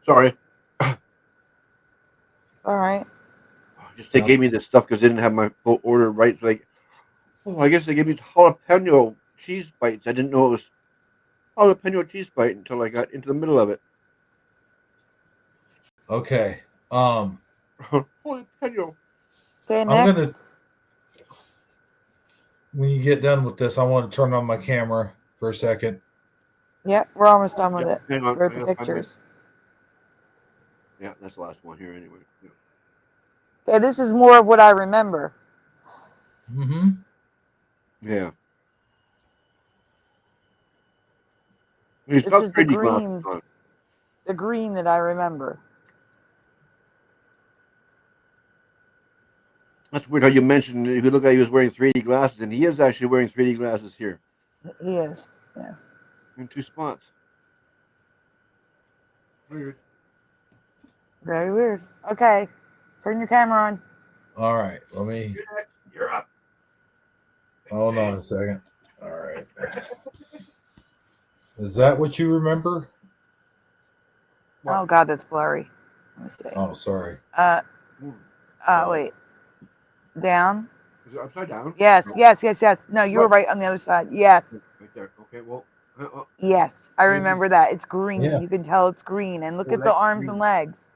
Sorry. It's all right. Just they gave me this stuff because they didn't have my full order right. So I guess they gave me jalapeno cheese bites. I didn't know it was jalapeno cheese bite until I got into the middle of it. Okay. Jalapeno. Okay, I'm next. gonna. When you get done with this, I want to turn on my camera for a second. Yep, we're almost done with it. Hang on. We're at the pictures. Yeah, that's the last one here anyway. Yeah. Okay, this is more of what I remember. Mm-hmm. Yeah. He's This got is the 3D glasses green. on. The green that I remember. That's weird how you mentioned if you look at he was wearing 3D glasses, and he is actually wearing 3D glasses here He is. Yes. in 2 spots. Weird. Very weird. Okay. Turn your camera on. All right. Let me. You're up. Hold on a second. All right. Is that what you remember? Oh God, that's blurry. Let me see. Oh, sorry. Wait. Down. Is it upside down? Yes, No. yes. No, you were What? right on the other side. Yes. Right there. Okay, well. Yes, I remember that. It's green. Yeah. You can tell it's green. And look Oh, at the that's arms green. and legs.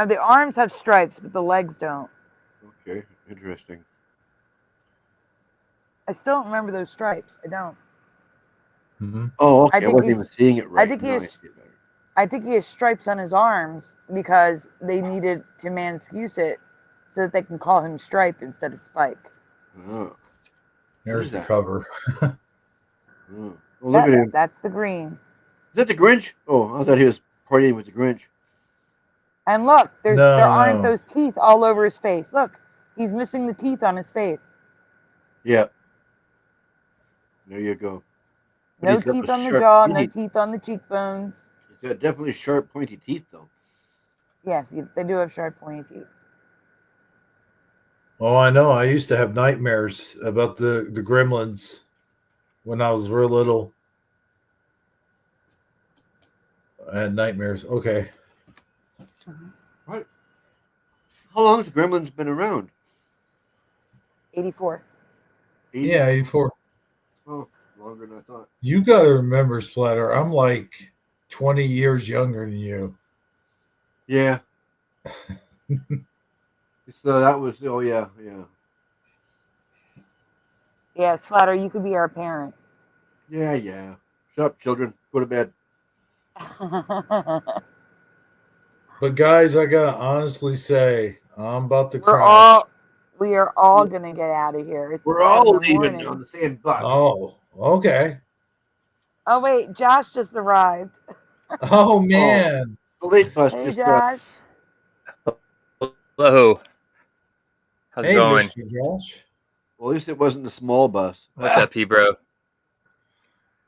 The arms have stripes, but the legs don't. Okay, interesting. I still don't remember those stripes. I don't. Mm-hmm. Oh, okay. I think wasn't he's- even seeing it right. I think he Now is- see it better. I think he has stripes on his arms because they needed to excuse it so that they can call him Stripe instead of Spike. Oh. There's is the that? cover. Oh. Well, look at him. That's the green. Is that the Grinch? Oh, I thought he was partying with the Grinch. And look, there No. aren't those teeth all over his face. Look, he's missing the teeth on his face. Yeah. There you go. But No he's got teeth on the sharp jaw, no teeth. teeth on the cheekbones. He's got definitely sharp, pointy teeth, though. Yes, they do have sharp, pointy teeth. Oh, I know. I used to have nightmares about the gremlins when I was real little. I had nightmares. Okay. What? How long has Gremlins been around? 84. 80? Yeah, 84. Oh, longer than I thought. You got to remember, Splatter, I'm like 20 years younger than you. Yeah. So that was, oh, yeah. Yeah, Slatter, you could be our parent. Yeah. Shut up, children. Go to bed. But guys, I got to honestly say, I'm about to crash. We are all going to get out of here. It's We're 4 all in the leaving morning. on the same bus. Oh, okay. Oh, wait, Josh just arrived. Oh, man. The late bus Hey, just Josh. Hello. How's it Hey, going? Mr. Josh. Well, at least it wasn't the small bus. What's up, P-Bro?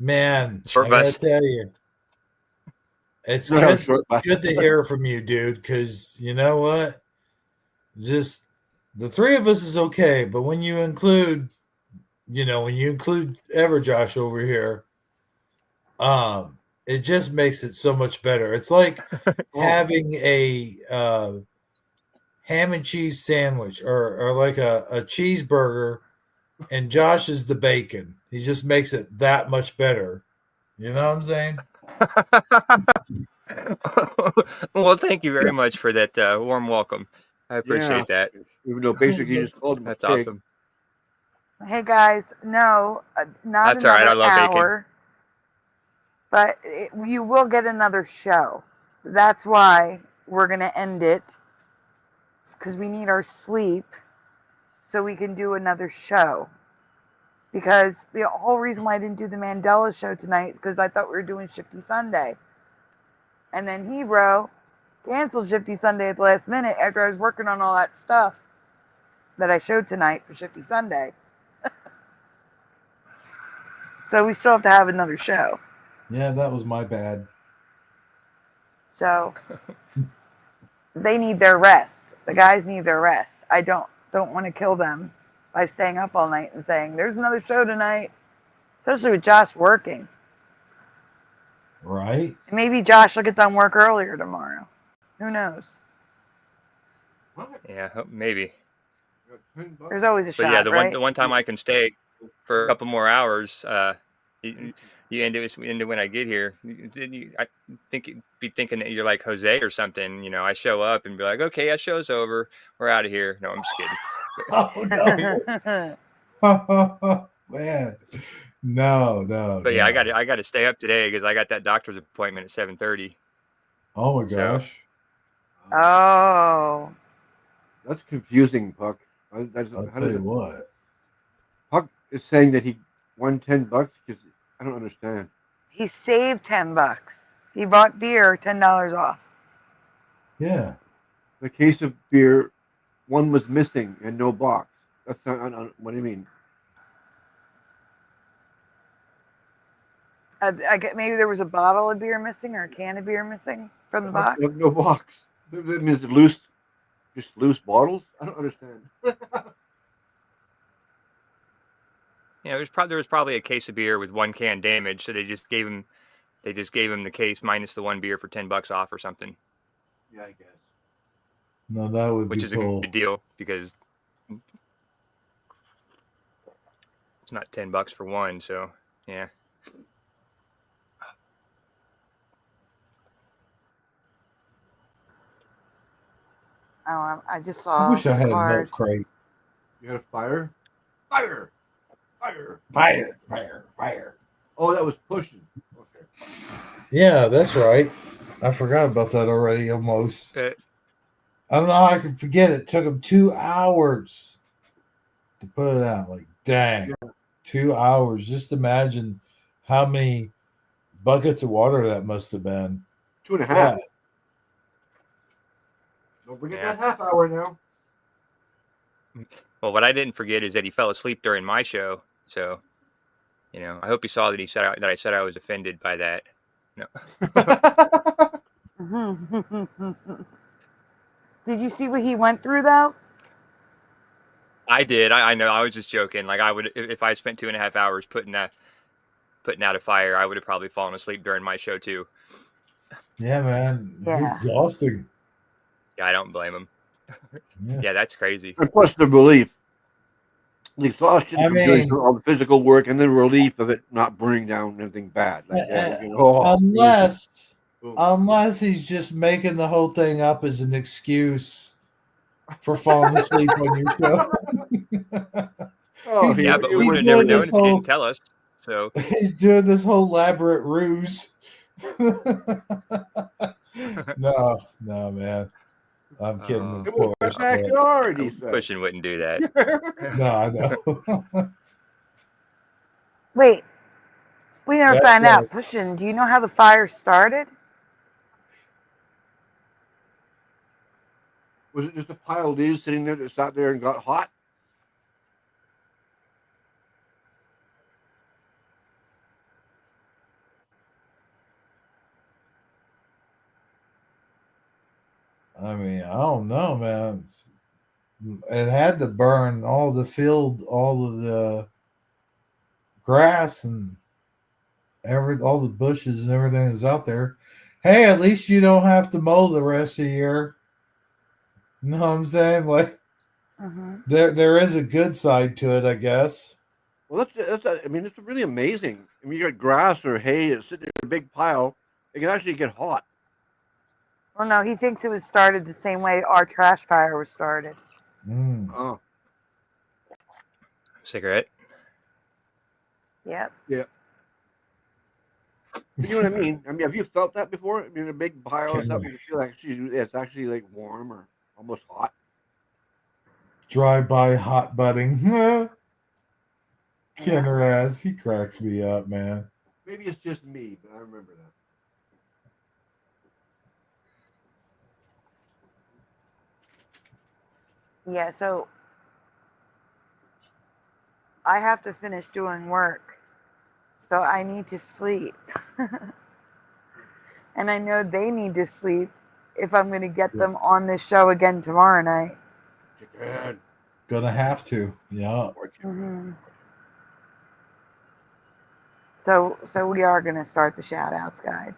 Man, Short I gotta bus. tell you, it's No, good, short bus. good to hear from you, dude, because you know what? Just the three of us is okay, but when you include Everjosh over here, it just makes it so much better. It's like having a ham and cheese sandwich or like a cheeseburger, and Josh is the bacon. He just makes it that much better. You know what I'm saying? Well, thank you very much for that warm welcome. I appreciate that. Even though basically you just called him That's a pig. awesome. Hey, guys. No, not That's all right. I another love bacon. hour. But you will get another show. That's why we're going to end it. Because we need our sleep so we can do another show. Because the whole reason why I didn't do the Mandela show tonight is because I thought we were doing Shifty Sunday. And then Hebrew canceled Shifty Sunday at the last minute after I was working on all that stuff that I showed tonight for Shifty Sunday. So we still have to have another show. Yeah, that was my bad. So they need their rest. The guys need their rest. I don't want to kill them by staying up all night and saying, there's another show tonight. Especially with Josh working. Right? Maybe Josh will get done work earlier tomorrow. Who knows? Yeah, maybe. There's always a But shot, yeah, right? the one time I can stay for a couple more hours, you end it when I get here. I think you'd be thinking that you're like Jose or something. You know, I show up and be like, okay, that show's over. We're out of here. No, I'm just kidding. Oh no, man! No. But yeah, I got to stay up today because I got that doctor's appointment at 7:30. Oh my gosh! Oh. That's confusing, Puck. I'll tell you what. Puck is saying that he won $10 because I don't understand. He saved $10. He bought beer $10 off. Yeah. The case of beer, one was missing and no box. That's not. What do you mean? I get maybe there was a bottle of beer missing or a can of beer missing from the box. No box. That means just loose bottles. I don't understand. Yeah, there was probably a case of beer with one can damaged, so they just gave him the case minus the one beer for $10 off or something. Yeah, I guess. No, that would Which be is cool. a good deal because it's not $10 for one. So yeah. Oh, I just I saw wish I had a card. milk crate. You got a fire? Fire! Oh, that was pushing. Okay. Yeah, that's right. I forgot about that already. Almost. I don't know how I could forget it. Took them 2 hours to put it out. Like, dang, 2 hours. Just imagine how many buckets of water that must have been. 2.5. Yeah. Don't forget that half hour now. Well, what I didn't forget is that he fell asleep during my show. So, you know, I hope he saw that I said I was offended by that. No. Did you see what he went through though? I did. I know. I was just joking. Like I would, if I spent 2.5 hours putting out a fire, I would have probably fallen asleep during my show too. Yeah, man. It's Yeah. exhausting. Yeah, I don't blame him. Yeah, that's crazy. And plus the relief, the exhaustion I from doing mean- all the physical work, and the relief of it not burning down anything bad. Like that. Unless he's just making the whole thing up as an excuse for falling asleep on your show. Oh, Yeah, but we he's would have never doing known this if he whole- didn't tell us. So He's doing this whole elaborate ruse. No, man. I'm kidding. It was my backyard, he said. Pushing wouldn't do that. No, I know. Wait, we never That's found out. right. Pushin, do you know how the fire started? Was it just a pile of leaves sitting there that sat there and got hot? I mean, I don't know, man. It had to burn all the field, all of the grass and all the bushes and everything is out there. Hey, at least you don't have to mow the rest of the year. You know what I'm saying? Like there is a good side to it, I guess. Well, I mean, it's really amazing. I mean, you got grass or hay that's sitting in a big pile. It can actually get hot. Well, no, he thinks it was started the same way our trash fire was started. Oh, Cigarette. Yep. yeah. You know what I mean? I mean, have you felt that before? I mean, a big pile of stuff, you feel like it's actually like warm or almost hot. Drive-by hot budding. Kenner ass. He cracks me up, man. Maybe it's just me, but I remember that. Yeah, so I have to finish doing work. So I need to sleep. And I know they need to sleep if I'm going to get them on this show again tomorrow night. Gonna have to. Yeah. Mhm. So we are going to start the shout outs, guys.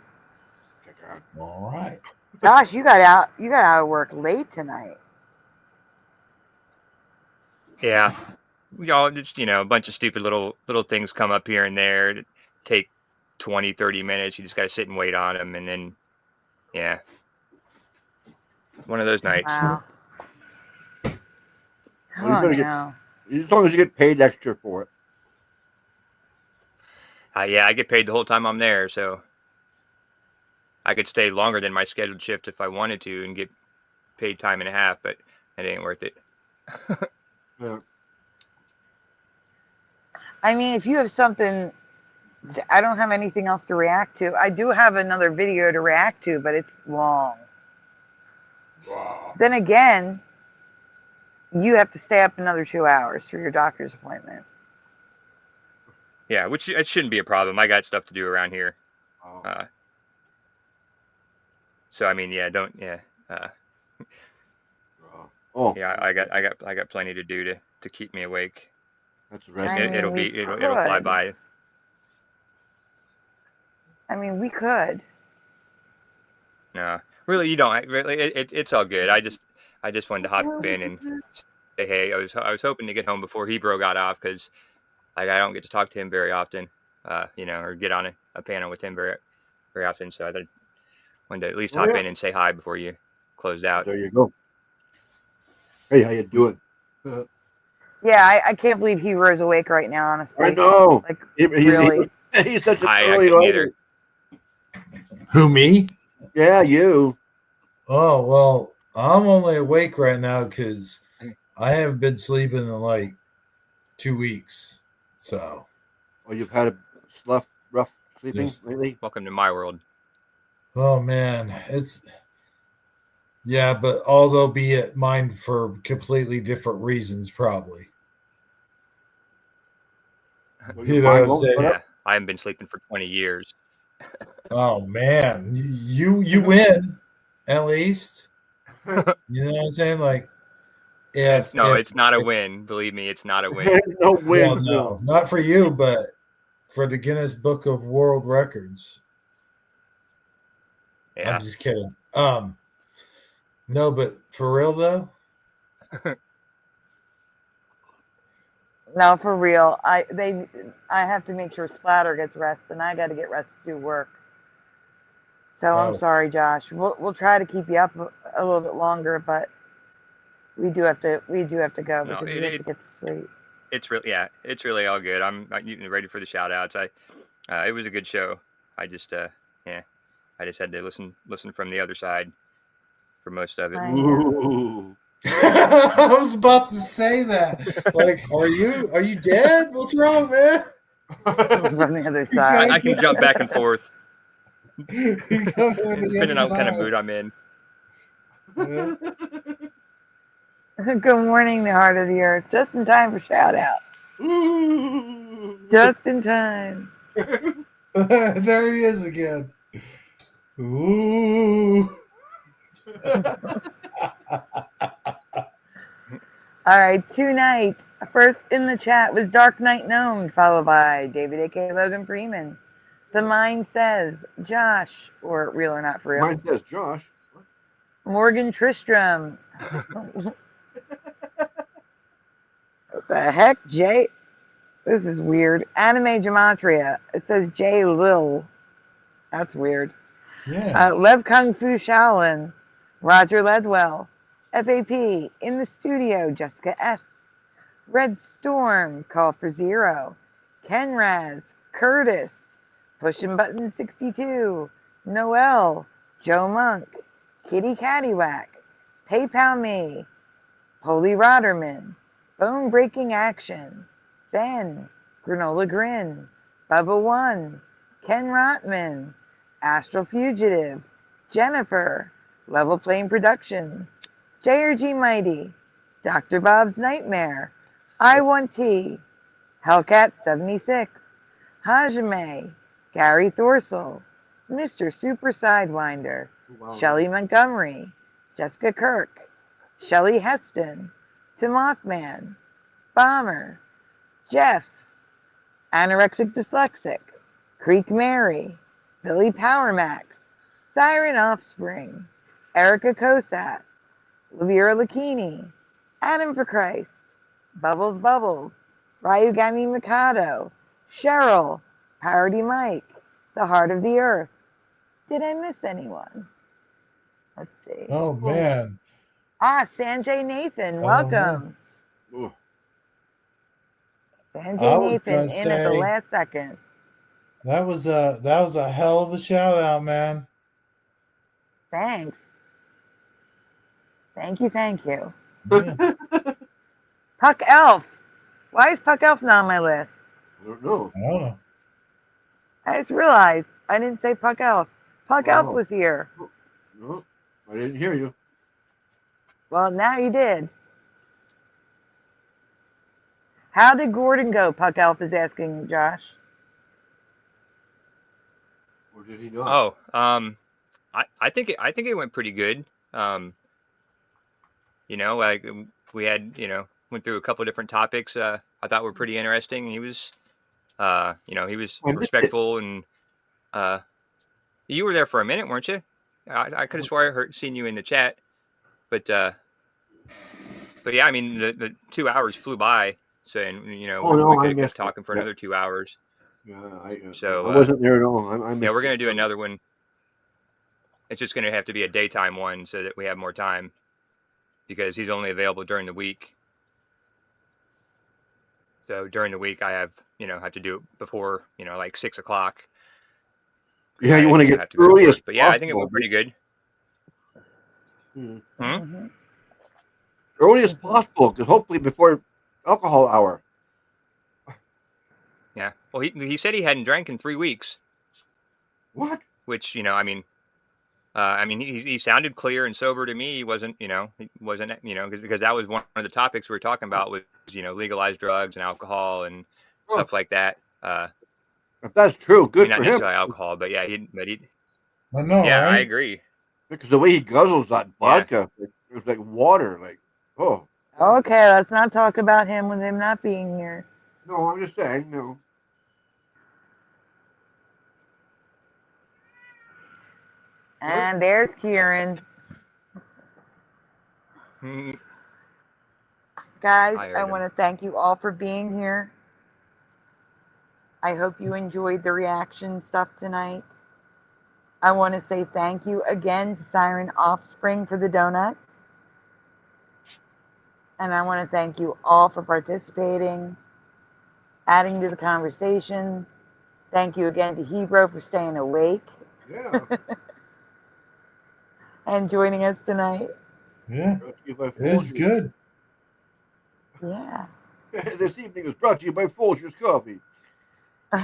All right. Gosh, you got out of work late tonight. Yeah, we all just a bunch of stupid little things come up here and there that take 20-30 minutes. You just got to sit and wait on them, and then one of those nights. Wow. Well, you better as long as you get paid extra for it. Yeah, I get paid the whole time I'm there, so I could stay longer than my scheduled shift if I wanted to and get paid time and a half, but it ain't worth it. Yeah. I mean, if you have something, I don't have anything else to react to. I do have another video to react to, but it's long. Wow. Then again, you have to stay up another 2 hours for your doctor's appointment. Yeah, which it shouldn't be a problem. I got stuff to do around here. So I mean, I got plenty to do to keep me awake. That's It'll fly by. I mean, we could. No, really, you don't. Really, it's all good. I just wanted to hop in and say hey. I was hoping to get home before Hebrew got off because I don't get to talk to him very often, or get on a panel with him very often. So I wanted to at least hop in and say hi before you closed out. There you go. Hey, how you doing? Yeah, I can't believe he rose awake right now, honestly. I know. Like, really? He's such a early riser. Who, me? Yeah, you. Oh, well, I'm only awake right now because I haven't been sleeping in like 2 weeks. So. Oh, you've had a rough sleeping lately? Welcome to my world. Oh, man. Yeah, but although be it mine for completely different reasons, probably. You know what I'm saying? Yeah, I haven't been sleeping for 20 years. Oh man, you win at least. You know what I'm saying? Like if it's not a win. Believe me, it's not a win. No well, no, not for you, but for the Guinness Book of World Records. Yeah. I'm just kidding. No, but for real though. No, for real. I have to make sure Splatter gets rest, and I got to get rest to do work. So I'm Oh. sorry, Josh. We'll try to keep you up a little bit longer, but we do have to go No, because we have to get to sleep. It's really all good. I'm ready for the shout outs. It was a good show. I just I just had to listen from the other side for most of it. Ooh. I was about to say that. Like, are you dead? What's wrong, man? From the other side. I can jump back and forth Depending depending on what kind of mood I'm in. Good morning, the heart of the earth. Just in time for shout outs. Just in time. There he is again. Ooh. All right, tonight, first in the chat was Dark Knight Gnome, followed by David A.K. Logan Freeman. The Mind Says, Josh, or Real or Not For Real. Mine says Josh. Morgan Tristram. What the heck, Jay? This is weird. Anime Gematria. It says J Lil. That's weird. Yeah. Lev Kung Fu Shaolin. Roger Ledwell. FAP. In the Studio. Jessica S. Red Storm. Call for Zero. Ken Raz. Curtis. Pushing Button 62. Noel. Joe Monk. Kitty Caddywhack. PayPal Me. Holy Rodderman. Bone Breaking Action. Ben. Granola Grin. Bubba One. Ken Rotman. Astral Fugitive. Jennifer. Level Plane Productions. JRG Mighty. Dr. Bob's Nightmare. I1T. Hellcat 76. Hajime. Gary Thorsel. Mr. Super Sidewinder. Wow. Shelley Montgomery. Jessica Kirk. Shelley Heston. Timothman. Bomber. Jeff. Anorexic Dyslexic. Creek Mary. Billy Powermax. Siren Offspring. Erica Kosat. Lavira Lakini. Adam for Christ. Bubbles Bubbles. Ryugami Mikado. Cheryl. Parody Mike. The Heart of the Earth. Did I miss anyone? Let's see. Oh man. Sanjay Nathan, welcome. Ooh. Sanjay was Nathan gonna in at the say- last second. That was a hell of a shout out, man. Thanks. Thank you. Yeah. Puck Elf. Why is Puck Elf not on my list? I don't know. I don't know. I just realized I didn't say Puck Elf. Puck Elf Oh. was here. No, I didn't hear you. Well, now you did. How did Gordon go? Puck Elf is asking Josh. Or did he not? I think it went pretty good. Like we had, went through a couple of different topics. I thought were pretty interesting. He was, he was I missed it. respectful, and you were there for a minute, weren't you? I could have swore I seen you in the chat, but yeah, I mean the 2 hours flew by. So, and we I could have missed kept talking it. for Yeah. another 2 hours. Yeah, So I wasn't there at all. I yeah, missed we're gonna it. do another one. It's just gonna have to be a daytime one so that we have more time, because he's only available during the week. So during the week, I have to do it before like 6 o'clock. Yeah, you want to get go to early work. as But yeah, I think it possible. went pretty good. Mm-hmm. Early as possible, because hopefully before alcohol hour. Yeah. Well, he said he hadn't drank in 3 weeks. What? Which he sounded clear and sober to me. He wasn't, because that was one of the topics we were talking about was, legalized drugs and alcohol and stuff like that. If that's true, good not for him. necessarily alcohol, but yeah, I know. yeah, I right? agree. Because the way he guzzles that vodka, it was like water. Like, oh, Okay, let's not talk about him with him not being here. No, I'm just saying, no. And there's Kieran. Guys, I want to thank you all for being here. I hope you enjoyed the reaction stuff tonight. I want to say thank you again to Siren Offspring for the donuts. And I want to thank you all for participating, adding to the conversation. Thank you again to Hebrew for staying awake. Yeah. And joining us tonight. Yeah, it was good. Yeah. This evening is brought to you by Folgers Coffee. I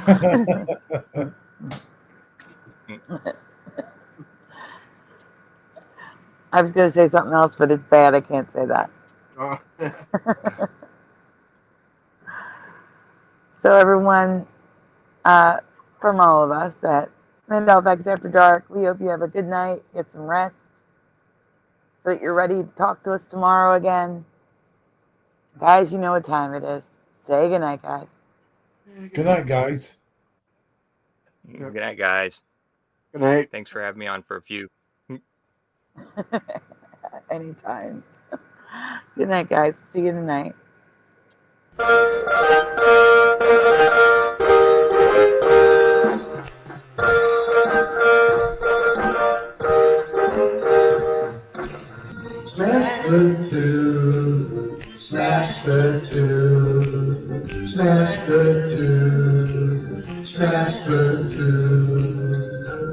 was going to say something else, but it's bad. I can't say that. So everyone, from all of us at Mandel Effects After Dark, we hope you have a good night, get some rest, so that you're ready to talk to us tomorrow again. Guys, you know what time it is. Say goodnight, guys. Good night, guys. Good night, guys. Good night. Thanks for having me on for a few. Anytime. Good night, guys. See you tonight. Smash the two, smash the two, smash the two, smash the two.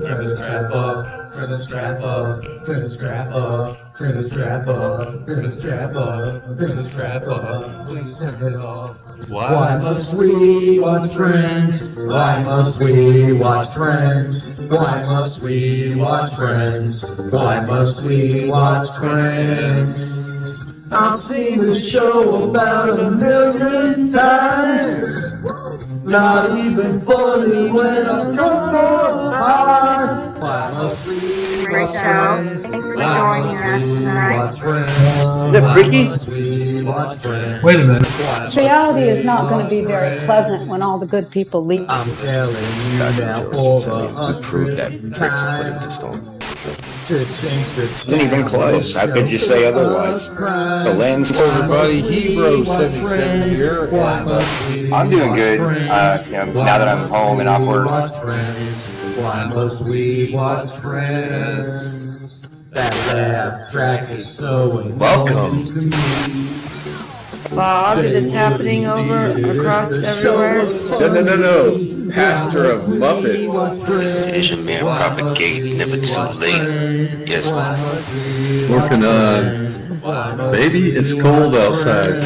Turn the strap up, turn the strap up, turn the strap up, turn the strap up, turn the strap up, turn the strap up. Please turn it off. Why must we watch Friends? Why must we watch Friends? Why must we watch Friends? Why must we watch Friends? I've seen this show about 1,000,000 times. Not even funny when I'm drunk or high. Why must we Great watch show. Friends? Thanks for Why joining must us we tonight. watch Friends? Is that Ricky? Why must we watch Friends? Wait a minute. This reality is not going to be very pleasant when all the good people leave. I'm telling you now for the 100th time to change the Isn't even close. How could you say otherwise? The land's Everybody, Hebrew 77 here. I'm doing good. Now that I'm home and off work. Why must we watch Friends? That laugh track is so annoying to me. Fog that's happening over across everywhere. No. Pastor of Muppets. This Asian man propagate, never too late. Yes. Working on Baby, It's Cold Outside.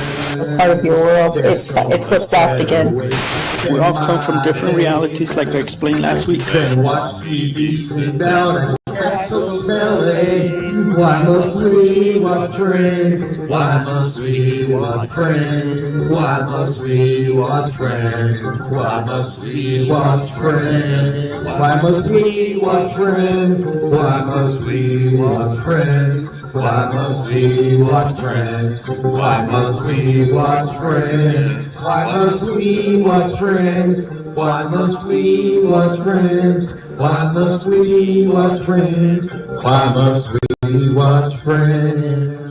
Part of your world, it flipped back again. We all come from different realities, like I explained last week. Then watch TV, sit down and catch the belly. Why must we watch Friends? Why must we watch Friends? Why must we watch Friends? Why must we watch Friends? Why must we watch Friends? Why must we watch Friends? Why must we watch Friends? Why must we watch Friends? Why must we watch Friends? Why must we watch Friends? Why must we watch Friends? Why must we watch Friends?